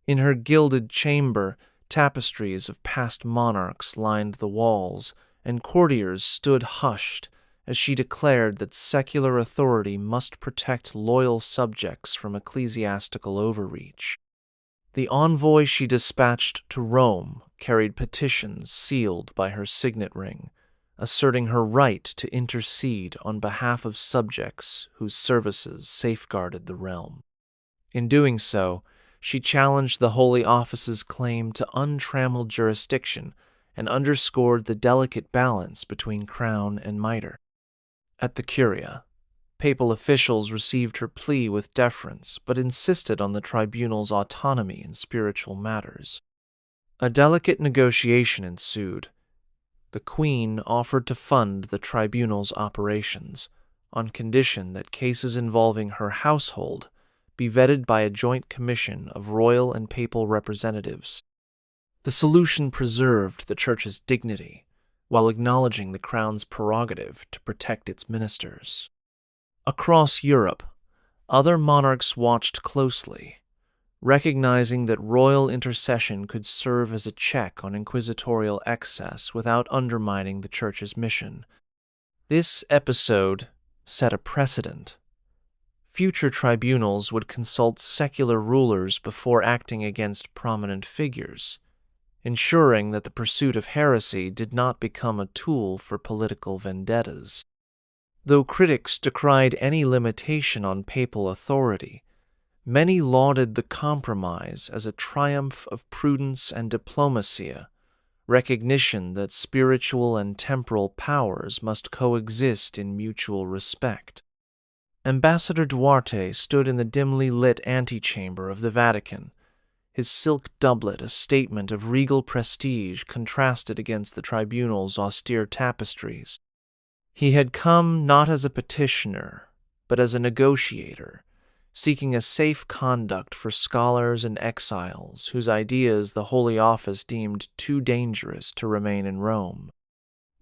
In her gilded chamber, tapestries of past monarchs lined the walls, and courtiers stood hushed as she declared that secular authority must protect loyal subjects from ecclesiastical overreach. The envoy she dispatched to Rome carried petitions sealed by her signet ring, asserting her right to intercede on behalf of subjects whose services safeguarded the realm. In doing so, she challenged the Holy Office's claim to untrammeled jurisdiction and underscored the delicate balance between crown and mitre. At the Curia, papal officials received her plea with deference, but insisted on the tribunal's autonomy in spiritual matters. A delicate negotiation ensued. The Queen offered to fund the tribunal's operations, on condition that cases involving her household be vetted by a joint commission of royal and papal representatives. The solution preserved the Church's dignity, while acknowledging the Crown's prerogative to protect its ministers. Across Europe, other monarchs watched closely, recognizing that royal intercession could serve as a check on inquisitorial excess without undermining the Church's mission. This episode set a precedent. Future tribunals would consult secular rulers before acting against prominent figures, ensuring that the pursuit of heresy did not become a tool for political vendettas. Though critics decried any limitation on papal authority, many lauded the compromise as a triumph of prudence and diplomacy, recognition that spiritual and temporal powers must coexist in mutual respect. Ambassador Duarte stood in the dimly lit antechamber of the Vatican, his silk doublet a statement of regal prestige contrasted against the tribunal's austere tapestries. He had come not as a petitioner, but as a negotiator, seeking a safe conduct for scholars and exiles whose ideas the Holy Office deemed too dangerous to remain in Rome.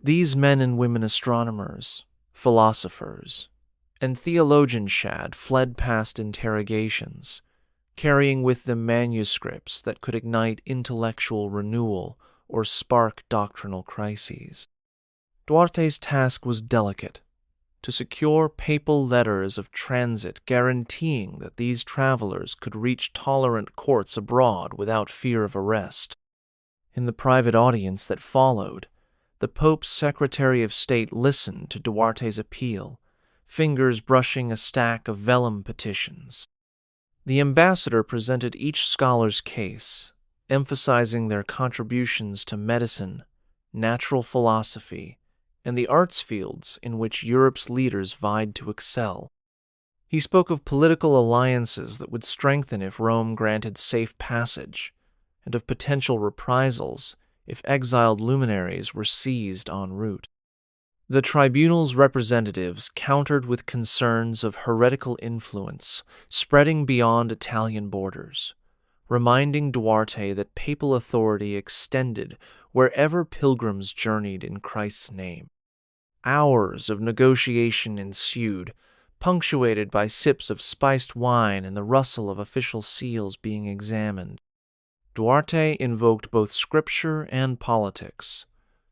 These men and women astronomers, philosophers, and theologian shad fled past interrogations, carrying with them manuscripts that could ignite intellectual renewal or spark doctrinal crises. Duarte's task was delicate, to secure papal letters of transit guaranteeing that these travelers could reach tolerant courts abroad without fear of arrest. In the private audience that followed, the Pope's Secretary of State listened to Duarte's appeal, fingers brushing a stack of vellum petitions. The ambassador presented each scholar's case, emphasizing their contributions to medicine, natural philosophy, and the arts fields in which Europe's leaders vied to excel. He spoke of political alliances that would strengthen if Rome granted safe passage, and of potential reprisals if exiled luminaries were seized en route. The tribunal's representatives countered with concerns of heretical influence spreading beyond Italian borders, reminding Duarte that papal authority extended wherever pilgrims journeyed in Christ's name. Hours of negotiation ensued, punctuated by sips of spiced wine and the rustle of official seals being examined. Duarte invoked both scripture and politics,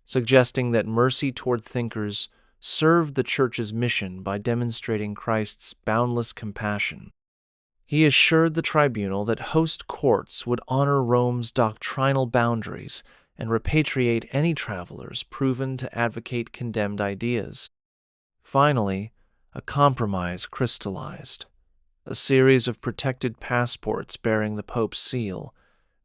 suggesting that mercy toward thinkers served the Church's mission by demonstrating Christ's boundless compassion. He assured the tribunal that host courts would honor Rome's doctrinal boundaries and repatriate any travelers proven to advocate condemned ideas. Finally, a compromise crystallized, a series of protected passports bearing the Pope's seal,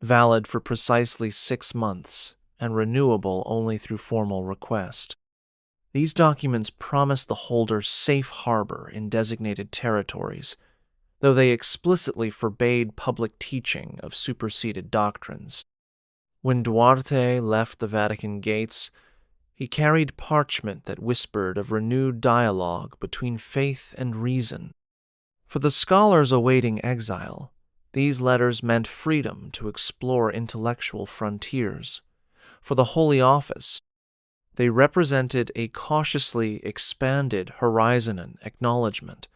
valid for precisely 6 months and renewable only through formal request. These documents promised the holder safe harbor in designated territories, though they explicitly forbade public teaching of superseded doctrines. When Duarte left the Vatican gates, he carried parchment that whispered of renewed dialogue between faith and reason. For the scholars awaiting exile, these letters meant freedom to explore intellectual frontiers. For the Holy Office, they represented a cautiously expanded horizon and acknowledgement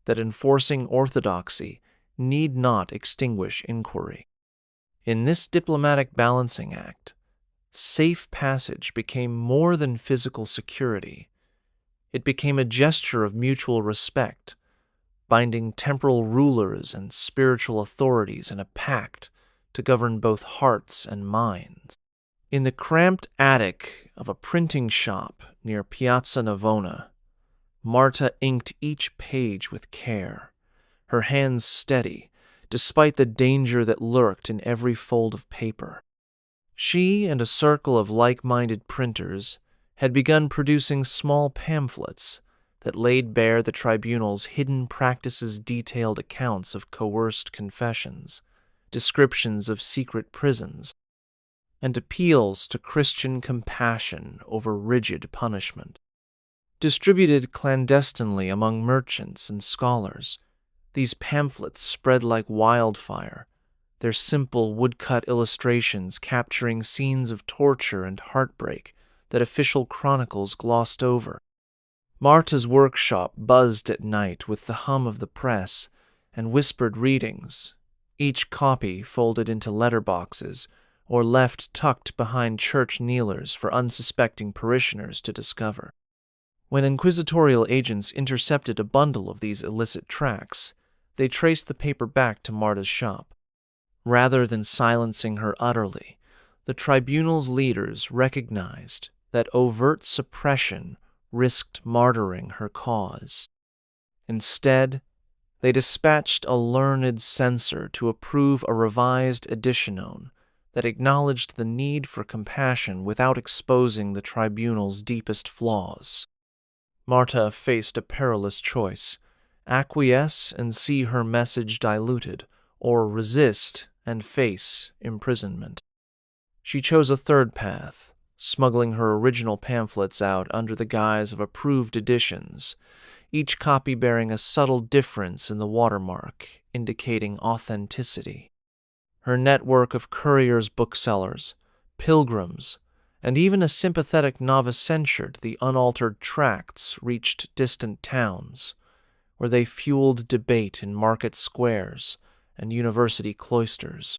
that enforcing orthodoxy need not extinguish inquiry. In this diplomatic balancing act, safe passage became more than physical security. It became a gesture of mutual respect, binding temporal rulers and spiritual authorities in a pact to govern both hearts and minds. In the cramped attic of a printing shop near Piazza Navona, Marta inked each page with care, her hands steady, despite the danger that lurked in every fold of paper. She and a circle of like-minded printers had begun producing small pamphlets that laid bare the tribunal's hidden practices, detailed accounts of coerced confessions, descriptions of secret prisons, and appeals to Christian compassion over rigid punishment. Distributed clandestinely among merchants and scholars, these pamphlets spread like wildfire, their simple woodcut illustrations capturing scenes of torture and heartbreak that official chronicles glossed over. Marta's workshop buzzed at night with the hum of the press and whispered readings, each copy folded into letterboxes or left tucked behind church kneelers for unsuspecting parishioners to discover. When inquisitorial agents intercepted a bundle of these illicit tracts, they traced the paper back to Marta's shop. Rather than silencing her utterly, the tribunal's leaders recognized that overt suppression risked martyring her cause. Instead, they dispatched a learned censor to approve a revised editionone that acknowledged the need for compassion without exposing the tribunal's deepest flaws. Marta faced a perilous choice: acquiesce and see her message diluted, or resist and face imprisonment. She chose a third path, smuggling her original pamphlets out under the guise of approved editions, each copy bearing a subtle difference in the watermark, indicating authenticity. Her network of couriers, booksellers, pilgrims, and even a sympathetic novice censured the unaltered tracts reached distant towns, where they fueled debate in market squares and university cloisters.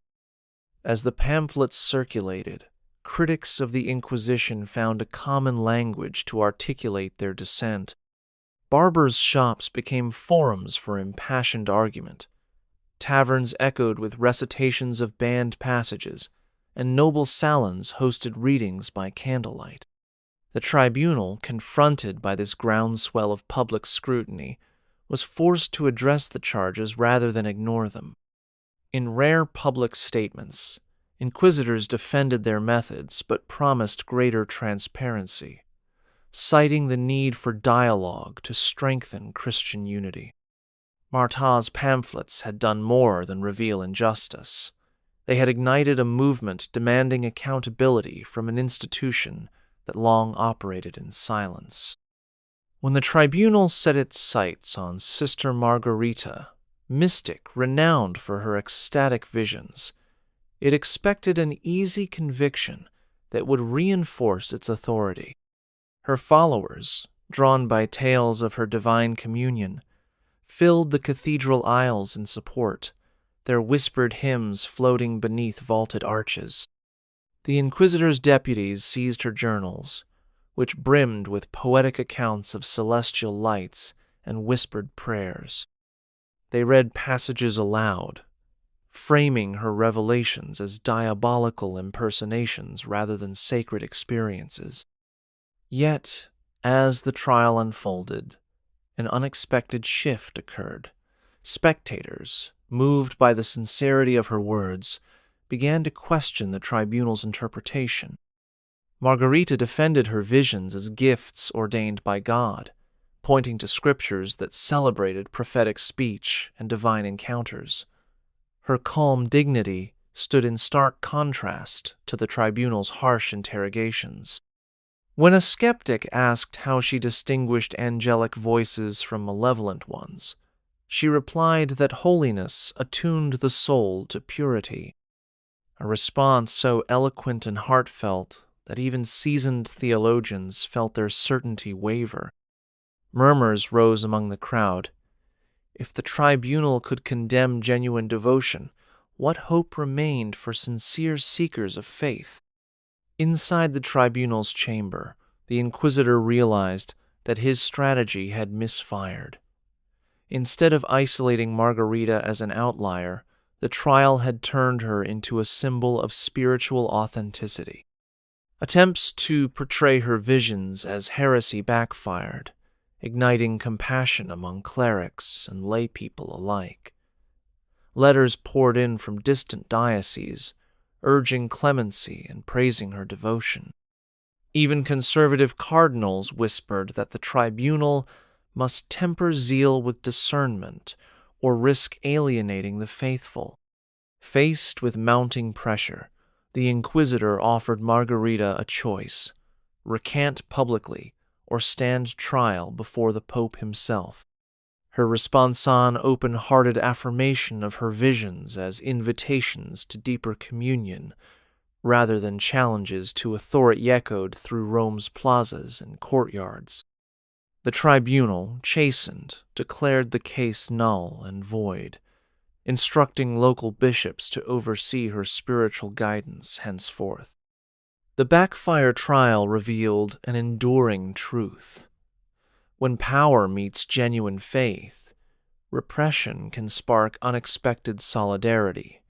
As the pamphlets circulated, critics of the Inquisition found a common language to articulate their dissent. Barbers' shops became forums for impassioned argument. Taverns echoed with recitations of banned passages, and noble salons hosted readings by candlelight. The tribunal, confronted by this groundswell of public scrutiny, was forced to address the charges rather than ignore them. In rare public statements, inquisitors defended their methods but promised greater transparency, citing the need for dialogue to strengthen Christian unity. Marta's pamphlets had done more than reveal injustice. They had ignited a movement demanding accountability from an institution that long operated in silence. When the tribunal set its sights on Sister Margarita, mystic renowned for her ecstatic visions, it expected an easy conviction that would reinforce its authority. Her followers, drawn by tales of her divine communion, filled the cathedral aisles in support, their whispered hymns floating beneath vaulted arches. The Inquisitor's deputies seized her journals, which brimmed with poetic accounts of celestial lights and whispered prayers. They read passages aloud, framing her revelations as diabolical impersonations rather than sacred experiences. Yet, as the trial unfolded, an unexpected shift occurred. Spectators, moved by the sincerity of her words, began to question the tribunal's interpretation. Margarita defended her visions as gifts ordained by God, pointing to scriptures that celebrated prophetic speech and divine encounters. Her calm dignity stood in stark contrast to the tribunal's harsh interrogations. When a skeptic asked how she distinguished angelic voices from malevolent ones, she replied that holiness attuned the soul to purity, a response so eloquent and heartfelt that even seasoned theologians felt their certainty waver. Murmurs rose among the crowd. If the tribunal could condemn genuine devotion, what hope remained for sincere seekers of faith? Inside the tribunal's chamber, the inquisitor realized that his strategy had misfired. Instead of isolating Margarita as an outlier, the trial had turned her into a symbol of spiritual authenticity. Attempts to portray her visions as heresy backfired, igniting compassion among clerics and laypeople alike. Letters poured in from distant dioceses, urging clemency and praising her devotion. Even conservative cardinals whispered that the tribunal must temper zeal with discernment or risk alienating the faithful. Faced with mounting pressure, the inquisitor offered Margarita a choice: recant publicly or stand trial before the Pope himself. Her responsan open-hearted affirmation of her visions as invitations to deeper communion rather than challenges to authority echoed through Rome's plazas and courtyards. The tribunal, chastened, declared the case null and void, instructing local bishops to oversee her spiritual guidance henceforth. The backfire trial revealed an enduring truth. When power meets genuine faith, repression can spark unexpected solidarity,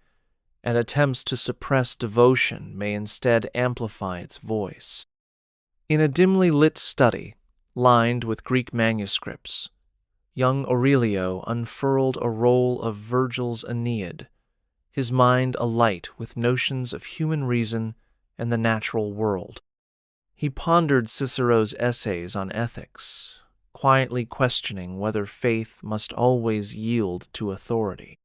and attempts to suppress devotion may instead amplify its voice. In a dimly lit study, lined with Greek manuscripts, young Aurelio unfurled a roll of Virgil's Aeneid, his mind alight with notions of human reason and the natural world. He pondered Cicero's essays on ethics, quietly questioning whether faith must always yield to authority.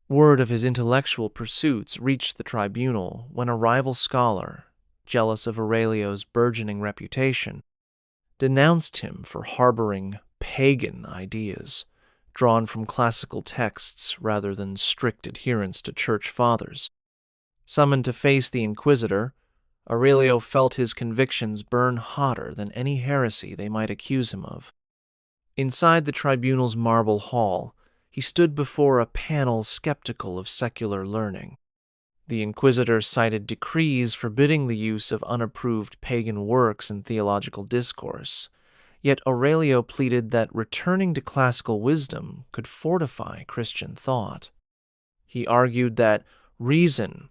Word of his intellectual pursuits reached the tribunal when a rival scholar, jealous of Aurelio's burgeoning reputation, denounced him for harboring pagan ideas drawn from classical texts rather than strict adherence to church fathers. Summoned to face the inquisitor, Aurelio felt his convictions burn hotter than any heresy they might accuse him of. Inside the tribunal's marble hall, he stood before a panel skeptical of secular learning. The inquisitor cited decrees forbidding the use of unapproved pagan works in theological discourse, yet Aurelio pleaded that returning to classical wisdom could fortify Christian thought. He argued that reason,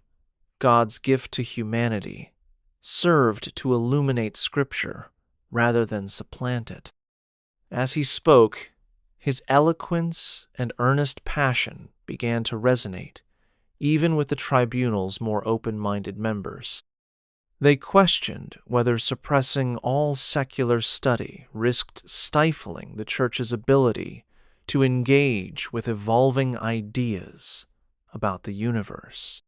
God's gift to humanity, served to illuminate Scripture rather than supplant it. As he spoke, his eloquence and earnest passion began to resonate, even with the tribunal's more open-minded members. They questioned whether suppressing all secular study risked stifling the Church's ability to engage with evolving ideas about the universe.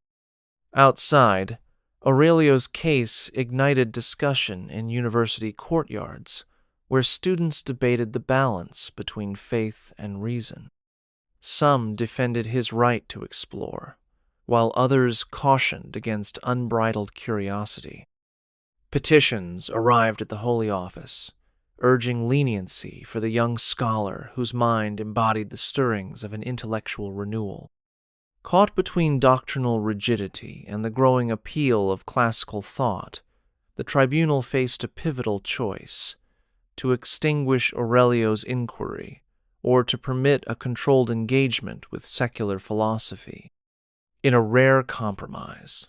Outside, Aurelio's case ignited discussion in university courtyards, where students debated the balance between faith and reason. Some defended his right to explore, while others cautioned against unbridled curiosity. Petitions arrived at the Holy Office, urging leniency for the young scholar whose mind embodied the stirrings of an intellectual renewal. Caught between doctrinal rigidity and the growing appeal of classical thought, the tribunal faced a pivotal choice: to extinguish Aurelio's inquiry or to permit a controlled engagement with secular philosophy. In a rare compromise,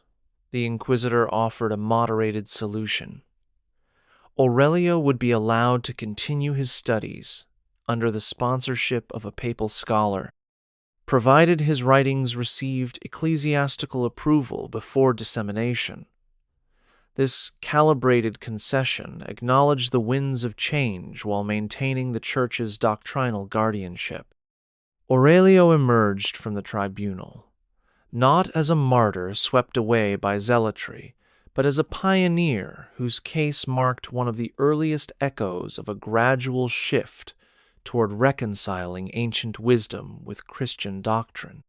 the inquisitor offered a moderated solution. Aurelio would be allowed to continue his studies under the sponsorship of a papal scholar, provided his writings received ecclesiastical approval before dissemination. This calibrated concession acknowledged the winds of change while maintaining the Church's doctrinal guardianship. Aurelio emerged from the tribunal, not as a martyr swept away by zealotry, but as a pioneer whose case marked one of the earliest echoes of a gradual shift toward reconciling ancient wisdom with Christian doctrine.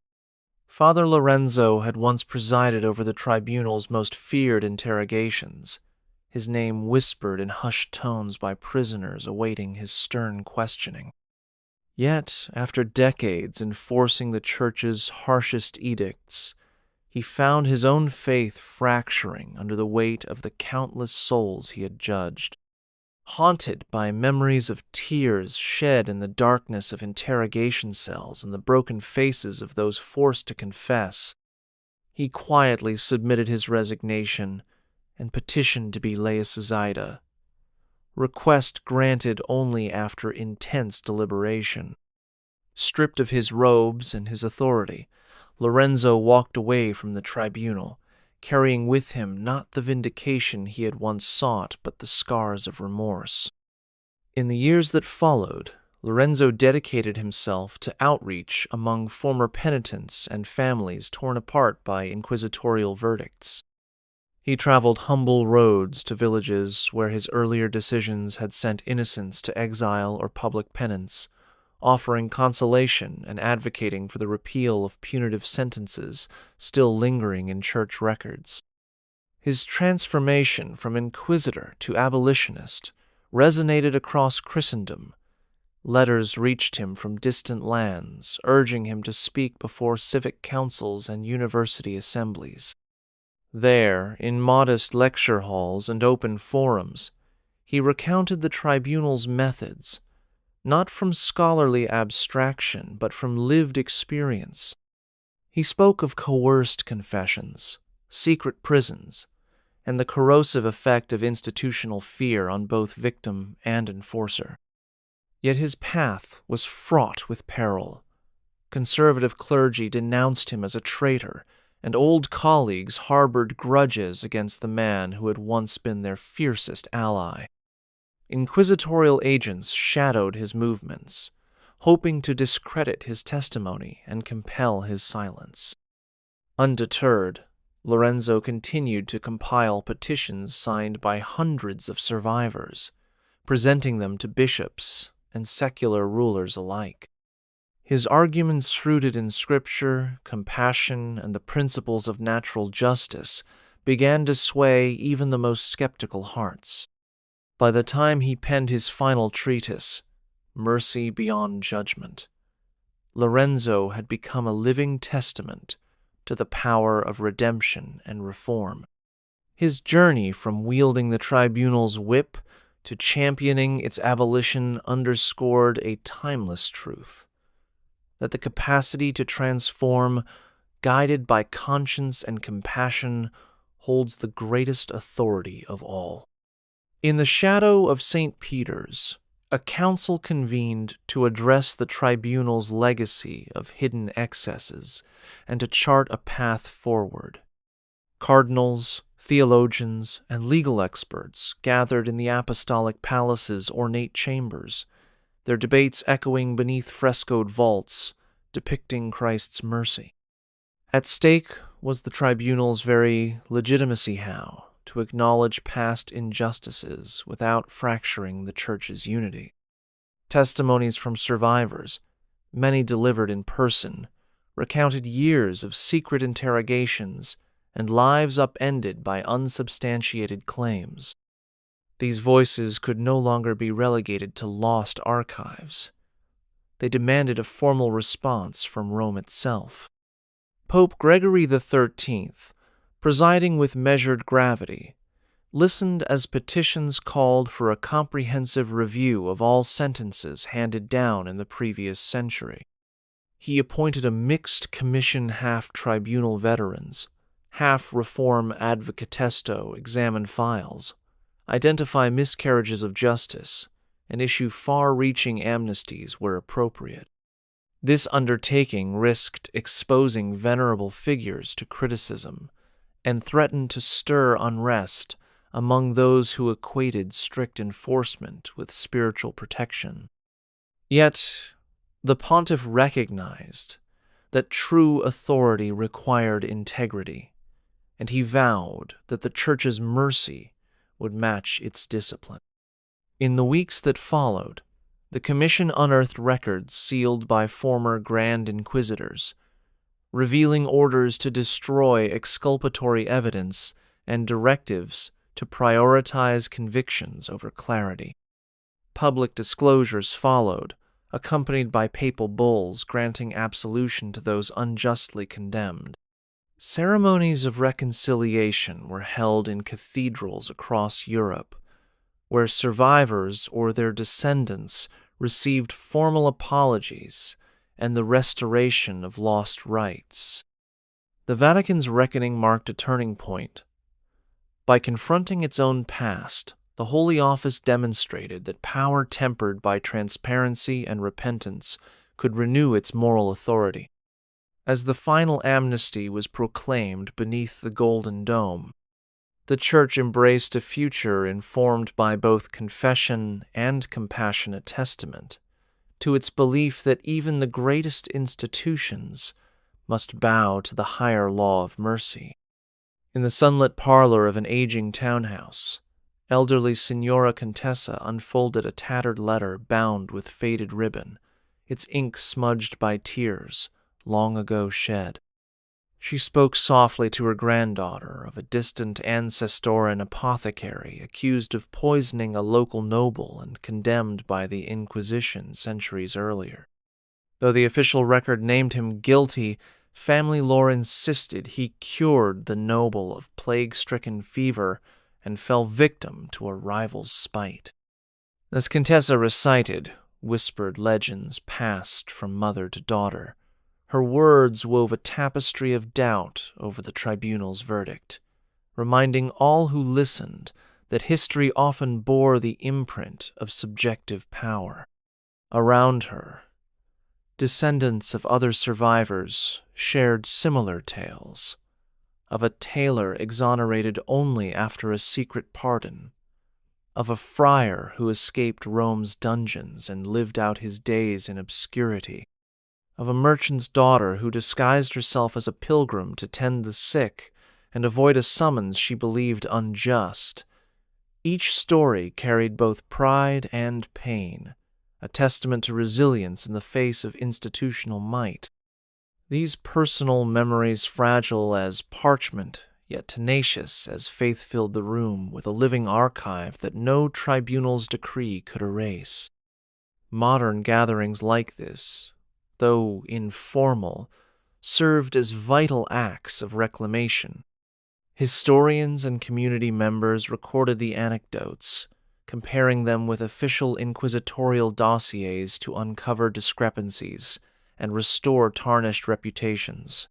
Father Lorenzo had once presided over the tribunal's most feared interrogations, his name whispered in hushed tones by prisoners awaiting his stern questioning. Yet, after decades enforcing the Church's harshest edicts, he found his own faith fracturing under the weight of the countless souls he had judged. Haunted by memories of tears shed in the darkness of interrogation cells and the broken faces of those forced to confess, he quietly submitted his resignation and petitioned to be laicized, request granted only after intense deliberation. Stripped of his robes and his authority, Lorenzo walked away from the tribunal, carrying with him not the vindication he had once sought, but the scars of remorse. In the years that followed, Lorenzo dedicated himself to outreach among former penitents and families torn apart by inquisitorial verdicts. He traveled humble roads to villages where his earlier decisions had sent innocents to exile or public penance, offering consolation and advocating for the repeal of punitive sentences still lingering in church records. His transformation from inquisitor to abolitionist resonated across Christendom. Letters reached him from distant lands, urging him to speak before civic councils and university assemblies. There, in modest lecture halls and open forums, he recounted the tribunal's methods, not from scholarly abstraction, but from lived experience. He spoke of coerced confessions, secret prisons, and the corrosive effect of institutional fear on both victim and enforcer. Yet his path was fraught with peril. Conservative clergy denounced him as a traitor, and old colleagues harbored grudges against the man who had once been their fiercest ally. Inquisitorial agents shadowed his movements, hoping to discredit his testimony and compel his silence. Undeterred, Lorenzo continued to compile petitions signed by hundreds of survivors, presenting them to bishops and secular rulers alike. His arguments rooted in scripture, compassion, and the principles of natural justice began to sway even the most skeptical hearts. By the time he penned his final treatise, Mercy Beyond Judgment, Lorenzo had become a living testament to the power of redemption and reform. His journey from wielding the tribunal's whip to championing its abolition underscored a timeless truth: that the capacity to transform, guided by conscience and compassion, holds the greatest authority of all. In the shadow of St. Peter's, a council convened to address the tribunal's legacy of hidden excesses and to chart a path forward. Cardinals, theologians, and legal experts gathered in the apostolic palace's ornate chambers, their debates echoing beneath frescoed vaults depicting Christ's mercy. At stake was the tribunal's very legitimacy, how to acknowledge past injustices without fracturing the Church's unity. Testimonies from survivors, many delivered in person, recounted years of secret interrogations and lives upended by unsubstantiated claims. These voices could no longer be relegated to lost archives. They demanded a formal response from Rome itself. Pope Gregory XIII, presiding with measured gravity, listened as petitions called for a comprehensive review of all sentences handed down in the previous century. He appointed a mixed commission, half tribunal veterans, half reform advocatesto examine files, identify miscarriages of justice, and issue far-reaching amnesties where appropriate. This undertaking risked exposing venerable figures to criticism and threatened to stir unrest among those who equated strict enforcement with spiritual protection. Yet, the pontiff recognized that true authority required integrity, and he vowed that the Church's mercy would match its discipline. In the weeks that followed, the Commission unearthed records sealed by former Grand Inquisitors, revealing orders to destroy exculpatory evidence and directives to prioritize convictions over clarity. Public disclosures followed, accompanied by papal bulls granting absolution to those unjustly condemned. Ceremonies of reconciliation were held in cathedrals across Europe, where survivors or their descendants received formal apologies and the restoration of lost rights. The Vatican's reckoning marked a turning point. By confronting its own past, the Holy Office demonstrated that power tempered by transparency and repentance could renew its moral authority. As the final amnesty was proclaimed beneath the Golden Dome, the Church embraced a future informed by both confession and compassionate testament to its belief that even the greatest institutions must bow to the higher law of mercy. In the sunlit parlor of an aging townhouse, elderly Signora Contessa unfolded a tattered letter bound with faded ribbon, its ink smudged by tears long ago shed. She spoke softly to her granddaughter of a distant Ancestoran apothecary accused of poisoning a local noble and condemned by the Inquisition centuries earlier. Though the official record named him guilty, family lore insisted he cured the noble of plague-stricken fever and fell victim to a rival's spite. As Contessa recited, whispered legends passed from mother to daughter. Her words wove a tapestry of doubt over the tribunal's verdict, reminding all who listened that history often bore the imprint of subjective power. Around her, descendants of other survivors shared similar tales, of a tailor exonerated only after a secret pardon, of a friar who escaped Rome's dungeons and lived out his days in obscurity, of a merchant's daughter who disguised herself as a pilgrim to tend the sick and avoid a summons she believed unjust. Each story carried both pride and pain, a testament to resilience in the face of institutional might. These personal memories, fragile as parchment, yet tenacious as faith filled the room with a living archive that no tribunal's decree could erase. Modern gatherings like this, though informal, served as vital acts of reclamation. Historians and community members recorded the anecdotes, comparing them with official inquisitorial dossiers to uncover discrepancies and restore tarnished reputations.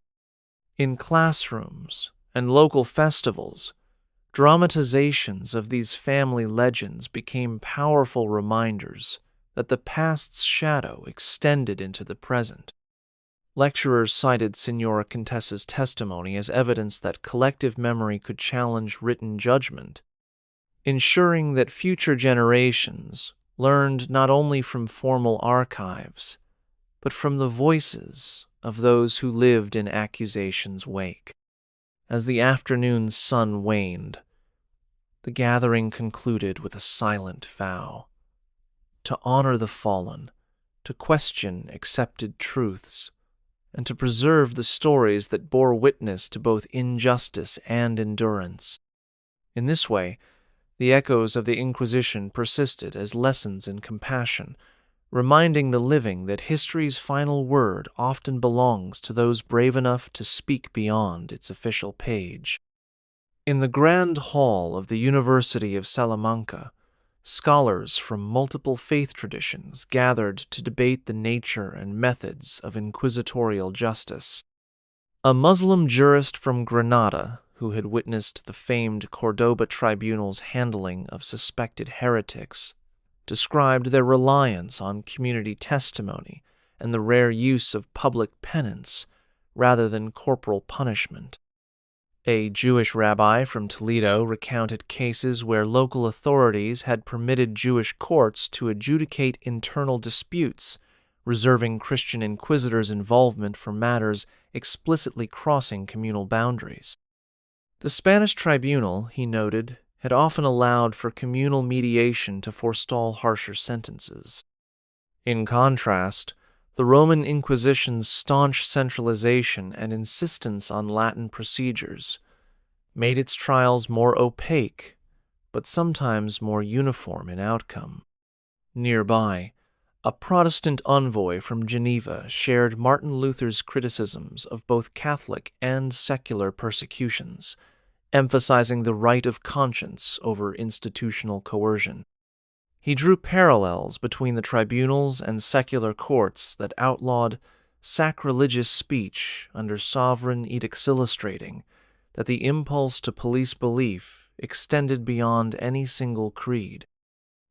In classrooms and local festivals, dramatizations of these family legends became powerful reminders that the past's shadow extended into the present. Lecturers cited Signora Contessa's testimony as evidence that collective memory could challenge written judgment, ensuring that future generations learned not only from formal archives, but from the voices of those who lived in Accusation's wake. As the afternoon's sun waned, the gathering concluded with a silent vow to honor the fallen, to question accepted truths, and to preserve the stories that bore witness to both injustice and endurance. In this way, the echoes of the Inquisition persisted as lessons in compassion, reminding the living that history's final word often belongs to those brave enough to speak beyond its official page. In the Grand Hall of the University of Salamanca, scholars from multiple faith traditions gathered to debate the nature and methods of inquisitorial justice. A Muslim jurist from Granada, who had witnessed the famed Cordoba Tribunal's handling of suspected heretics, described their reliance on community testimony and the rare use of public penance rather than corporal punishment. A Jewish rabbi from Toledo recounted cases where local authorities had permitted Jewish courts to adjudicate internal disputes, reserving Christian inquisitors' involvement for matters explicitly crossing communal boundaries. The Spanish tribunal, he noted, had often allowed for communal mediation to forestall harsher sentences. In contrast, the Roman Inquisition's staunch centralization and insistence on Latin procedures made its trials more opaque, but sometimes more uniform in outcome. Nearby, a Protestant envoy from Geneva shared Martin Luther's criticisms of both Catholic and secular persecutions, emphasizing the right of conscience over institutional coercion. He drew parallels between the tribunals and secular courts that outlawed sacrilegious speech under sovereign edicts, illustrating that the impulse to police belief extended beyond any single creed.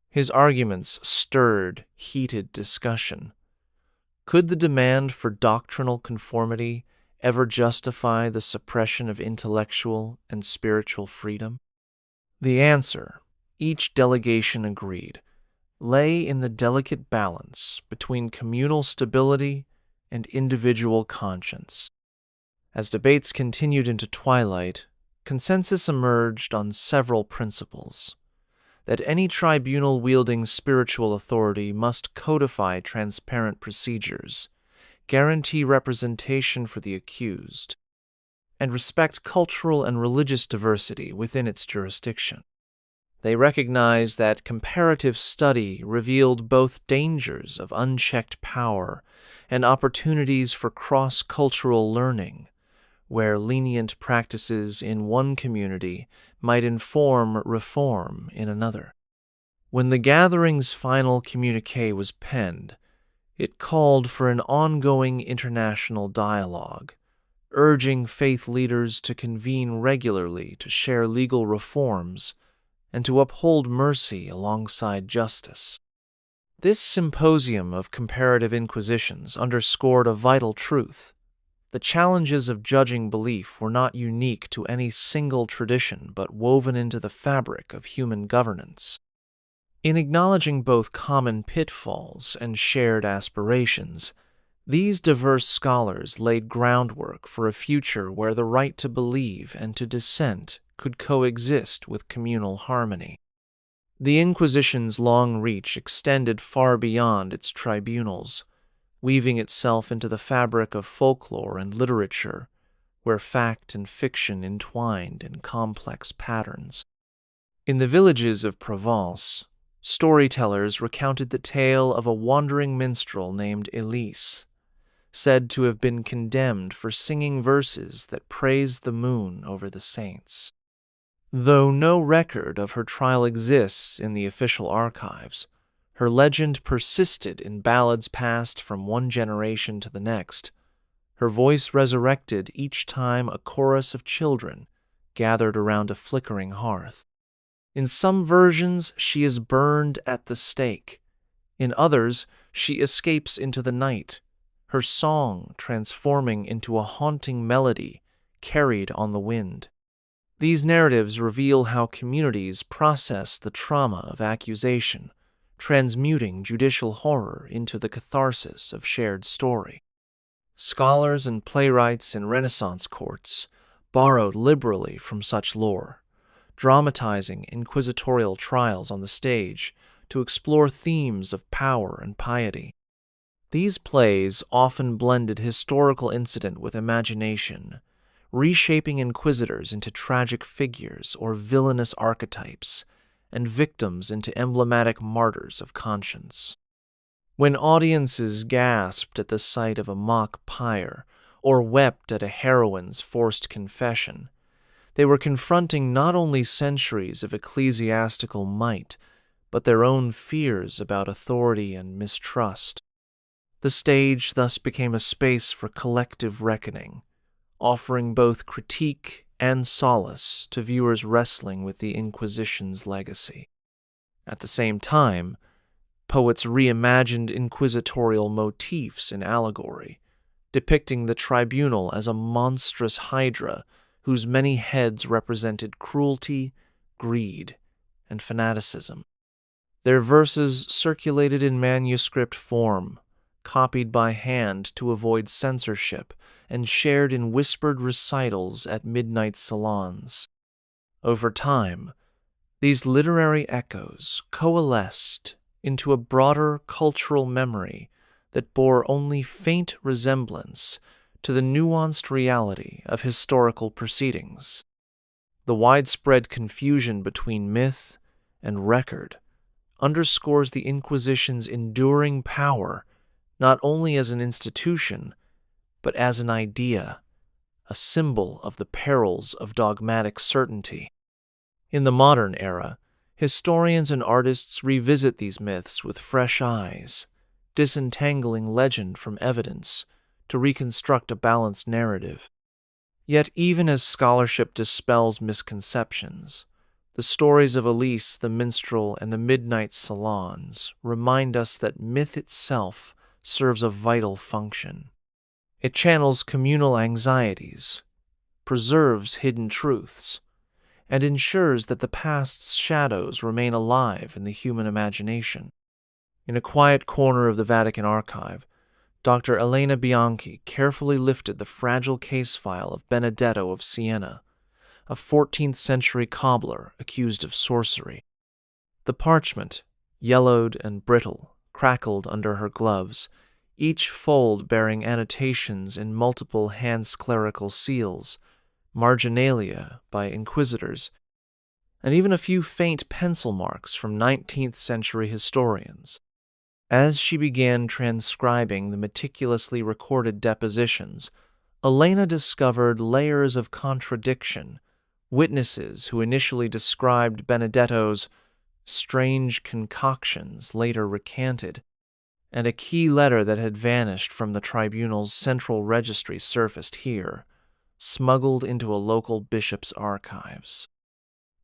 His arguments stirred heated discussion. Could the demand for doctrinal conformity ever justify the suppression of intellectual and spiritual freedom? The answer, each delegation agreed, lay in the delicate balance between communal stability and individual conscience. As debates continued into twilight, consensus emerged on several principles: that any tribunal wielding spiritual authority must codify transparent procedures, guarantee representation for the accused, and respect cultural and religious diversity within its jurisdiction. They recognized that comparative study revealed both dangers of unchecked power and opportunities for cross-cultural learning, where lenient practices in one community might inform reform in another. When the gathering's final communiqué was penned, it called for an ongoing international dialogue, urging faith leaders to convene regularly to share legal reforms and to uphold mercy alongside justice. This symposium of comparative inquisitions underscored a vital truth. The challenges of judging belief were not unique to any single tradition but woven into the fabric of human governance. In acknowledging both common pitfalls and shared aspirations, these diverse scholars laid groundwork for a future where the right to believe and to dissent could coexist with communal harmony. The Inquisition's long reach extended far beyond its tribunals, weaving itself into the fabric of folklore and literature, where fact and fiction entwined in complex patterns. In the villages of Provence, storytellers recounted the tale of a wandering minstrel named Elise, said to have been condemned for singing verses that praised the moon over the saints. Though no record of her trial exists in the official archives, her legend persisted in ballads passed from one generation to the next, her voice resurrected each time a chorus of children gathered around a flickering hearth. In some versions, she is burned at the stake. In others, she escapes into the night, her song transforming into a haunting melody carried on the wind. These narratives reveal how communities process the trauma of accusation, transmuting judicial horror into the catharsis of shared story. Scholars and playwrights in Renaissance courts borrowed liberally from such lore, dramatizing inquisitorial trials on the stage to explore themes of power and piety. These plays often blended historical incident with imagination, reshaping inquisitors into tragic figures or villainous archetypes, and victims into emblematic martyrs of conscience. When audiences gasped at the sight of a mock pyre or wept at a heroine's forced confession, they were confronting not only centuries of ecclesiastical might, but their own fears about authority and mistrust. The stage thus became a space for collective reckoning, offering both critique and solace to viewers wrestling with the Inquisition's legacy. At the same time, poets reimagined inquisitorial motifs in allegory, depicting the tribunal as a monstrous hydra whose many heads represented cruelty, greed, and fanaticism. Their verses circulated in manuscript form, copied by hand to avoid censorship, and shared in whispered recitals at midnight salons. Over time, these literary echoes coalesced into a broader cultural memory that bore only faint resemblance to the nuanced reality of historical proceedings. The widespread confusion between myth and record underscores the Inquisition's enduring power not only as an institution, but as an idea, a symbol of the perils of dogmatic certainty. In the modern era, historians and artists revisit these myths with fresh eyes, disentangling legend from evidence to reconstruct a balanced narrative. Yet even as scholarship dispels misconceptions, the stories of Elise, the minstrel, and the midnight salons remind us that myth itself serves a vital function. It channels communal anxieties, preserves hidden truths, and ensures that the past's shadows remain alive in the human imagination. In a quiet corner of the Vatican archive, Dr. Elena Bianchi carefully lifted the fragile case file of Benedetto of Siena, a 14th-century cobbler accused of sorcery. The parchment, yellowed and brittle, crackled under her gloves, each fold bearing annotations in multiple hand-sclerical seals, marginalia by inquisitors, and even a few faint pencil marks from 19th-century historians. As she began transcribing the meticulously recorded depositions, Elena discovered layers of contradiction, witnesses who initially described Benedetto's strange concoctions later recanted, and a key letter that had vanished from the tribunal's central registry surfaced here, smuggled into a local bishop's archives.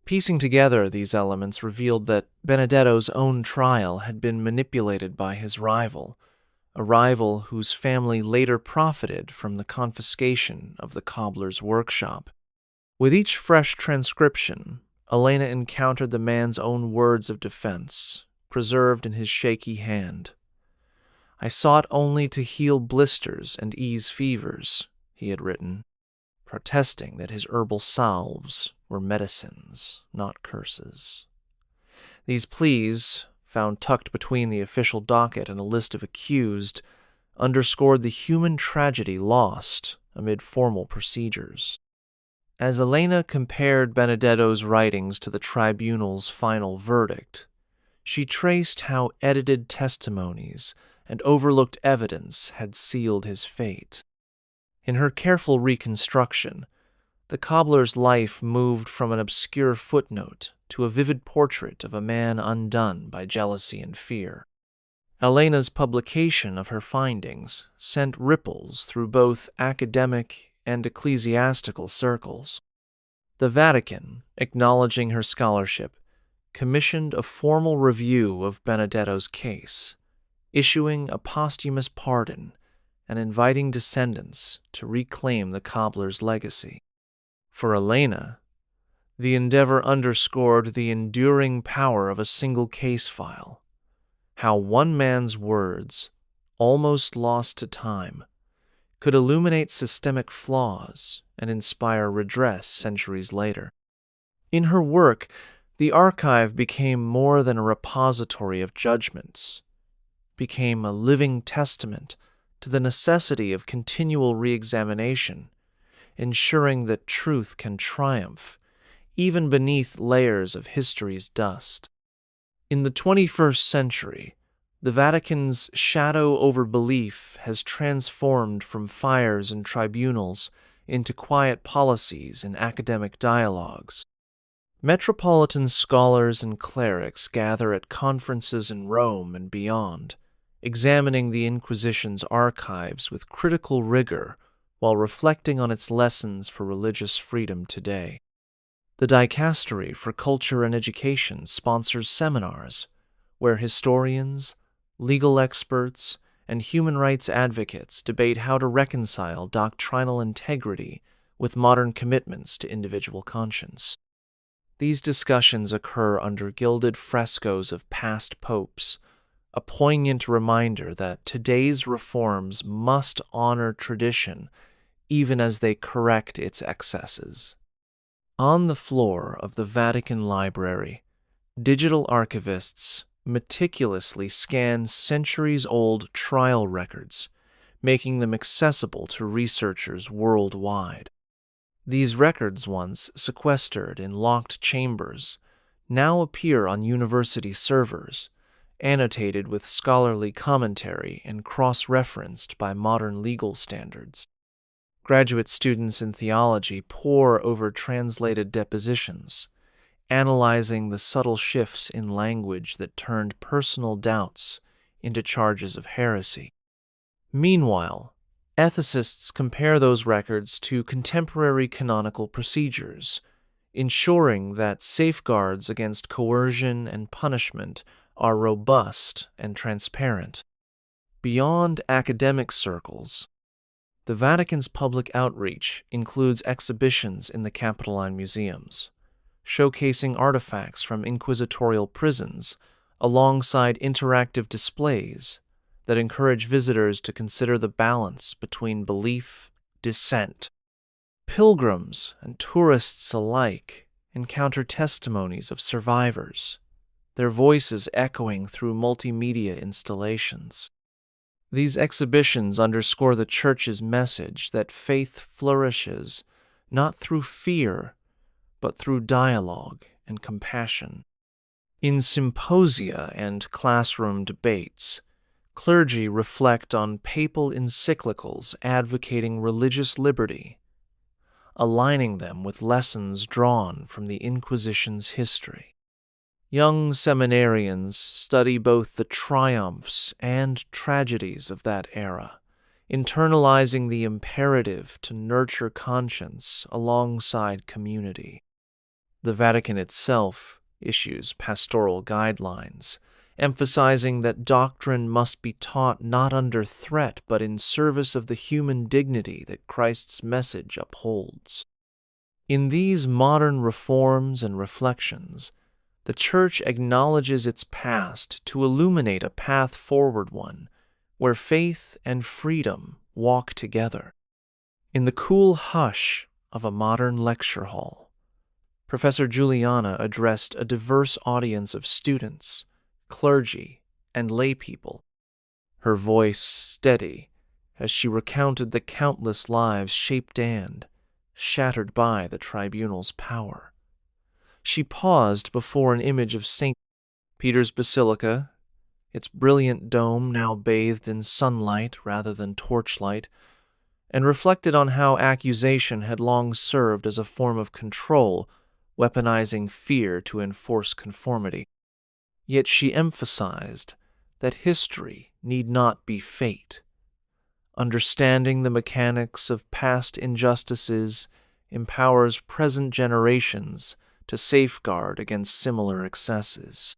Piecing together these elements revealed that Benedetto's own trial had been manipulated by his rival, a rival whose family later profited from the confiscation of the cobbler's workshop. With each fresh transcription, Elena encountered the man's own words of defense, preserved in his shaky hand. "I sought only to heal blisters and ease fevers," he had written, protesting that his herbal salves were medicines, not curses. These pleas, found tucked between the official docket and a list of accused, underscored the human tragedy lost amid formal procedures. As Elena compared Benedetto's writings to the tribunal's final verdict, she traced how edited testimonies and overlooked evidence had sealed his fate. In her careful reconstruction, the cobbler's life moved from an obscure footnote to a vivid portrait of a man undone by jealousy and fear. Elena's publication of her findings sent ripples through both academic and ecclesiastical circles. The Vatican, acknowledging her scholarship, commissioned a formal review of Benedetto's case, issuing a posthumous pardon and inviting descendants to reclaim the cobbler's legacy. For Elena, the endeavor underscored the enduring power of a single case file, how one man's words, almost lost to time, could illuminate systemic flaws and inspire redress centuries later. In her work, the archive became more than a repository of judgments, became a living testament to the necessity of continual re-examination, ensuring that truth can triumph even beneath layers of history's dust. In the 21st century, the Vatican's shadow over belief has transformed from fires and tribunals into quiet policies and academic dialogues. Metropolitan scholars and clerics gather at conferences in Rome and beyond, examining the Inquisition's archives with critical rigor while reflecting on its lessons for religious freedom today. The Dicastery for Culture and Education sponsors seminars where historians, legal experts, and human rights advocates debate how to reconcile doctrinal integrity with modern commitments to individual conscience. These discussions occur under gilded frescoes of past popes, a poignant reminder that today's reforms must honor tradition even as they correct its excesses. On the floor of the Vatican Library, digital archivists meticulously scan centuries-old trial records, making them accessible to researchers worldwide. These records, once sequestered in locked chambers, now appear on university servers, annotated with scholarly commentary and cross-referenced by modern legal standards. Graduate students in theology pore over translated depositions, analyzing the subtle shifts in language that turned personal doubts into charges of heresy. Meanwhile, ethicists compare those records to contemporary canonical procedures, ensuring that safeguards against coercion and punishment are robust and transparent. Beyond academic circles, The Vatican's public outreach includes exhibitions in the Capitoline museums, showcasing artifacts from inquisitorial prisons alongside interactive displays that encourage visitors to consider the balance between belief and dissent. Pilgrims and tourists alike encounter testimonies of survivors, their voices echoing through multimedia installations. These exhibitions underscore the Church's message that faith flourishes not through fear, but through dialogue and compassion. In symposia and classroom debates, clergy reflect on papal encyclicals advocating religious liberty, aligning them with lessons drawn from the Inquisition's history. Young seminarians study both the triumphs and tragedies of that era, internalizing the imperative to nurture conscience alongside community. The Vatican itself issues pastoral guidelines, emphasizing that doctrine must be taught not under threat but in service of the human dignity that Christ's message upholds. In these modern reforms and reflections, the Church acknowledges its past to illuminate a path forward one where faith and freedom walk together. In the cool hush of a modern lecture hall, Professor Juliana addressed a diverse audience of students, clergy, and laypeople, her voice steady as she recounted the countless lives shaped and shattered by the tribunal's power. She paused before an image of St. Peter's Basilica, its brilliant dome now bathed in sunlight rather than torchlight, and reflected on how accusation had long served as a form of control, weaponizing fear to enforce conformity. Yet she emphasized that history need not be fate. Understanding the mechanics of past injustices empowers present generations to safeguard against similar excesses.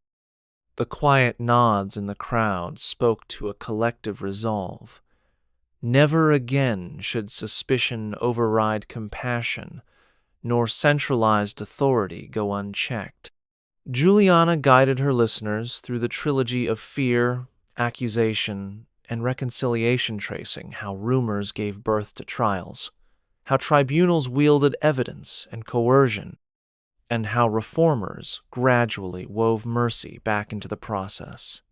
The quiet nods in the crowd spoke to a collective resolve. Never again should suspicion override compassion, nor centralized authority go unchecked. Juliana guided her listeners through the trilogy of fear, accusation, and reconciliation, tracing how rumors gave birth to trials, how tribunals wielded evidence and coercion, and how reformers gradually wove mercy back into the process.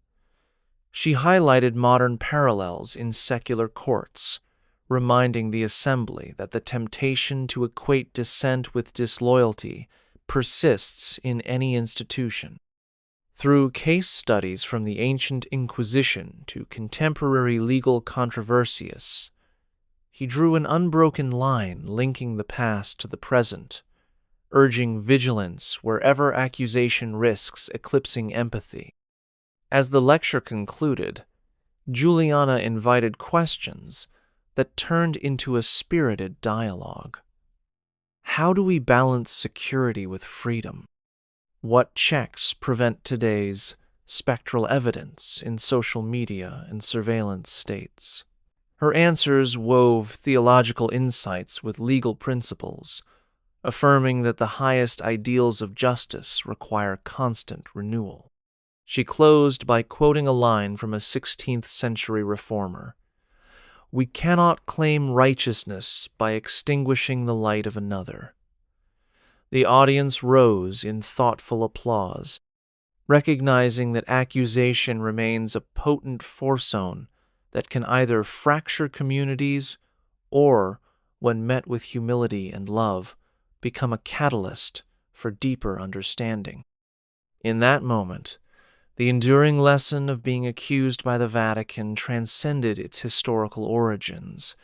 She highlighted modern parallels in secular courts, reminding the assembly that the temptation to equate dissent with disloyalty persists in any institution. Through case studies from the ancient Inquisition to contemporary legal controversies, he drew an unbroken line linking the past to the present, urging vigilance wherever accusation risks eclipsing empathy. As the lecture concluded, Juliana invited questions that turned into a spirited dialogue. How do we balance security with freedom? What checks prevent today's spectral evidence in social media and surveillance states? Her answers wove theological insights with legal principles, affirming that the highest ideals of justice require constant renewal. She closed by quoting a line from a 16th century reformer: "We cannot claim righteousness by extinguishing the light of another." The audience rose in thoughtful applause, recognizing that accusation remains a potent force zone that can either fracture communities or, when met with humility and love, become a catalyst for deeper understanding. In that moment, the enduring lesson of being accused by the Vatican transcended its historical origins,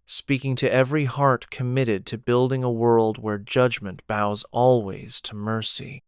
speaking to every heart committed to building a world where judgment bows always to mercy.